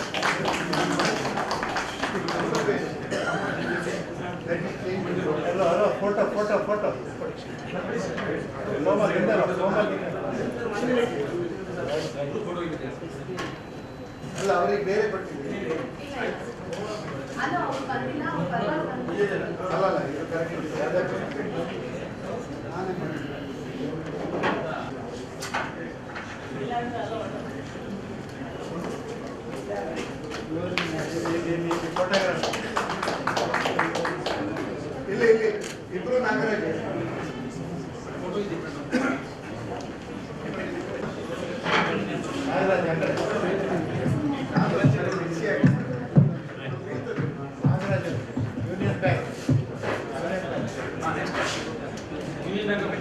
ಫೋಟೋ ಫೋಟೋ ಫೋಟೋ ಅಲ್ಲ ಅವ್ರಿಗೆ ಬೇರೆ ಕೊಟ್ಟಿದ್ದೀವಿ. ಅಲ್ಲಲ್ಲ ಇದು ಕರೆಕ್ಟ್ ನಾನೇ ಫೋಟೋಗ್ರಾಫ್ ಇಲ್ಲಿ ಇಲ್ಲಿ ಇಬ್ರು Nagaraj union bank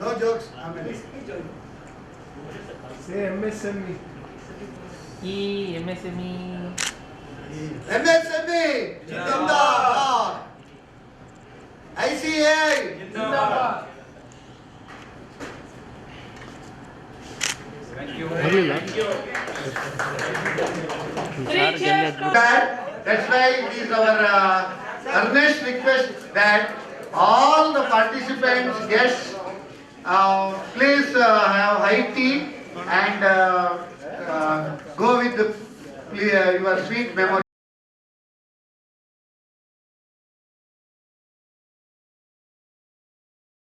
No jokes. Say MSME. MSME. MSME. Jindabad. ICA. Jindabad. Thank you. That's why it is our earnest request that all the participants, guests, please have high tea and go with your sweet memory.